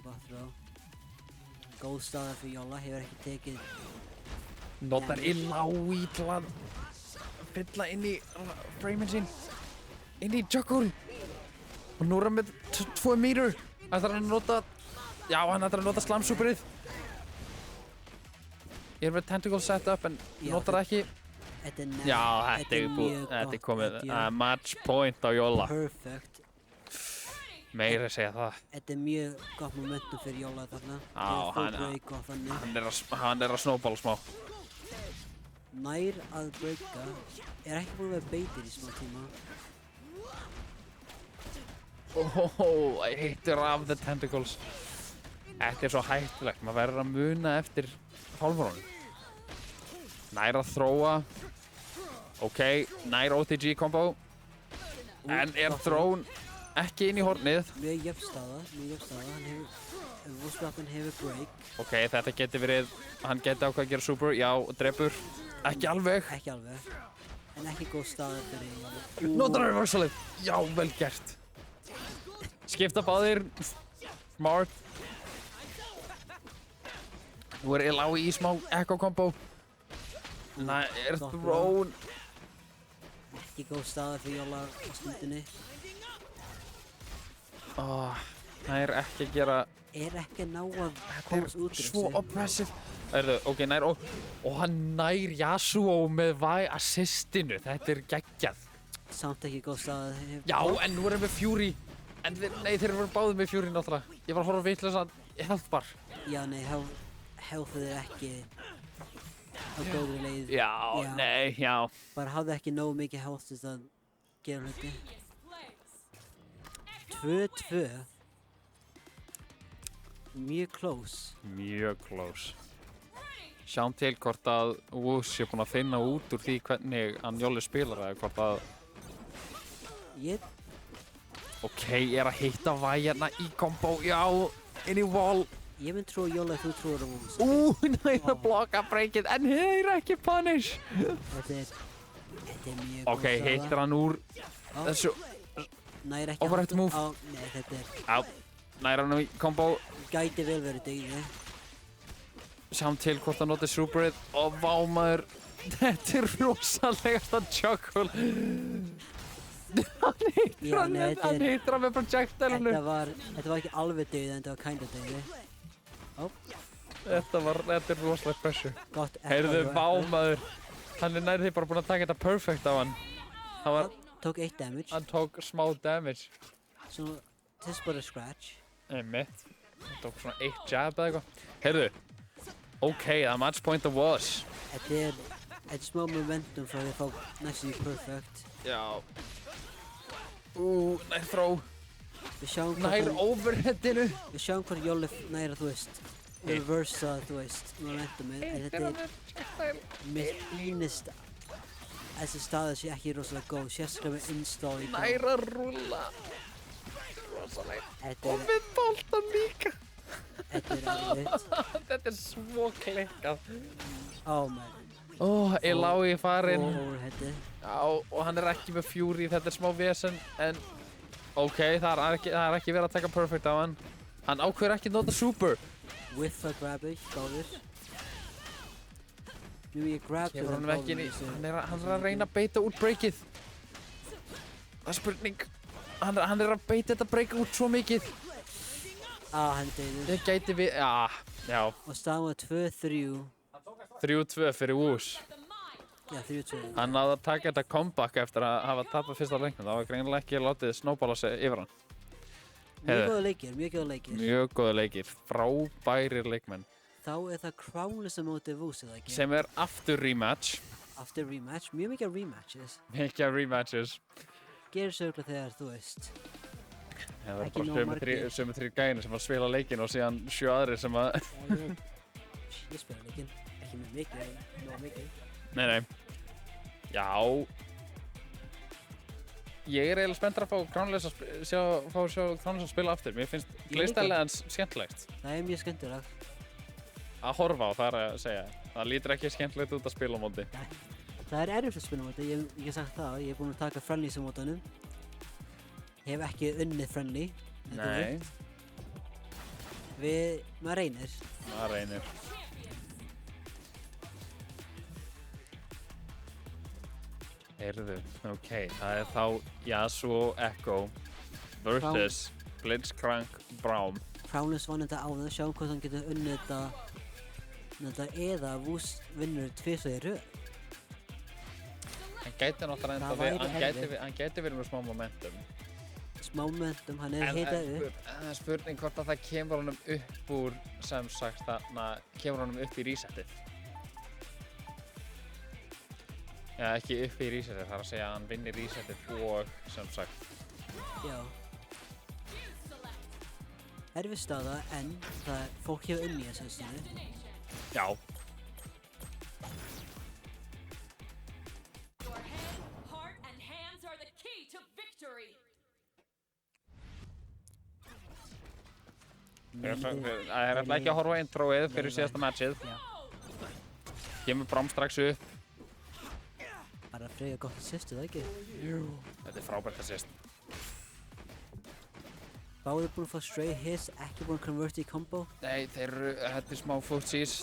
[SPEAKER 3] Góð staða fyrir Jolla, hefur ekki tekið...
[SPEAKER 2] Notar Illaoi til að fylla inn í framein sín. Inn í juggle. Og nú er hann með 2 mýrur. Ætlar hann að nota... Já, hann ætlar að nota slam superið. Ég er með tentacle setup en notar það ekki.
[SPEAKER 3] Þetta er
[SPEAKER 2] Já, þetta er komið match point á Jolla.
[SPEAKER 3] Perfect.
[SPEAKER 2] Meira að segja það.
[SPEAKER 3] Þetta er mjög gott momentum fyrir Jolla þarna.
[SPEAKER 2] Já, hann er að snowballa smá.
[SPEAKER 3] Nær að breaka. Er ekki búin að vera beitir í smá tíma.
[SPEAKER 2] Hittur af the tentacles. Þetta er svo hættulegt. Maður verður að muna eftir hálfrónum. Nær að þróa. Ok, nær OTG combo. En er þrón ekki inn í hornið.
[SPEAKER 3] Mjög jöfn staða. Hann hefur... Vosblappin hefur break.
[SPEAKER 2] Ok, þetta geti verið... Hann geti ákvað að gera super. Já, drepur. Ekki alveg.
[SPEAKER 3] En ekki góð staða fyrir...
[SPEAKER 2] Notar reversalið. Já, vel gert. Skipta báðir. Smart. Nú er Illaoi í smá echo combo. Nei, er thrown.
[SPEAKER 3] Ekki góð staða fyrir Jolla á stundinni.
[SPEAKER 2] Það er ekki að gera...
[SPEAKER 3] Er ekki að ná að komast út úr þessu.
[SPEAKER 2] Svo oppressive. Ok, nær og hann nær Yasuo með Væ assistinu. Þetta er geggjað.
[SPEAKER 3] samt ekki góð stað.
[SPEAKER 2] Já, en nú erum við Fury. En þeir voru báðir með Fury náttúrulega. Ég var að horfa vitlausa health bar.
[SPEAKER 3] Já, nei, healthið ekki á góðri leið.
[SPEAKER 2] Já, nei, já.
[SPEAKER 3] Bara hafði ekki nógu mikið health til að gera hluti. 2-2. Mjög close.
[SPEAKER 2] Mjög close. Sjáum til hvort að Wooz sé búinn að finna út úr því hvernig hann Jolli spilar eða hvort að... Ok, ég er að hitta væjarna í combo, já, inn í wall.
[SPEAKER 3] Ég mynd trú Jolli að þú trúir á Wooz.
[SPEAKER 2] Næra blokka breykið, en heyr ekki punish.
[SPEAKER 3] Þetta er mjög góð
[SPEAKER 2] Ok, hittir hann úr þessu...
[SPEAKER 3] Næra ekki
[SPEAKER 2] Overhead move.
[SPEAKER 3] Nei, þetta er...
[SPEAKER 2] Já, næra hann í combo.
[SPEAKER 3] Gæti vel verið degið.
[SPEAKER 2] Sjáum til hvort hann notið superið og vámaður. Þetta er rosalegast að juggle. Hann hittir hann með projectile-unu.
[SPEAKER 3] Þetta var ekki alveg degið en þetta var kinda degið.
[SPEAKER 2] Þetta er rosalega pressure.
[SPEAKER 3] Gott.
[SPEAKER 2] Heyrðu, vámaður. Hann er nærið bara búinn að taka þetta perfect á hann.
[SPEAKER 3] Hann tók 1 damage.
[SPEAKER 2] Hann tók smá damage.
[SPEAKER 3] Svo, þetta er bara scratch.
[SPEAKER 2] Einmitt. Hann tók svona 1 jab eða eitthvað. Heyrðu. Ok, það match point það was.
[SPEAKER 3] Þetta er smá momentum frá því að fá næstu í perfect.
[SPEAKER 2] Já. Nær throw. Nær overheadinu.
[SPEAKER 3] Við sjáum hvort Jolli næra, þú veist, reversa, þú veist, momentumið. Þetta er mér finnst þessi staða sé ekki rosalega góð, sérstaklega með install í gang.
[SPEAKER 2] Nær að rúlla. Rosalega. Og við boltan líka.
[SPEAKER 3] Þetta er erfitt.
[SPEAKER 2] Þetta er svo klikkað.
[SPEAKER 3] Man.
[SPEAKER 2] Ég lá í farinn.
[SPEAKER 3] Overheadi.
[SPEAKER 2] Já, og hann er ekki með Fury, þetta er smá vesen, en... Ok, það er ekki verið að taka perfect á hann. Hann ákveður ekki að nota super.
[SPEAKER 3] With a grabber, gáður. Nú ég grab til
[SPEAKER 2] hann ekki inn í... Hann er að reyna að beita út breakið. Það er spurning. Hann er að beita þetta break út svo mikið.
[SPEAKER 3] Hann deyður.
[SPEAKER 2] Það gæti við... Já.
[SPEAKER 3] Og staðan var 2-3.
[SPEAKER 2] 3-2 fyrir Wooz.
[SPEAKER 3] Já, 3-2.
[SPEAKER 2] Hann náði að taka þetta comeback eftir að hafa tapað fyrsta leiknum. Það var greinilega ekki látið snowballa sig yfir hann.
[SPEAKER 3] Mjög góða leikir, mjög góða leikir.
[SPEAKER 2] Mjög góða leikir. Frábærir leikmenn.
[SPEAKER 3] Þá er það Crownless á móti Wooz, eða ekki?
[SPEAKER 2] Sem er aftur rematch.
[SPEAKER 3] Aftur rematch? Mjög mikið rematches.
[SPEAKER 2] Mikið rematches.
[SPEAKER 3] Gerir söglega þegar, þú veist.
[SPEAKER 2] Það var bara sömu 3 gæðinir sem að spila leikinn og síðan 7 aðrir sem að...
[SPEAKER 3] Ég spila leikinn. Ekki með mikið, en nóg mikið.
[SPEAKER 2] Nei. Já. Ég er eiginlega spenntur að fá Crownless að spila aftur. Mér finnst playstyle hans skemmtilegt.
[SPEAKER 3] Það er mjög skemmtilegt.
[SPEAKER 2] Að horfa á, það er að segja. Það lítur ekki skemmtilegt út að spila á móti.
[SPEAKER 3] Það er erfitt að spila á móti, ég hef sagt það. Ég hef búinn að taka friendlies á mótunum. Ég hef ekki unnið friendly.
[SPEAKER 2] Nei.
[SPEAKER 3] Maður reynir.
[SPEAKER 2] Maður reynir. Heyrðu, ok, það er þá Yasuo Echo versus Blitzcrank Braum.
[SPEAKER 3] Crownless vann þetta áður, sjáum hvort hann getur unnið þetta eða Wooz vinnur 2 í röð.
[SPEAKER 2] Hann gæti náttúrulega hann gæti verið með smá momentum.
[SPEAKER 3] Smá momentum, hann er hitað upp.
[SPEAKER 2] Það er spurning hvort að það kemur honum upp úr, sem sagt, kemur honum upp í resetið. Já, ekki upp í resetið, það er að segja að hann vinnir resetið og, sem sagt.
[SPEAKER 3] Já. Erfið staða, en fólk hefur unnið þessa stíðu.
[SPEAKER 2] Já. Það er alltaf ekki að horfa á introið fyrir síðasta matchið. Kemur Braum strax upp.
[SPEAKER 3] Bara frekar gott assist, eða ekki?
[SPEAKER 2] Jú. Þetta er frábært assist.
[SPEAKER 3] Báðir búin að fá stray hits, ekki búin að converta í combo.
[SPEAKER 2] Nei, þetta er smá footsies.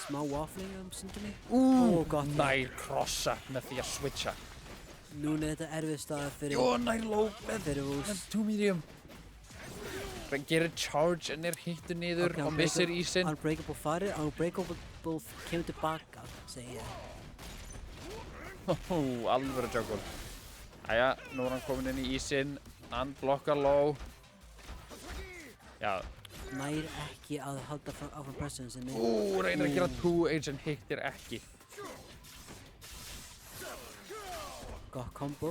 [SPEAKER 3] Smá waffling stundinni.
[SPEAKER 2] Gott. Nær crossa með því að switcha.
[SPEAKER 3] Núna er þetta erfið staða fyrir...
[SPEAKER 2] Nær low
[SPEAKER 3] fyrir Wooz.
[SPEAKER 2] 2 medium. Gerir charge en er hittur niður og missir ísinn.
[SPEAKER 3] Unbreakable farið, Unbreakable kemur tilbaka, segi ég.
[SPEAKER 2] Alvöru juggle. Æja, nú er hann komin inn í ísinn. Hann blokkar low. Já.
[SPEAKER 3] Nær ekki að halda áfram pressunum sinni.
[SPEAKER 2] Reynir að gera 2H en hittir ekki.
[SPEAKER 3] Gott combo.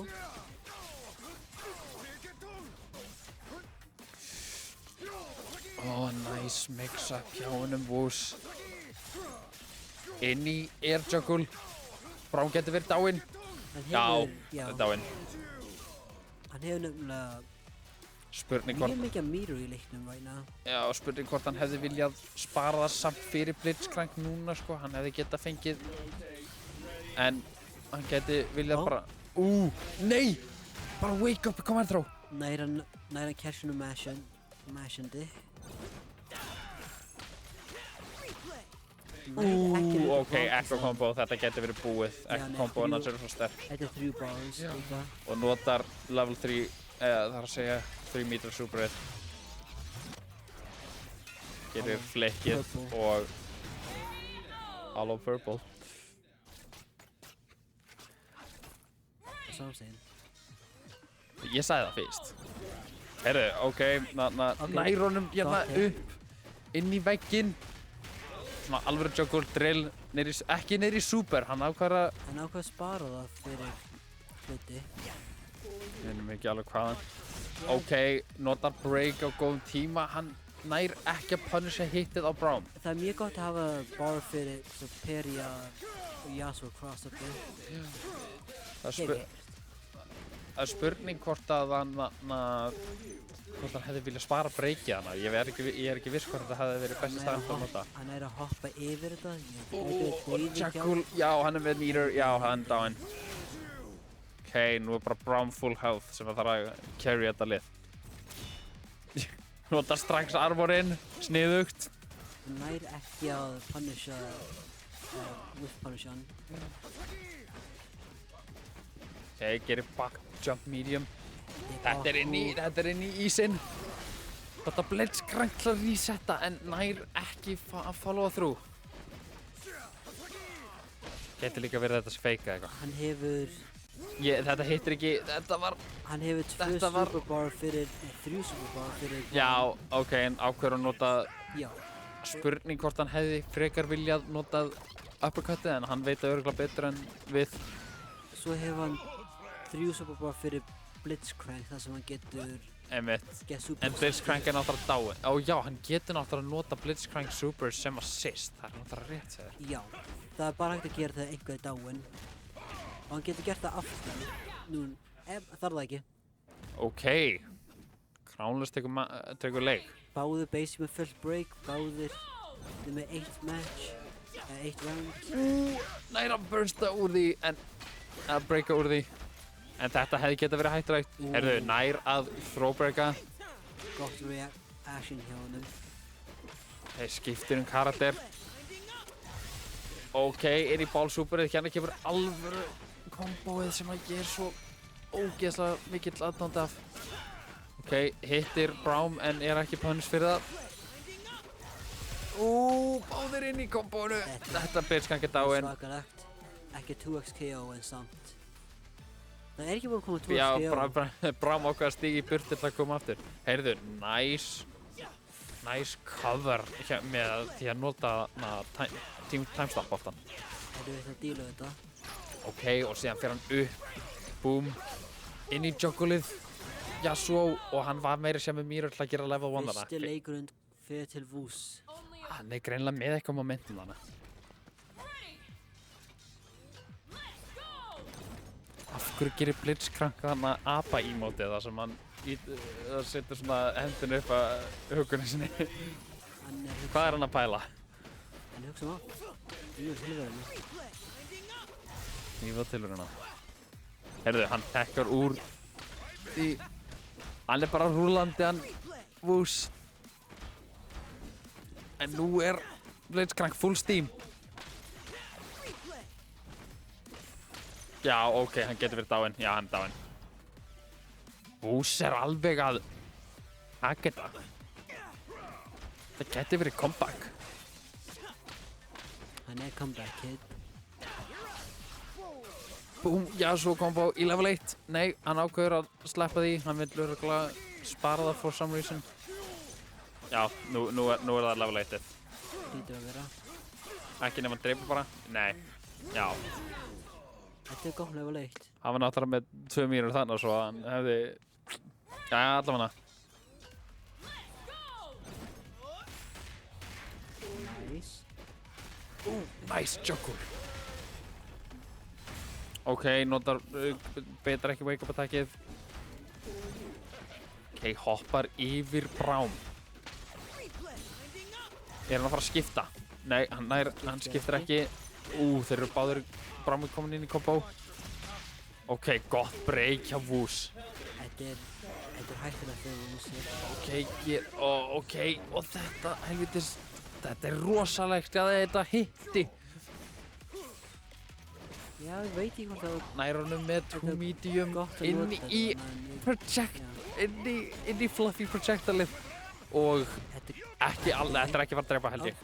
[SPEAKER 2] Nice mix-up hjá honum Wooz. Inn í air juggle. Braum getur verið dáinn.
[SPEAKER 3] Já,
[SPEAKER 2] dáinn.
[SPEAKER 3] Hann hefur nefnilega
[SPEAKER 2] Spurning
[SPEAKER 3] mjög mikið af mýru í leiknum right now.
[SPEAKER 2] Já, spurning hvort hann hefði viljað spara það samt fyrir Blitzcrank núna, sko. Hann hefði getað fengið. En hann geti viljað bara... Nei! Bara wake up, command throw.
[SPEAKER 3] Nær hann catchinu mashandi.
[SPEAKER 2] Ok, echo combo, þetta getur verið búið. Echo combo hans eru svo sterk.
[SPEAKER 3] Þetta 3 bars líka.
[SPEAKER 2] Og notar level 3, það að segja 3 meter superhit. Gerir flikkið og hollow purple.
[SPEAKER 3] That's what I'm saying.
[SPEAKER 2] Ég sagði það fyrst. Heyrðu, ok, nær honum hérna upp inn í vegginn. Svona alvöru juggle drill, ekki niður í super, hann ákvað
[SPEAKER 3] að spara það fyrir hluti.
[SPEAKER 2] Ég finnum ekki alveg hvaðan. Ok, notar break á góðum tíma, hann nær ekki að punisha hittið á Braum.
[SPEAKER 3] Það er mjög gott að hafa bar fyrir Peria og Yasuo cross up there.
[SPEAKER 2] Það er spurning hvort að hvort hann hefði viljað spara breakið hana. Ég er ekki viss hvort þetta hefði verið besti staðan til að nota.
[SPEAKER 3] Hann er að hoppa yfir þetta.
[SPEAKER 2] Jackal, já, hann er með meter, já, hann er dáinn. Ok, nú er bara Braum full health sem þarf að carry þetta lið. Nota strax armorinn, sniðugt.
[SPEAKER 3] Hann nær ekki að punisha, whiff punish hann.
[SPEAKER 2] Ok, gerir back jump medium. Þetta er inn í ísinn. Þetta Blitzcrank til að resetta en nær ekki að followa through. Getur líka verið þetta feika eitthvað.
[SPEAKER 3] Hann hefur...
[SPEAKER 2] Þetta hittir ekki, þetta var...
[SPEAKER 3] Hann hefur 2 superbar fyrir... 3 superbar fyrir...
[SPEAKER 2] Já, ok, en ákveður að nota...
[SPEAKER 3] Já.
[SPEAKER 2] Spurning hvort hann hefði frekar viljað notað uppercutið en hann veit að örugglega betur en við.
[SPEAKER 3] Svo hefur hann 3 superbar fyrir Blitzcrank þar sem hann getur...
[SPEAKER 2] Einmitt. En Blitzcrank er náttúrulega dáinn. Já, hann getur náttúrulega að nota Blitzcrank super sem assist. Það er náttúrulega rétt segir.
[SPEAKER 3] Já, það er bara hægt að gera þegar einhver er dáinn. Og hann getur gert það aftur. Nú, þarf það ekki.
[SPEAKER 2] Ok. Crownless tekur leik.
[SPEAKER 3] Báðir basic með full break, báðir með 1 match, 1 round.
[SPEAKER 2] Nær að bursta úr því en... að breaka úr því. En þetta hefði getað verið hættulegt. Heyrðu, nær að throwbreaka.
[SPEAKER 3] Gott reaction hjá honum.
[SPEAKER 2] Þeir skiptir karakter. Ok, er í ballsúperið. Hérna kemur alvöru komboið sem að gera svo ógeðslega mikill aðdánd af. Ok, hittir Braum en er ekki punish fyrir það. Báðir inn í kombónu. Þetta Blitzcrank er dáinn.
[SPEAKER 3] Svakalegt. Ekki 2x KO en samt. Það er ekki búin að koma 2x KO.
[SPEAKER 2] Já, Braum ákvað að stíga í burtu til að koma aftur. Heyrðu, nice cover með því að nota timestamp oftan.
[SPEAKER 3] Það er að díla þetta.
[SPEAKER 2] Ok, og síðan fer hann upp, boom, inn í juggleið, Yasuo og hann var meira sem með Mirror til að gera level 1 þarna.
[SPEAKER 3] Fyrsti leikurinn fyrir til Wooz.
[SPEAKER 2] Hann er greinilega með eitthvað momentum þarna. Af hverju gerir Blitzcrank þarna apa-emote þar sem hann setur svona hendinu upp að hugunni sinni? Hvað er hann að pæla?
[SPEAKER 3] Hann hugsa á. Tilverðinu.
[SPEAKER 2] Nýfa tilverðina. Heyrðu, hann tekkar úr því. Hann er bara rúlandi hann Wooz. En nú er Blitzcrank full steam. Já, ok, hann getur verið dáinn. Já, hann er dáinn. Wooz er alveg að haka þetta. Það getur verið comeback.
[SPEAKER 3] Hann er comeback kid.
[SPEAKER 2] Búm, Yasuo combo í level 1. Nei, hann ákveður að sleppa því. Hann vill örugglega spara það for some reason. Já, nú er það level 1-ið.
[SPEAKER 3] Lítur að vera.
[SPEAKER 2] Ekki nema hann dreipur bara. Nei, já.
[SPEAKER 3] Þetta er gott level 1.
[SPEAKER 2] Hann var náttúrulega með 2 mínútur þannig svo hann hefði... Jæja, allavega.
[SPEAKER 3] Nice.
[SPEAKER 2] Nice juggle. Ok, notar betra ekki wake up attackið. Ok, hoppar yfir Braum. Er hann að fara að skipta? Nei, hann skiptir ekki. Þeir eru báðir Braum komin inn í combo. Ok, gott break hjá Wooz.
[SPEAKER 3] Þetta er hættulegt fyrir Wooz.
[SPEAKER 2] Ok, og þetta, helvitis, þetta er rosalegt að þetta hitti.
[SPEAKER 3] Já, ég veit ekki hvort það
[SPEAKER 2] Nær honum með true medium inn í inn í fluffy projectilið og ekki alveg, þetta er ekki fara að drepa held ég.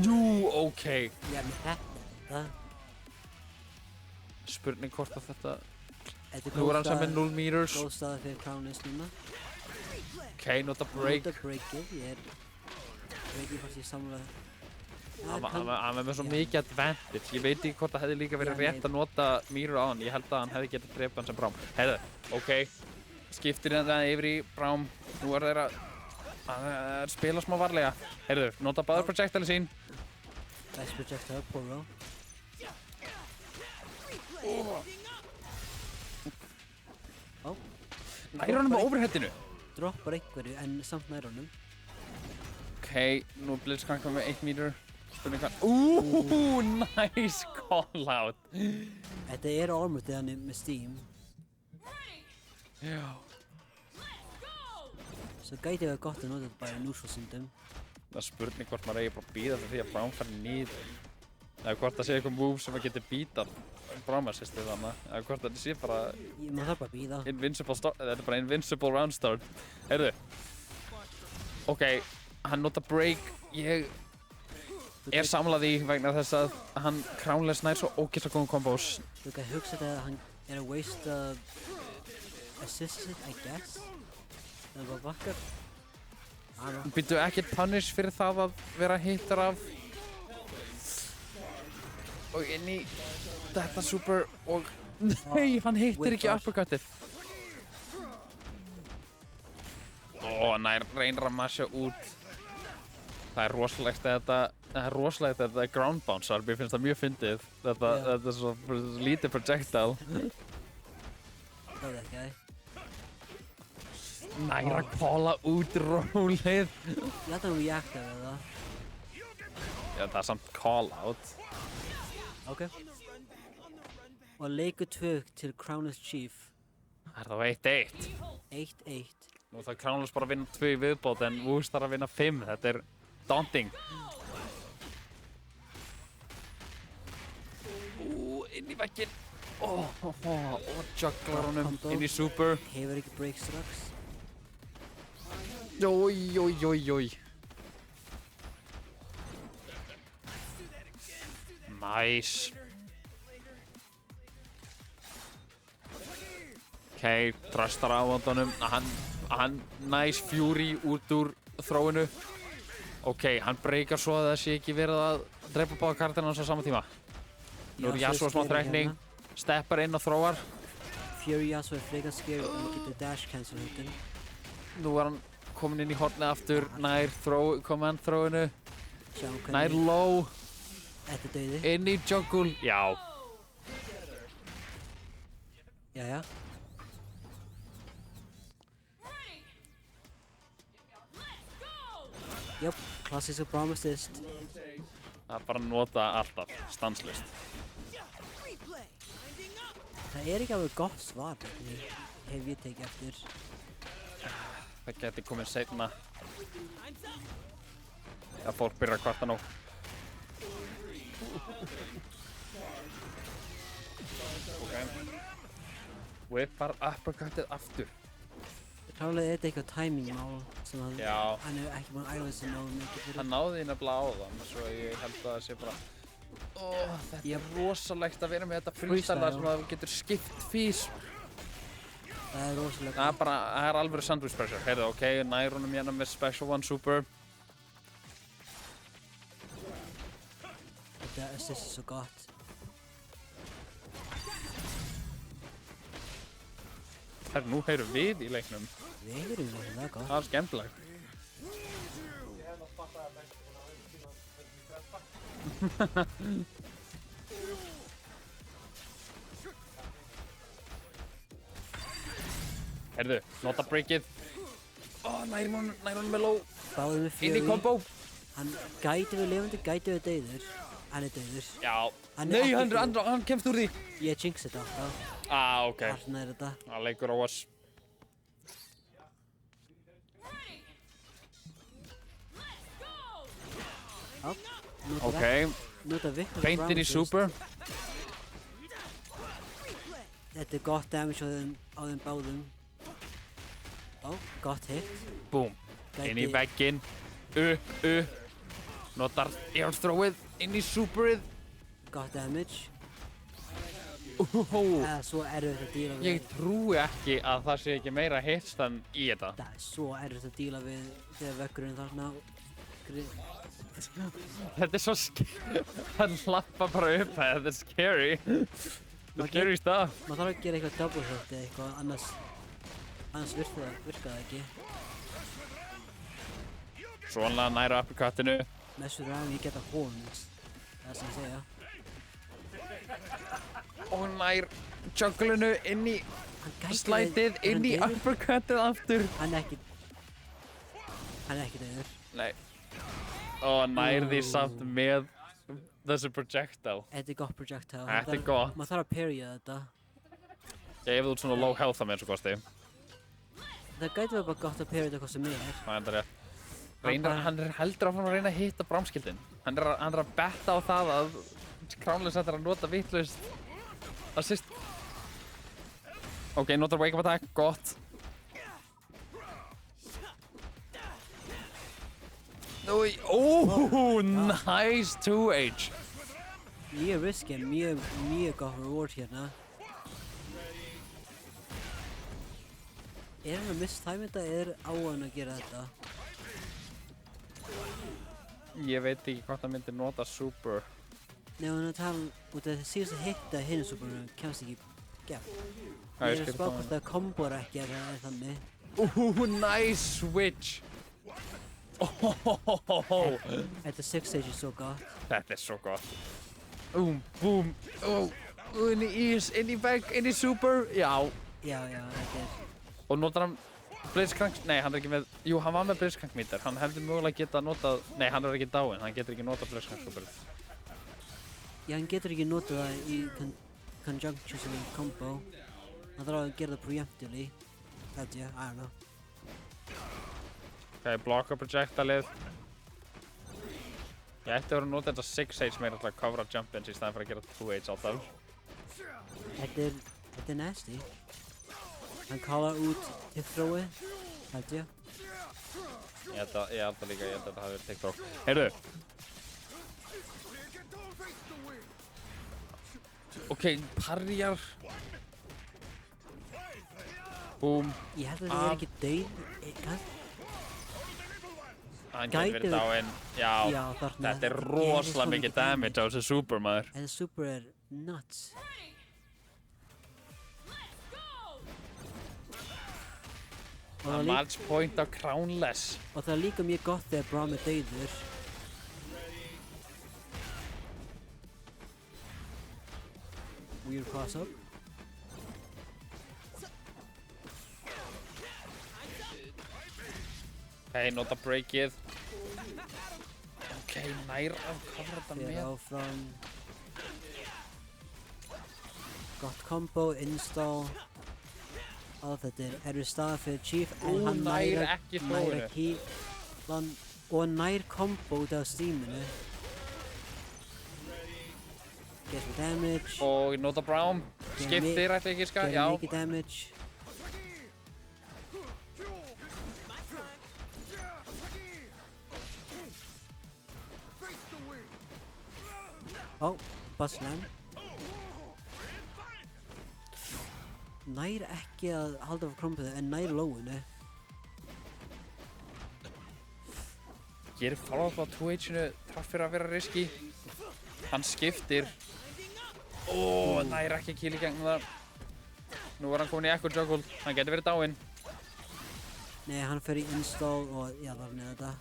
[SPEAKER 2] Jú, ok.
[SPEAKER 3] Já, með þetta.
[SPEAKER 2] Spurning hvort að þetta...
[SPEAKER 3] Þetta
[SPEAKER 2] Nú er hann sem með 0 meters.
[SPEAKER 3] Góð staða fyrir Crownless núna.
[SPEAKER 2] Ok, nota break.
[SPEAKER 3] Nota breakið, ég veit ekki hvort ég samlaði.
[SPEAKER 2] Hann er með svo mikið advantage. Ég veit ekki hvort það hefði líka verið rétt að nota Mýru á hann. Ég held að hann hefði getað dreipað hann sem Braum. Heyrðu, ok. Skiptir hann yfir í Braum. Nú er þeir að spila smá varlega. Heyrðu, nota báður projectile sín.
[SPEAKER 3] Nice projectile, Poro.
[SPEAKER 2] Nær honum með overheadinu.
[SPEAKER 3] Droppar einhverju en samt nær honum.
[SPEAKER 2] Ok, nú er Blitzcrank með 1 meter. Spurning hvað... Nice call out.
[SPEAKER 3] Þetta er armor þegar hann er með Steam.
[SPEAKER 2] Já.
[SPEAKER 3] Svo gæti það gott að nota þetta bara í núsfólksundum.
[SPEAKER 2] Það er spurning hvort maður eigi bara að býða fyrir því að Braum fari niður. Eða hvort það sé eitthvað move sem maður getur býtað Braum assistið þannig. Eða hvort það sé bara...
[SPEAKER 3] Maður þarf bara að býða.
[SPEAKER 2] Þetta er bara invincible round start. Heyrðu. Ok, hann nota break. Ég er samlað í vegna þess að hann Crownless nær svo ógeðslega góðum combos.
[SPEAKER 3] Þú gæti hugsa þetta að hann er að waste assisted, I guess. Það er bara bakkar.
[SPEAKER 2] Býttu ekkert punish fyrir það að vera hittar af. Og inn í þetta super og... Nei, hann hittir ekki uppercutið. Hann reynir að masha út. Það er rosalegt að þetta er ground bounce. Mér finnst það mjög fyndið. Þetta er svo lítið projectile.
[SPEAKER 3] Það er ekki það.
[SPEAKER 2] Nær að calla út rólið.
[SPEAKER 3] Ég held að hún reacta við það.
[SPEAKER 2] Já, það er samt call out.
[SPEAKER 3] Ok. Og leikur 2 til Crownless Chief.
[SPEAKER 2] Það er þá 1-1.
[SPEAKER 3] 1-1.
[SPEAKER 2] Nú þarf Crownless bara að vinna 2 í viðbót en Wooz þarf að vinna 5. Þetta er daunting. Inn í vegginn. Og jugglar honum inn í super.
[SPEAKER 3] Hefur ekki break strax.
[SPEAKER 2] Jói. Nice. Ok, tröstar á honum. Hann nice Fury út úr þróinu. Ok, hann breykar svo að það sé ekki verið að drepa báða karakterina hans á sama tíma. Nú er Yasuo smá þrekning. Steppar inn og þróar.
[SPEAKER 3] Fury Yasuo er frekar scary og getur dash cancel hittin.
[SPEAKER 2] Nú er hann komin inn í hornið aftur, nær command þróinu. Nær low.
[SPEAKER 3] Þetta er dauði.
[SPEAKER 2] Inn í juggle. Já.
[SPEAKER 3] Jæja. Jöp, klassísku Braum assist.
[SPEAKER 2] Það er bara að nota alltaf, stanslist.
[SPEAKER 3] Það er ekki alveg gott svar, hef ég tekið eftir.
[SPEAKER 2] Það geti komið seinna. Það fólk byrjar að kvarta nú. Ok. Whippar uppercutið aftur.
[SPEAKER 3] Klálega er þetta eitthvað timingmál sem hann
[SPEAKER 2] Já.
[SPEAKER 3] Hann hefur ekki búinn að æfa þessi nógu mikið fyrir.
[SPEAKER 2] Hann náði nefnilega á það, svo ég held að það sé bara Þetta er rosalegt að vera með þetta freestyle sem að þú getur skipt fís.
[SPEAKER 3] Það er rosalega.
[SPEAKER 2] Það er alveg sandwich pressure. Heyrðu, ok, nær honum hérna með Special One Super.
[SPEAKER 3] Þetta assist er svo gott.
[SPEAKER 2] Nú heyrum við í leiknum.
[SPEAKER 3] Við erum í leiknum, það er gott.
[SPEAKER 2] Það er skemmtilegt. Heyrðu, nota breakið. Nær honum með low.
[SPEAKER 3] Báðum við
[SPEAKER 2] Inn í combo.
[SPEAKER 3] Hann gæti við lifandi, gæti við deyður. Hann er deyður.
[SPEAKER 2] Já.
[SPEAKER 3] Hann
[SPEAKER 2] Nei,
[SPEAKER 3] ekki
[SPEAKER 2] hann kemst úr því.
[SPEAKER 3] Ég jinx þetta alltaf.
[SPEAKER 2] Ok.
[SPEAKER 3] Þarna er þetta.
[SPEAKER 2] Það leikur á oss.
[SPEAKER 3] Já, nota
[SPEAKER 2] Ok.
[SPEAKER 3] Nota Victor
[SPEAKER 2] Beint inn í super.
[SPEAKER 3] Þetta er gott damage á þeim báðum. Gott hit.
[SPEAKER 2] Búm. Inn í vegginn. Notar air throwið inn í superið.
[SPEAKER 3] Gott damage.
[SPEAKER 2] Það
[SPEAKER 3] er svo erfitt að díla við.
[SPEAKER 2] Ég trúi ekki að það sé ekki meira hitstand í þetta.
[SPEAKER 3] Það er svo erfitt að díla við þegar veggurinn þarna.
[SPEAKER 2] Þetta er svo scary. Hann lappa bara upp það. Þetta er scary. Þetta er scary stuff.
[SPEAKER 3] Maður þarf að gera eitthvað double hit eða eitthvað, annars virkar það ekki.
[SPEAKER 2] Svona næra uppercuttinu.
[SPEAKER 3] Messur aðeins ég geta horns. Það er sem að segja.
[SPEAKER 2] Og nær jugglinu inn í slætið, inn í uppercuttið aftur.
[SPEAKER 3] Hann er ekki deyður.
[SPEAKER 2] Nei. Og nær því samt með þessu projectile.
[SPEAKER 3] Þetta er gott projectile.
[SPEAKER 2] Þetta er gott.
[SPEAKER 3] Maður þarf að parrya þetta.
[SPEAKER 2] Ég hefði út svona low health að mér svo kosti.
[SPEAKER 3] Það gæti verið bara gott að parrya þetta hvað sem er.
[SPEAKER 2] Það er enda rétt. Hann er heldur áfram að reyna að hitta brámskildin. Hann er að betta á það að Crownless ætlar að nota vitlaust assist. Ok, notar wake up attack, gott. Nice 2H.
[SPEAKER 3] Mjög risky, mjög gott reward hérna. Er hann að mistæma þetta eða á hann að gera þetta?
[SPEAKER 2] Ég veit ekki hvort hann myndir nota super.
[SPEAKER 3] Nei, hann er að tala út af það síðast að hitta hinn superinu kemst ekki gegn.
[SPEAKER 2] Ég
[SPEAKER 3] Ég er að spá hvort það kombor ekki eða þannig.
[SPEAKER 2] Nice switch.
[SPEAKER 3] Þetta 6H er svo gott.
[SPEAKER 2] Þetta er svo gott. Boom. Inn í ís, inn í vegg, inn í super. Já,
[SPEAKER 3] þetta er.
[SPEAKER 2] Og notar hann Blitzcrank? Nei, hann er ekki með... Jú, hann var með Blitzcrank meter. Hann hefði mögulega getað notað... Nei, hann er ekki dáinn. Hann getur ekki notað Blitzcrank superið.
[SPEAKER 3] Já, hann getur ekki notað það í conjunction sem í combo. Hann þarf að gera það preemptively. Held ég, I don't know.
[SPEAKER 2] Ok, blokka projectilið. Ég ætti að vera að nota þetta 6H meira til að covera jump-ins í staðin fyrir að gera 2H alltaf.
[SPEAKER 3] Þetta er nasty. Hann kallar út til throwið, held ég.
[SPEAKER 2] Ég held að líka, ég held að þetta hafi verið TikTok. Heyrðu. Ok, parjar. Búm.
[SPEAKER 3] Ég held að þetta er ekki dauð.
[SPEAKER 2] Hann getur verið dáinn. Já, þetta er rosalega mikið damage á þessu super, maður.
[SPEAKER 3] Þessi super er nuts.
[SPEAKER 2] Match point á Crownless.
[SPEAKER 3] Og það er líka mjög gott þegar Braum er dauður. Weird cross-up.
[SPEAKER 2] Ok, nota breakið. Ok, nær að cover þetta með.
[SPEAKER 3] Fyrir áfram. Gott combo, install. Þetta er stað fyrir Chief en hann
[SPEAKER 2] nær ekki flowinu.
[SPEAKER 3] Og nær combo út af steaminu. Get some damage.
[SPEAKER 2] Og nota Braum. Skiptir ætla ekki ska, já.
[SPEAKER 3] Mikið damage. Ó, Basslam. Nær ekki að halda fyrir krompið en nær lóinu.
[SPEAKER 2] Gerir follow-up á 2H-inu þrátt fyrir að vera riski. Hann skiptir. Nær ekki að kýla í gegnum það. Nú var hann komin í Echo Juggle. Hann getur verið dáinn.
[SPEAKER 3] Nei, hann fer í install og já, þar neða þetta.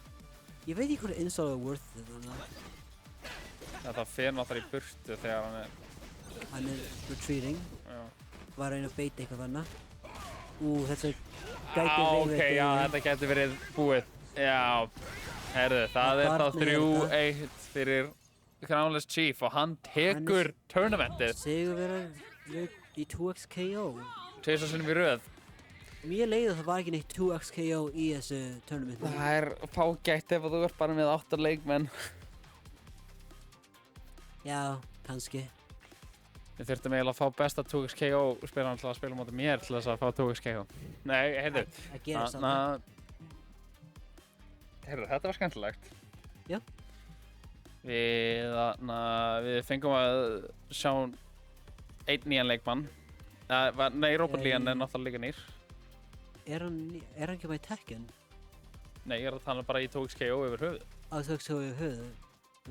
[SPEAKER 3] Ég veit ekki hvort install er worth it þannig að
[SPEAKER 2] Það fer náttúrulega í burtu þegar
[SPEAKER 3] hann er retreating.
[SPEAKER 2] Já.
[SPEAKER 3] Var að reyna að beita eitthvað þarna. Þetta gæti verið
[SPEAKER 2] Ok, já, þetta getur verið búið. Já, herðu, það er þá 3-1 fyrir Crownless Chief og hann tekur tournamentið.
[SPEAKER 3] Sigurvegarar í 2x KO.
[SPEAKER 2] Tvisvar sinnum í röð.
[SPEAKER 3] Mér leiði að það var ekki neitt 2x KO í þessu tournamenti.
[SPEAKER 2] Það er fágætt ef þú ert bara með 8 leikmenn.
[SPEAKER 3] Já, kannski.
[SPEAKER 2] Við þurftum eiginlega að fá besta 2x KO spilaran til að spila móti mér til þess að fá 2x KO. Nei, heyrðu.
[SPEAKER 3] Það gerist þarna.
[SPEAKER 2] Heyrðu, þetta var skemmtilegt.
[SPEAKER 3] Já.
[SPEAKER 2] Við fengum að sjá einn nýjan leikmann. Nei, Robert Leon er náttúrulega líka nýr.
[SPEAKER 3] Er hann ekki bara í Tekken?
[SPEAKER 2] Nei, ég er að tala bara í 2x KO yfir höfuð.
[SPEAKER 3] Á 2x KO yfir höfuð?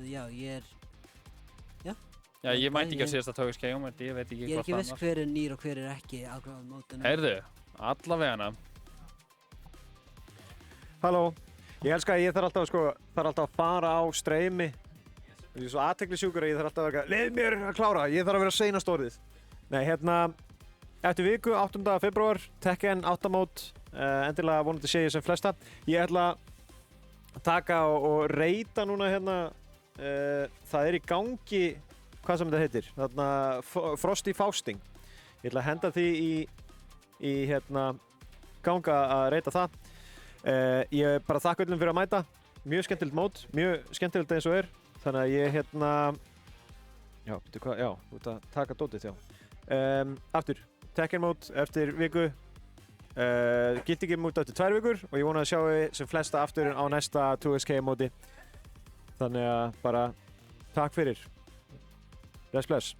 [SPEAKER 3] Já, ég er...
[SPEAKER 2] Já, ég mætti ekki að síðast að 2x KO, ég veit ekki
[SPEAKER 3] Ég er
[SPEAKER 2] hvort
[SPEAKER 3] ekki viss hver er nýr og hver er ekki á mótinu.
[SPEAKER 2] Heyrðu, allavegana.
[SPEAKER 1] Halló. Ég elska að ég þarf alltaf að fara á streymi. Ég er svo athyglisjúkur að ég þarf alltaf að vera leið mér að klára, ég þarf að vera seinast orðið. Nei, eftir viku, 8. febrúar, Tekken 8 mót, endilega vonandi sé ég sem flesta. Ég ætla að taka og reyta núna það er í gangi, hvað sem þetta heitir, þarna Frosty Fausting. Ég ætla að henda því í ganga að reyta það. Ég bara þakka öllum fyrir að mæta, mjög skemmtilegt mót, mjög skemmtilegt eins og er. Þannig að ég já, veitu hvað, já, þú ert að taka dótið, já. Aftur, Tekken mót eftir viku, Guilty Gear mót eftir 2 vikur og ég vona að sjá sem flesta aftur á næsta 2SK móti. Þannig að bara takk fyrir. Bless, bless.